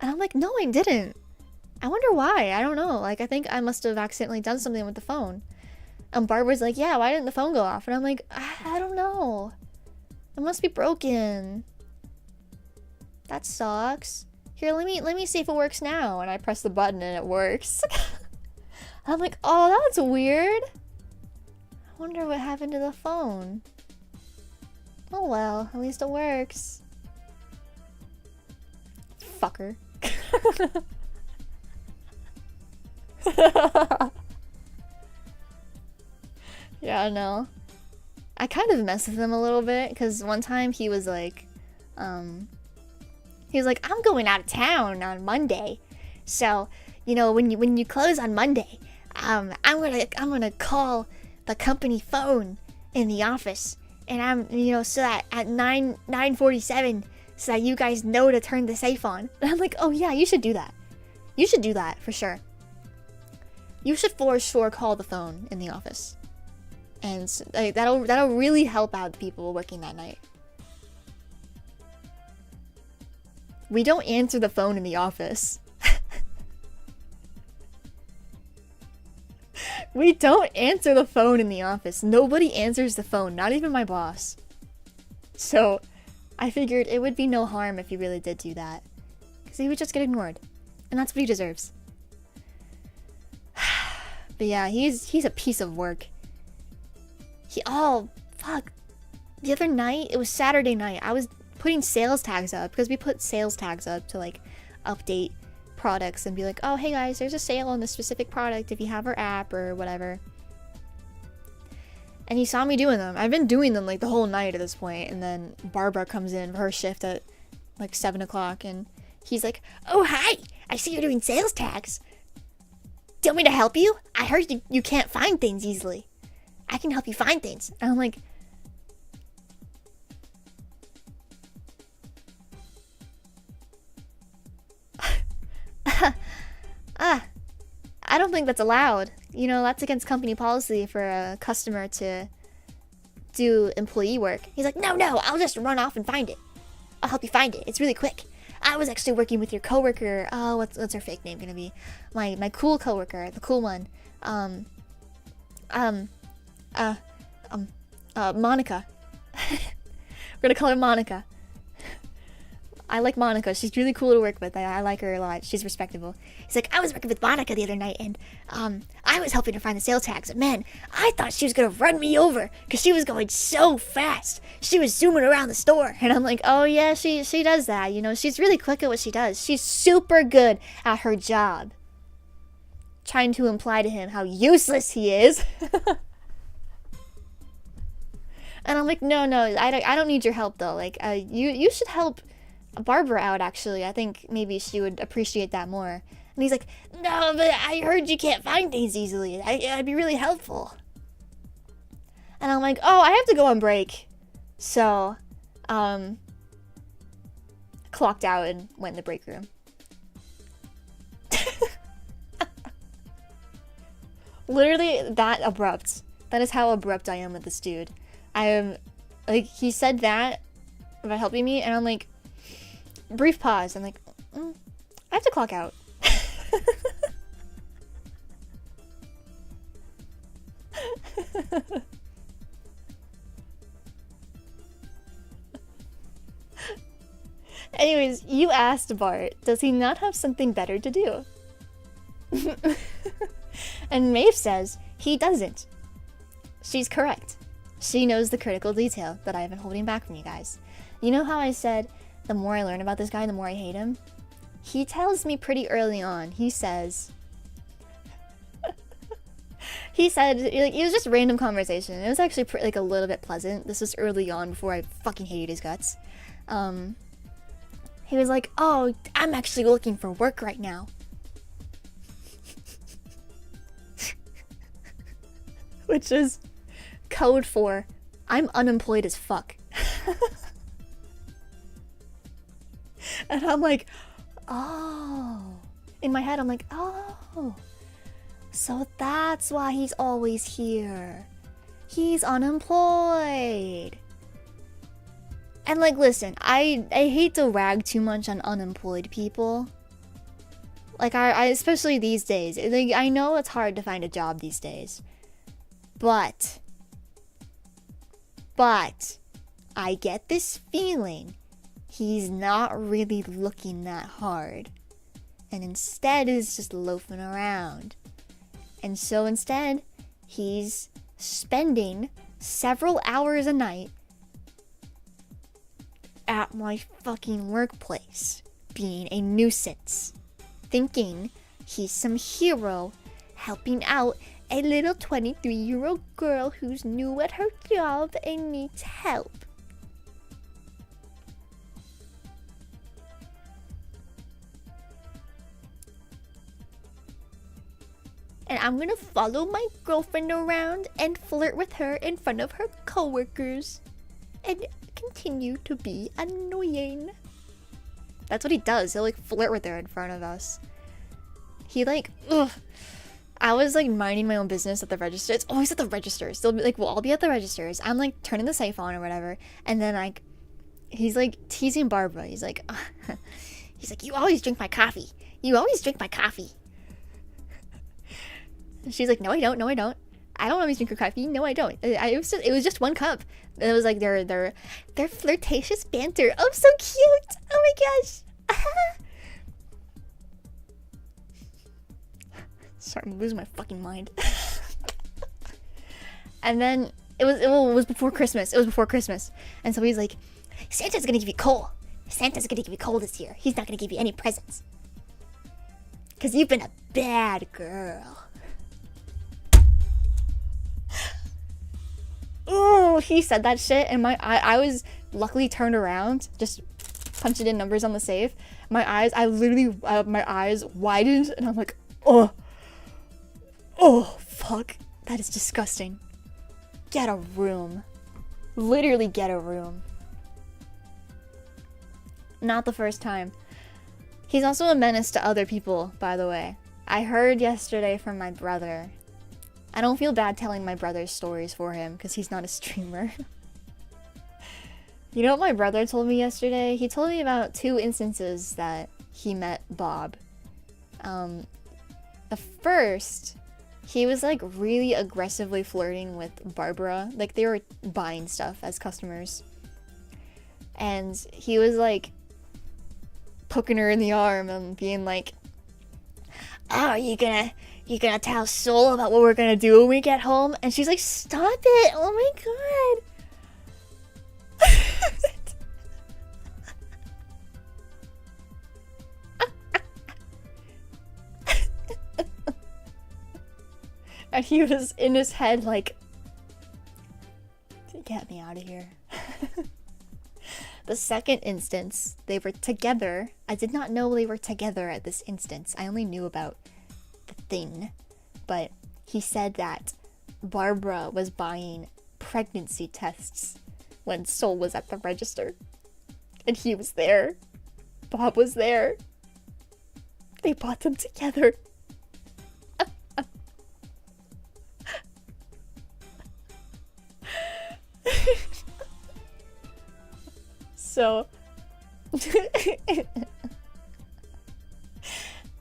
And I'm like, "No, I didn't. I wonder why. I don't know. Like, I think I must have accidentally done something with the phone." And Barbara's like, "Yeah, why didn't the phone go off?" And I'm like, I don't know. It must be broken. That sucks. Here, let me see if it works now." And I press the button and it works. I'm like, "Oh, that's weird. I wonder what happened to the phone." Oh well, at least it works. Fucker. Yeah, I know. I kind of mess with him a little bit, because one time he was like, "I'm going out of town on Monday. So, you know, when you close on Monday, I'm gonna call the company phone in the office, and so that at 9:47, so that you guys know to turn the safe on." And I'm like, "Oh yeah, you should do that. You should do that for sure. You should for sure call the phone in the office, and like, that'll really help out the people working that night." We don't answer the phone in the office. We don't answer the phone in the office. Nobody answers the phone, not even my boss. So I figured it would be no harm if he really did do that, because he would just get ignored, and that's what he deserves. But yeah, he's a piece of work. Oh, fuck. The other night, it was Saturday night, I was putting sales tags up, because we put sales tags up to like update products and be like, "Oh, hey guys, there's a sale on this specific product if you have our app," or whatever. And he saw me doing them. I've been doing them like the whole night at this point, and then Barbara comes in for her shift at like 7 o'clock, and he's like, "Oh, hi, I see you're doing sales tags. Do you want me to help you? I heard you can't find things easily. I can help you find things." And I'm like, I don't think that's allowed. You know, that's against company policy for a customer to do employee work. He's like, no, I'll just run off and find it. I'll help you find it. It's really quick. I was actually working with your coworker. Oh, what's her fake name gonna be? My cool coworker, the cool one. Monica. We're gonna call her Monica. I like Monica. She's really cool to work with. I like her a lot. She's respectable. He's like, "I was working with Monica the other night, and I was helping her find the sales tags. And man, I thought she was gonna run me over because she was going so fast. She was zooming around the store." And I'm like, "Oh yeah, she does that. You know, she's really quick at what she does. She's super good at her job." Trying to imply to him how useless he is. And I'm like, no, I don't need your help though. Like, you should help Barbara out, actually. I think maybe she would appreciate that more. And he's like, "No, but I heard you can't find things easily. I'd be really helpful." And I'm like, "Oh, I have to go on break." So, clocked out and went in the break room. Literally that abrupt. That is how abrupt I am with this dude. I am, like, he said that about helping me, and I'm like, brief pause. I'm like, I have to clock out. Anyways, you asked Bart, does he not have something better to do? And Maeve says he doesn't. She's correct. She knows the critical detail that I've been holding back from you guys. You know how I said the more I learn about this guy, the more I hate him. He tells me pretty early on, he says, he said, like, it was just a random conversation. It was actually like a little bit pleasant. This was early on before I fucking hated his guts. He was like, oh, I'm actually looking for work right now. Which is code for, I'm unemployed as fuck. And I'm like, oh. In my head, I'm like, oh. So that's why he's always here. He's unemployed. And like, listen, I hate to rag too much on unemployed people. Like, I especially these days. Like, I know it's hard to find a job these days. But I get this feeling he's not really looking that hard. And instead is just loafing around. And so instead, he's spending several hours a night at my fucking workplace, being a nuisance, thinking he's some hero helping out a little 23-year-old girl who's new at her job and needs help. And I'm gonna follow my girlfriend around and flirt with her in front of her coworkers and continue to be annoying. That's what he does. He'll like flirt with her in front of us. He like, ugh. I was like minding my own business at the register. It's always at the registers. They'll be like, we'll all be at the registers. I'm like turning the safe on or whatever. And then like, he's like teasing Barbara. He's like, you always drink my coffee. You always drink my coffee. And she's like, no, I don't. No, I don't. I don't always drink your coffee. No, I don't. It was just one cup. And it was like their flirtatious banter. Oh, so cute. Oh my gosh. Sorry, I'm losing my fucking mind. And then it was before Christmas. It was before Christmas. And so he's like, Santa's gonna give you coal. Santa's gonna give you coal this year. He's not gonna give you any presents. 'Cause you've been a bad girl. Oh, he said that shit, and I was luckily turned around, just punching in numbers on the safe. My eyes widened, and I'm like, oh, fuck, that is disgusting. Get a room. Literally get a room. Not the first time. He's also a menace to other people, by the way. I heard yesterday from my brother. I don't feel bad telling my brother's stories for him because he's not a streamer. You know what my brother told me yesterday? He told me about 2 instances that he met Bob. The first, he was like really aggressively flirting with Barbara. Like they were buying stuff as customers. And he was like poking her in the arm and being like, oh, you gonna tell Sol about what we're gonna do when we get home? And she's like, stop it! Oh my god! And he was in his head like, get me out of here. The second instance, they were together. I did not know they were together at this instance. I only knew about the thing. But he said that Barbara was buying pregnancy tests when Sol was at the register. And he was there. Bob was there. They bought them together. So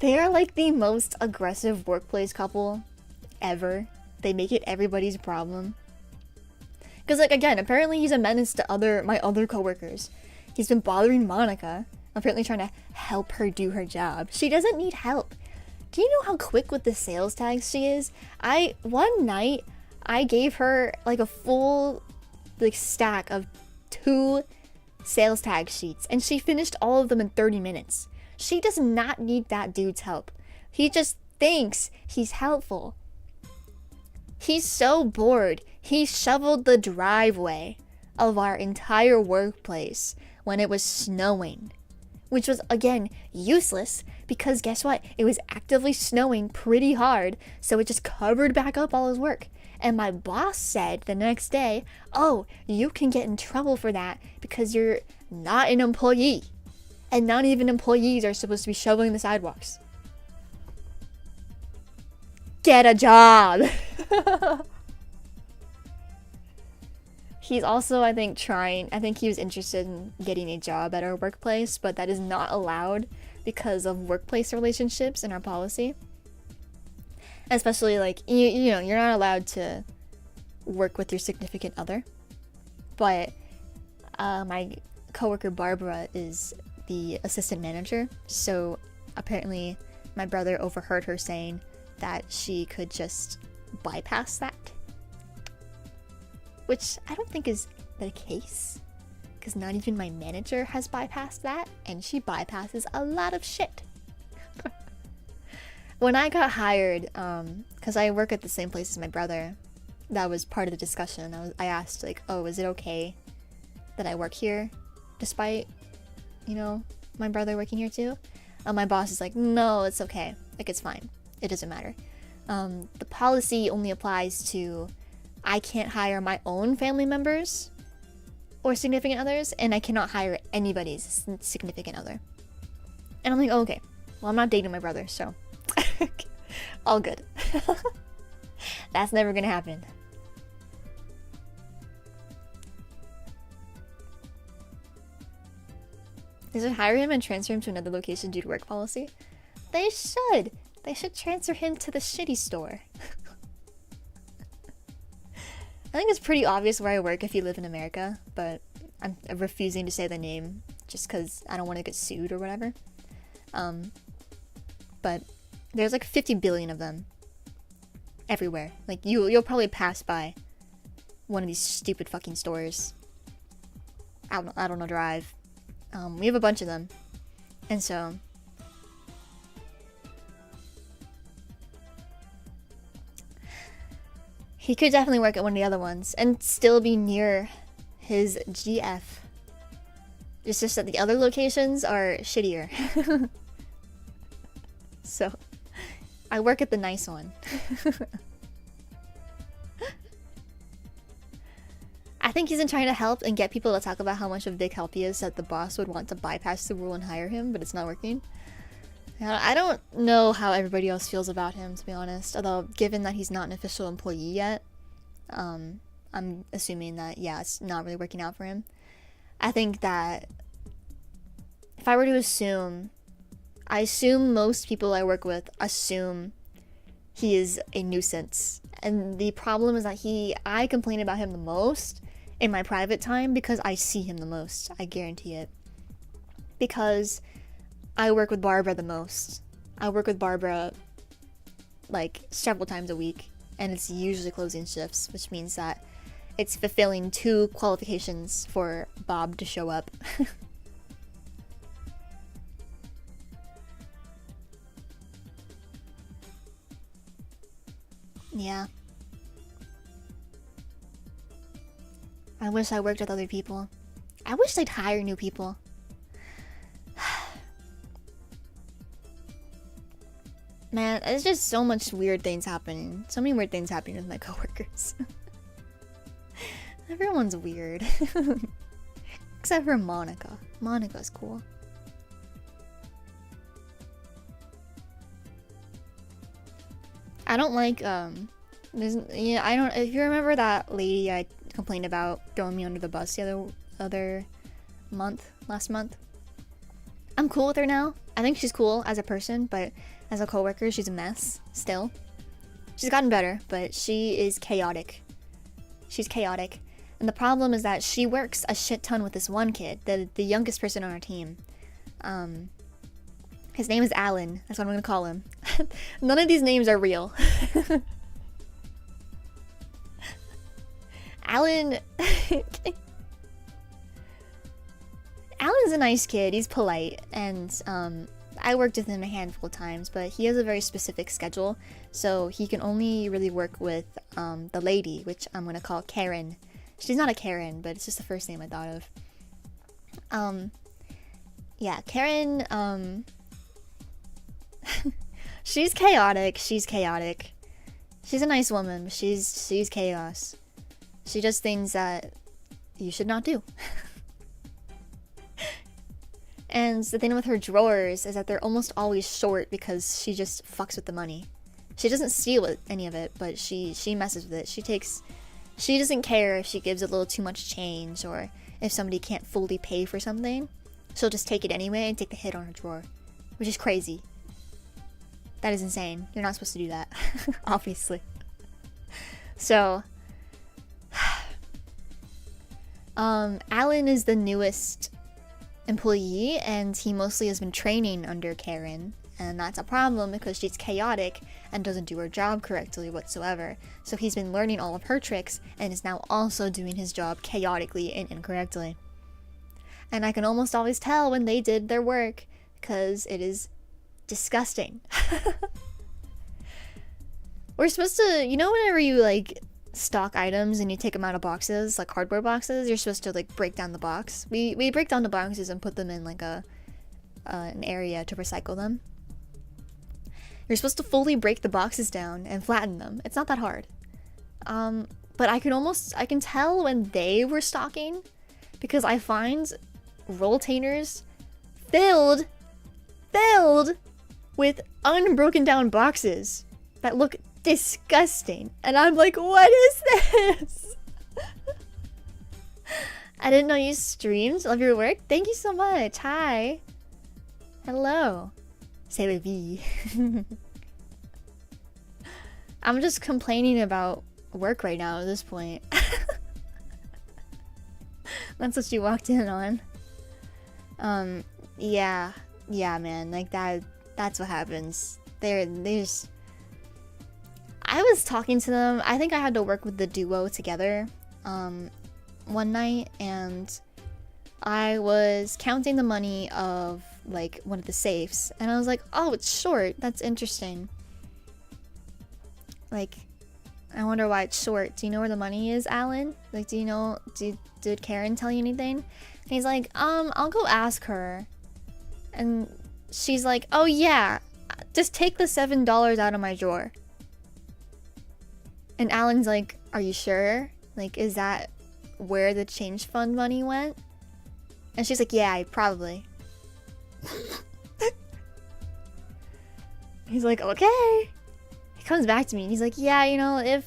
they are like the most aggressive workplace couple ever. They make it everybody's problem. Because like again, apparently he's a menace to my other coworkers. He's been bothering Monica, apparently trying to help her do her job. She doesn't need help. Do you know how quick with the sales tags she is? One night I gave her like a full like stack of 2 sales tag sheets, and she finished all of them in 30 minutes. She does not need that dude's help. He just thinks he's helpful. He's so bored, he shoveled the driveway of our entire workplace when it was snowing. Which was, again, useless, because guess what? It was actively snowing pretty hard, so it just covered back up all his work. And my boss said the next day, oh, you can get in trouble for that because you're not an employee. And not even employees are supposed to be shoveling the sidewalks. Get a job! He's also, I think he was interested in getting a job at our workplace, but that is not allowed because of workplace relationships in our policy. Especially, like, you know, you're not allowed to work with your significant other. But my coworker Barbara is the assistant manager, so apparently my brother overheard her saying that she could just bypass that. Which I don't think is the case, because not even my manager has bypassed that, and she bypasses a lot of shit. When I got hired, because I work at the same place as my brother, that was part of the discussion. I asked, like, oh, is it okay that I work here, despite, you know, my brother working here too? My boss is like, no, it's okay. Like, it's fine. It doesn't matter. The policy only applies to I can't hire my own family members or significant others, and I cannot hire anybody's significant other. And I'm like, oh, okay. Well, I'm not dating my brother, so all good. That's never gonna happen. They should hire him and transfer him to another location due to work policy. They should. They should transfer him to the shitty store. I think it's pretty obvious where I work if you live in America, but I'm refusing to say the name just because I don't want to get sued or whatever. But there's like 50 billion of them everywhere. Like you'll probably pass by one of these stupid fucking stores. I don't know, drive. We have a bunch of them, and so he could definitely work at one of the other ones and still be near his GF. It's just that the other locations are shittier. So, I work at the nice one. I think he's been trying to help and get people to talk about how much of a big help he is that the boss would want to bypass the rule and hire him, but it's not working. I don't know how everybody else feels about him, to be honest. Although, given that he's not an official employee yet, I'm assuming that, yeah, it's not really working out for him. I think that if I were to assume, I assume most people I work with assume he is a nuisance. And the problem is that I complain about him the most in my private time because I see him the most. I guarantee it. Because I work with Barbara the most. I work with Barbara like several times a week, and it's usually closing shifts, which means that it's fulfilling 2 qualifications for Bob to show up. Yeah. I wish I worked with other people. I wish they'd hire new people. Man, there's just so much weird things happening. So many weird things happening with my coworkers. Everyone's weird. Except for Monica. Monica's cool. I don't like, yeah, I don't, if you remember that lady I complained about throwing me under the bus the other month, last month? I'm cool with her now. I think she's cool as a person, but as a coworker, she's a mess, still. She's gotten better, but she is chaotic. She's chaotic. And the problem is that she works a shit ton with this one kid, the youngest person on our team. His name is Alan. That's what I'm gonna call him. None of these names are real. Alan... is a nice kid. He's polite, and I worked with him a handful of times, but he has a very specific schedule, so he can only really work with the lady, which I'm gonna call Karen. She's not a Karen, but it's just the first name I thought of. Yeah, Karen, she's chaotic. She's a nice woman, but she's chaos. She does things that you should not do. And the thing with her drawers is that they're almost always short because she just fucks with the money. She doesn't steal any of it, but she messes with it. She doesn't care if she gives a little too much change or if somebody can't fully pay for something. She'll just take it anyway and take the hit on her drawer, which is crazy. That is insane. You're not supposed to do that, obviously. So, Alan is the newest employee, and he mostly has been training under Karen, and that's a problem because she's chaotic and doesn't do her job correctly whatsoever. So he's been learning all of her tricks and is now also doing his job chaotically and incorrectly. And I can almost always tell when they did their work because it is disgusting. We're supposed to, you know, whenever you like stock items and you take them out of boxes, like cardboard boxes, you're supposed to like break down the box. We break down the boxes and put them in like an area to recycle them. You're supposed to fully break the boxes down and flatten them. It's not that hard. But I can tell when they were stocking because I find rolltainers filled with unbroken down boxes that look disgusting, and I'm like, what is this? I didn't know you streamed. Love your work. Thank you so much. Hi. Hello. C'est la vie. I'm just complaining about work right now at this point. That's what you walked in on. Yeah, man, like that's what happens. They just, I was talking to them. I think I had to work with the duo together one night, and I was counting the money of like one of the safes, and I was like, oh, it's short. That's interesting. Like, I wonder why it's short. Do you know where the money is, Alan? Like, do you know, did Karen tell you anything? And he's like, I'll go ask her. And she's like, oh yeah, just take the $7 out of my drawer. And Alan's like, are you sure? Like, is that where the change fund money went? And she's like, yeah, probably. He's like, okay. He comes back to me and he's like, yeah, you know, if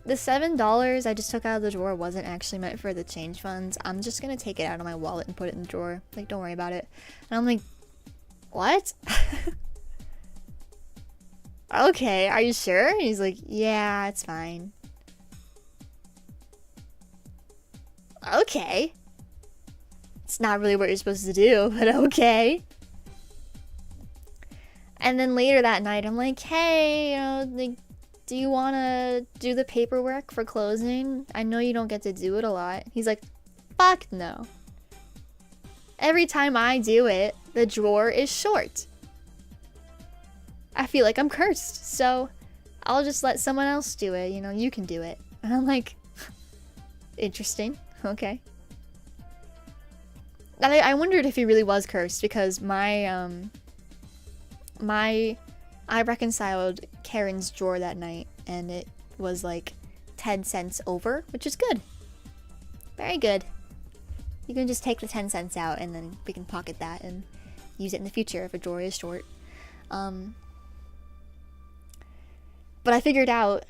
the $7 I just took out of the drawer wasn't actually meant for the change funds, I'm just gonna take it out of my wallet and put it in the drawer. Like, don't worry about it. And I'm like, what? Okay, are you sure? And he's like, yeah, it's fine. Okay. It's not really what you're supposed to do, but okay. And then later that night, I'm like, hey, you know, like, do you want to do the paperwork for closing? I know you don't get to do it a lot. He's like, fuck no. Every time I do it, the drawer is short. I feel like I'm cursed, so I'll just let someone else do it. You know, you can do it. And I'm like, interesting. Okay. And I wondered if he really was cursed because I reconciled Karen's drawer that night and it was like 10 cents over, which is good. Very good. You can just take the 10 cents out and then we can pocket that and use it in the future if a drawer is short. But I figured out,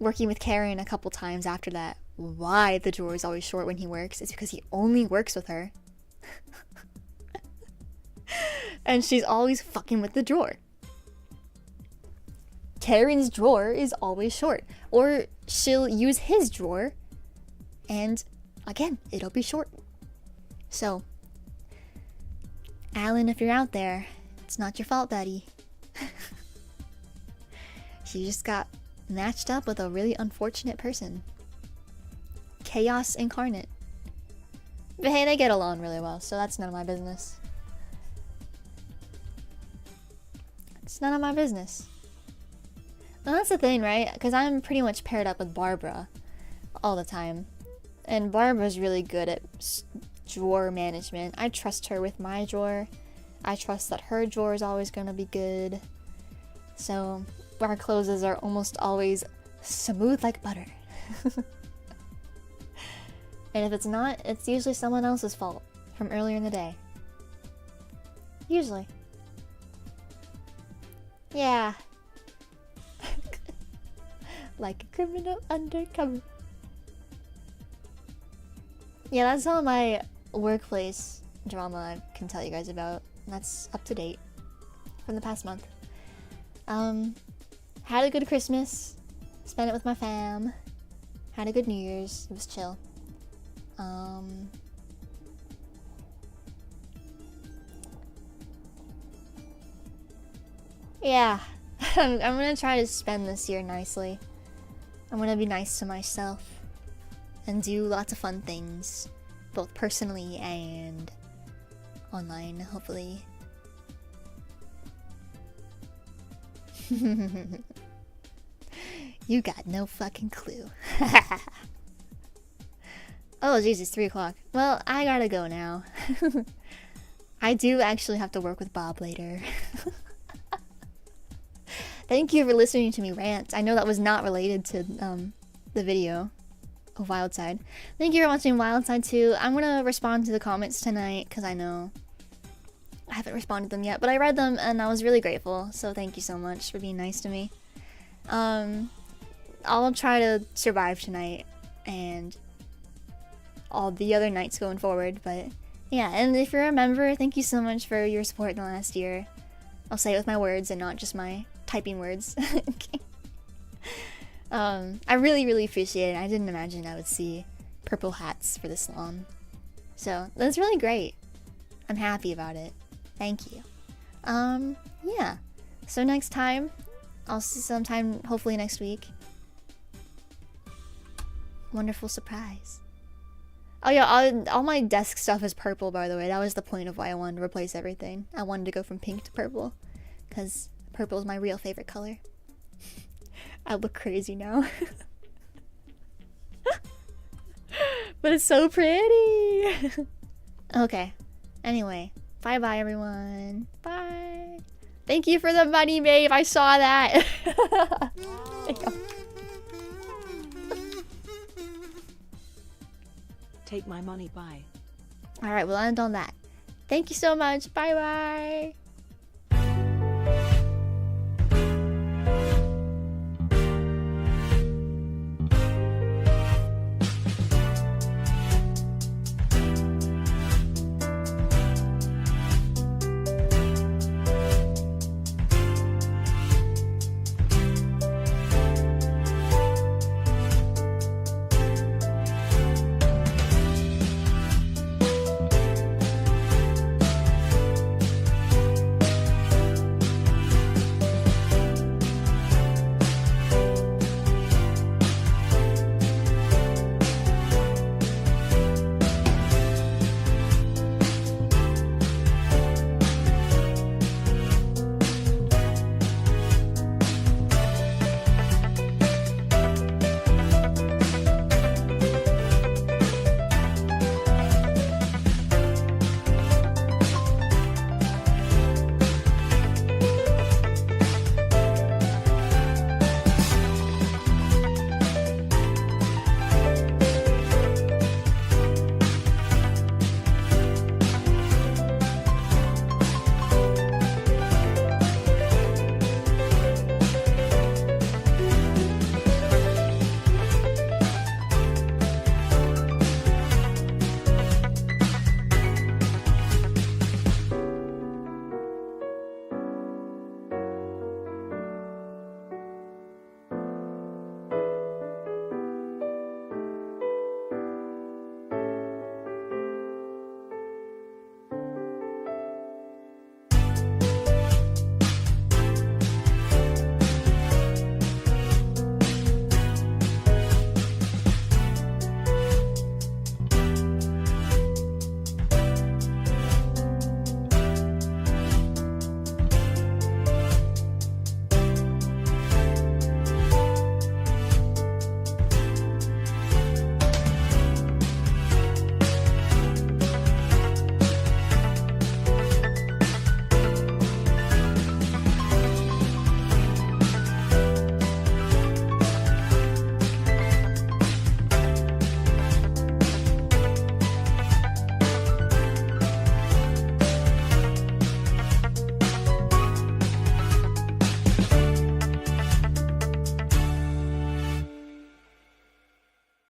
working with Karen a couple times after that, why the drawer is always short when he works. It's because he only works with her. And she's always fucking with the drawer. Karen's drawer is always short. Or she'll use his drawer and again, it'll be short. So, Alan, if you're out there, it's not your fault, buddy. You just got matched up with a really unfortunate person. Chaos incarnate. But hey, they get along really well, so that's none of my business. It's none of my business. Well, that's the thing, right? Because I'm pretty much paired up with Barbara all the time. And Barbara's really good at drawer management. I trust her with my drawer. I trust that her drawer is always going to be good. So our closes are almost always smooth like butter. And if it's not, it's usually someone else's fault from earlier in the day. Usually. Yeah. Like a criminal undercover. Yeah, that's all my workplace drama I can tell you guys about. That's up to date from the past month. Had a good Christmas. Spent it with my fam. Had a good New Year's. It was chill. Yeah. I'm gonna try to spend this year nicely. I'm gonna be nice to myself. And do lots of fun things. Both personally and online, hopefully. You got no fucking clue. Oh, jeez, it's 3 o'clock. Well, I gotta go now. I do actually have to work with Bob later. Thank you for listening to me rant. I know that was not related to the video of WILDSIDE. Thank you for watching WILDSIDE 2. I'm gonna respond to the comments tonight because I know I haven't responded to them yet, but I read them and I was really grateful. So thank you so much for being nice to me. I'll try to survive tonight and all the other nights going forward, but yeah, and if you're a member, thank you so much for your support in the last year. I'll say it with my words and not just my typing words. I really appreciate it. I didn't imagine I would see purple hats for this long, so that's really great. I'm happy about it. Thank you. Yeah, so next time I'll see sometime, hopefully next week. Wonderful surprise. Oh yeah, all my desk stuff is purple, by the way. That was the point of why I wanted to replace everything. I wanted to go from pink to purple, because purple is my real favorite color. I look crazy now. But it's so pretty! Okay, anyway. Bye-bye, everyone. Bye! Thank you for the money, babe! I saw that! Take my money, bye. Alright, we'll end on that. Thank you so much. Bye bye.